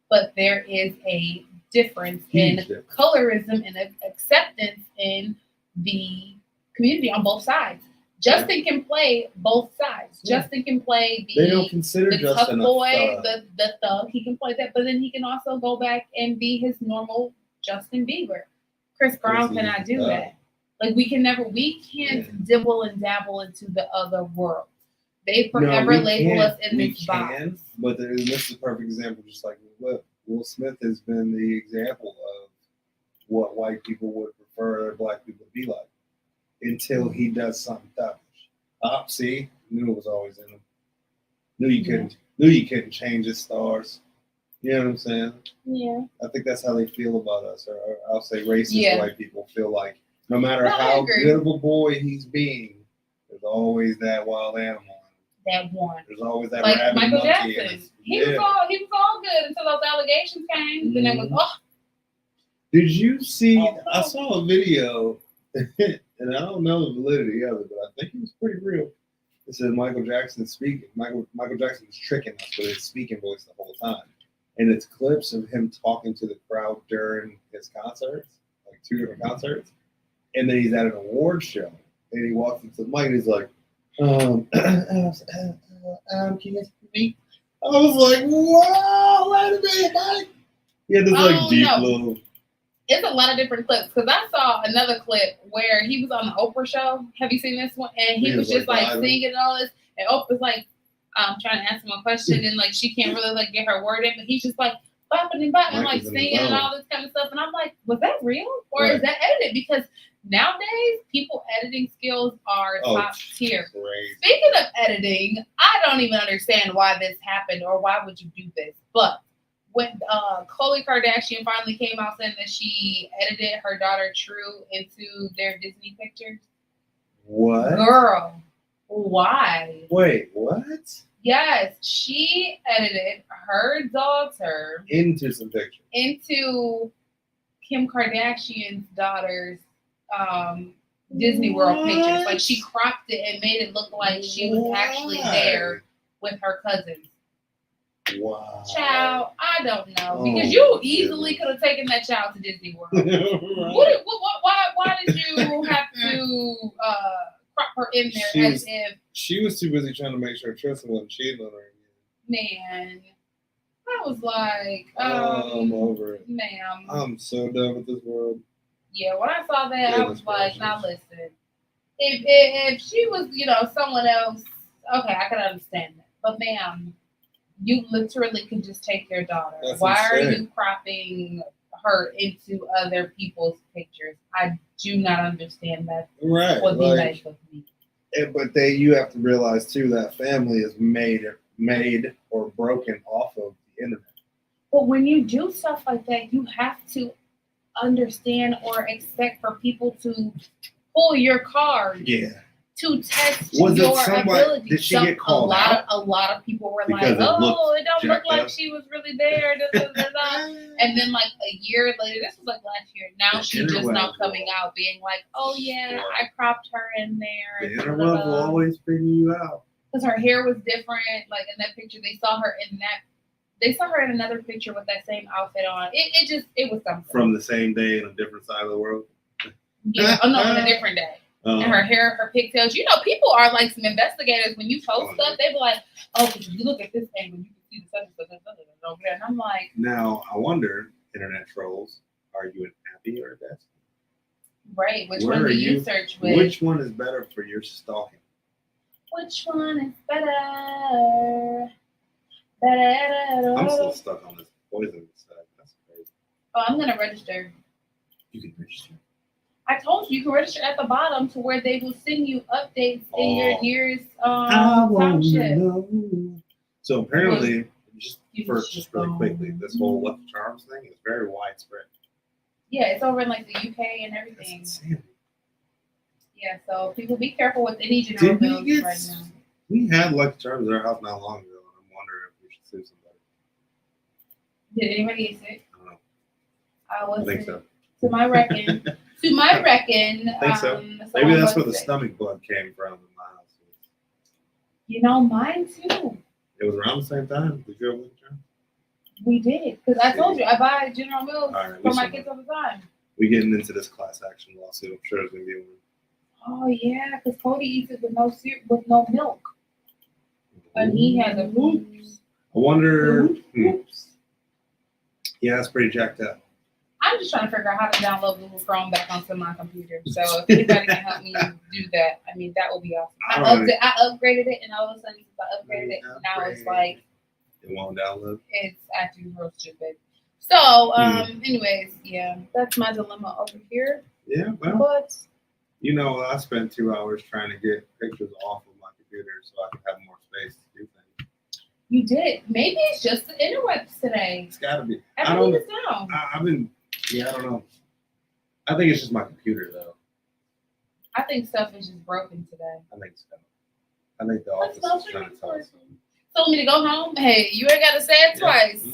But there is a difference in colorism and acceptance in the community on both sides. Justin can play both sides. Justin can play the tough boy, the thug. He can play that, but then he can also go back and be his normal Justin Bieber. Chris Brown cannot do that. We can't dibble and dabble into the other world. They forever label us in this box. But this is a perfect example, just like Will Smith has been the example of what white people would prefer black people to be like until he does something tough. See, knew it was always in him. Knew you couldn't change his stars. You know what I'm saying? Yeah. I think that's how they feel about us, or I'll say racist white people feel like no matter how good of a boy he's being, there's always that wild animal. That one. There's always that rabbit Michael monkey. Jackson. He was all good until those allegations came. Then it was Did you see? I saw a video, and I don't know the validity of it, but I think it was pretty real. It said Michael Jackson speaking. Michael Jackson was tricking us with his speaking voice the whole time, and it's clips of him talking to the crowd during his concerts, like 2 different concerts, and then he's at an award show, and he walks into the mic and he's like, can you speak me? I was like, whoa, wait a minute, Mike. He had this deep little. It's a lot of different clips because I saw another clip where he was on the Oprah show. Have you seen this one? And he was just singing and all this, and Oprah's trying to ask him a question and she can't really get her word in, but he's just like, bopping and bopping, like singing and all this kind of stuff. And I'm like, was that real or is that edited? Because nowadays, people editing skills are top tier. Crazy. Speaking of editing, I don't even understand why this happened or why would you do this. But when Khloe Kardashian finally came out saying that she edited her daughter True into their Disney pictures. What? Girl, why? Wait, what? Yes, she edited her daughter into some pictures. Into Kim Kardashian's daughter's Disney World pictures. Like she cropped it and made it look like she was actually there with her cousins. Wow. Child, I don't know. Because you easily could have taken that child to Disney World. Right. Why did you have to crop her in there as if she was too busy trying to make sure Tristan wasn't cheating on her again? Man. I was like, I'm over it. Ma'am. I'm so done with this world. Yeah, when I saw that, I was like, now listen. If she was, someone else, okay, I could understand that. But ma'am, you literally could just take your daughter. That's Why insane. are you cropping her into other people's pictures? I do not understand that. Right. What the life of me. But you have to realize too that family is made or broken off of the internet. But when you do stuff like that, you have to understand or expect for people to pull your card. Yeah. To test your ability. Did she get called out? A lot of people were because like, "Oh, it don't look like up. She was really there." And then, like a year later, this was like last year. Now she's just now coming out, being like, "Oh yeah, I cropped her in there." The interweb will always figure you out. Because her hair was different. Like in that picture, they saw her in another picture with that same outfit on. It was something. From the same day in a different side of the world. Yeah, on a different day. And her hair, her pigtails. People are like some investigators. When you post stuff, they be like, "Oh, if you look at this angle, you can see the such and such over there." And I'm like, now I wonder, internet trolls, are you an happy or a best? Right. Which one do you search with? Which one is better for your stalking? Which one is better? Better. I'm still stuck on this poison side. That's crazy. Oh, I'm gonna register. You can register. I told you can register at the bottom to where they will send you updates in your nearest township. So apparently, just really quickly, this whole Lucky Charms thing is very widespread. Yeah, it's over in like the UK and everything. Yeah, so people be careful with any general bills right now. We had Lucky Charms at our house not long ago, and I'm wondering if we should sue somebody. Did anybody get sick? I don't know. I think so. To my reckon. I think so. Maybe that's where the stomach bug came from in my house. Mine too. It was around the same time. Did you have Lucky Charms? We did. Because I told you, I buy General Mills for my kids all the time. We're getting into this class action lawsuit. I'm sure it's going to be one. Oh, yeah. Because Cody eats it with no milk. And he has a hoops. I wonder. Yeah, that's pretty jacked up. I'm just trying to figure out how to download Google Chrome back onto my computer. So if anybody can help me do that, that would be awesome. I upgraded it, and all of a sudden, since I upgraded it, now it's like it won't download. It's acting real stupid. So, anyways, yeah, that's my dilemma over here. Yeah, well, but I spent 2 hours trying to get pictures off of my computer so I could have more space to do things. You did. Maybe it's just the interwebs today. It's got to be. I don't know. I don't know. I think it's just my computer, though. I think stuff is just broken today. I think so. I think the office is trying to tell us something. Told me to go home. Hey, you ain't got to say it twice.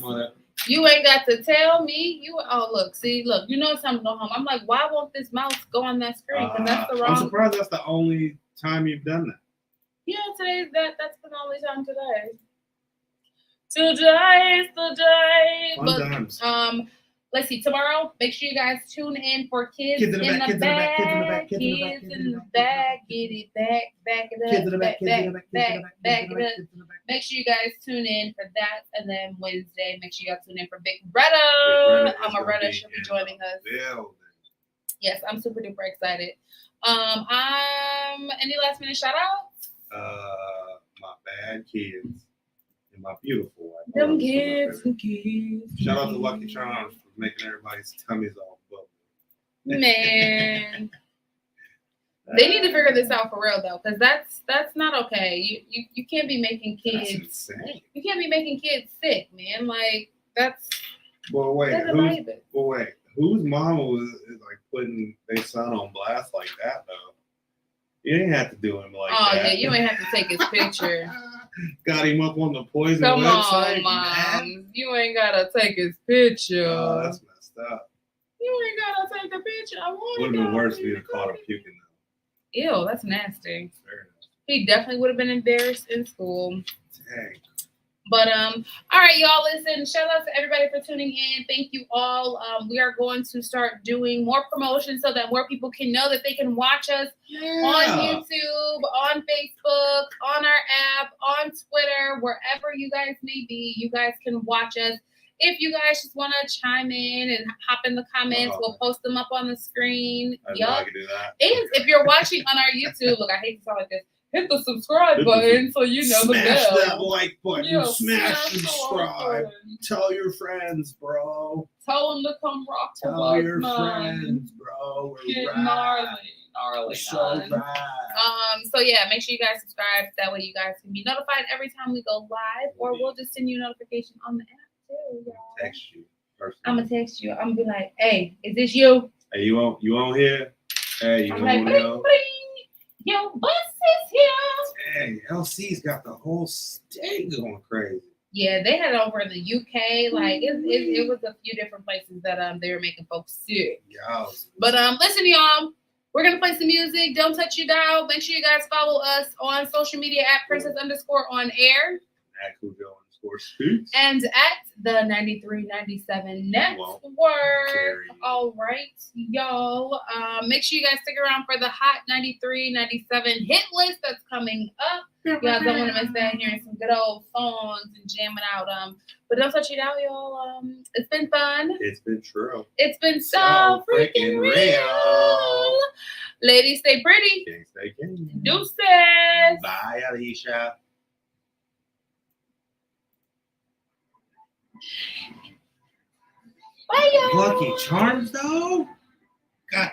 You ain't got to tell me. Look. You know it's time to go home. I'm like, why won't this mouse go on that screen? Because that's the wrong. I'm surprised that's the only time you've done that. Yeah, that's the only time today. Today's the day. Fun times. Let's see. Tomorrow, make sure you guys tune in for Kids in the Bag. Kids in the Bag. Get it back. Back it up. Back it up. Make sure you guys tune in for that. And then Wednesday, make sure you guys tune in for Big Retta. Amaretta should be joining us. Yes, I'm super duper excited. Any last minute shout outs? My bad kids and my beautiful wife. Them kids. Shout out to Lucky Charms for making everybody's tummies all bubbly. Man. They need to figure this out for real though, because that's not okay. You can't be making kids. That's insane. You can't be making kids sick, man. Like that's. Well, wait. Whose mama is like putting their son on blast like that though? You didn't have to do him like that. Oh yeah, you ain't have to take his picture. Got him up on the poison Come website. On, Mom. You ain't gotta take his picture. Oh, that's messed up. You ain't gotta take the picture. Would have been worse if you'd have caught him puking though. Ew, that's nasty. Very nasty. He definitely would have been embarrassed in school. Dang. But all right, y'all. Listen, shout out to everybody for tuning in. Thank you all. We are going to start doing more promotion so that more people can know that they can watch us on YouTube, on Facebook, on our app, on Twitter, wherever you guys may be. You guys can watch us. If you guys just want to chime in and hop in the comments, we'll post them up on the screen. I know I can do that. And if you're watching on our YouTube, look, I hate to sound like this. Hit the subscribe button so you know the bell. Smash that like button. Smash subscribe. Tell your friends, bro. Tell them to come rock. Tell your friends, bro. Get gnarly. So bad. So yeah, make sure you guys subscribe. That way you guys can be notified every time we go live, or we'll just send you a notification on the app too, y'all. Text you. I'm gonna text you. I'm gonna be like, hey, is this you? Hey, you on here? Hey, you I'm on like, here? Yo, bus is here. Dang, LC's got the whole state going crazy. Yeah, they had it over in the UK. Like it was a few different places that they were making folks sick. Yeah. But listen, y'all, we're gonna play some music. Don't touch your dial. Make sure you guys follow us on social media at princess_on_air. At Cujo_speaks. And at the 9397 Network. All right, y'all. Make sure you guys stick around for the Hot 93, 97 hit list that's coming up. You guys don't want to miss that. Hearing some good old songs and jamming out. But don't touch it out, y'all. It's been fun. It's been true. It's been so freaking real. Ladies, stay pretty. Stay king. Deuces. Bye, Alicia. Bye, y'all. Lucky Charms, though? God.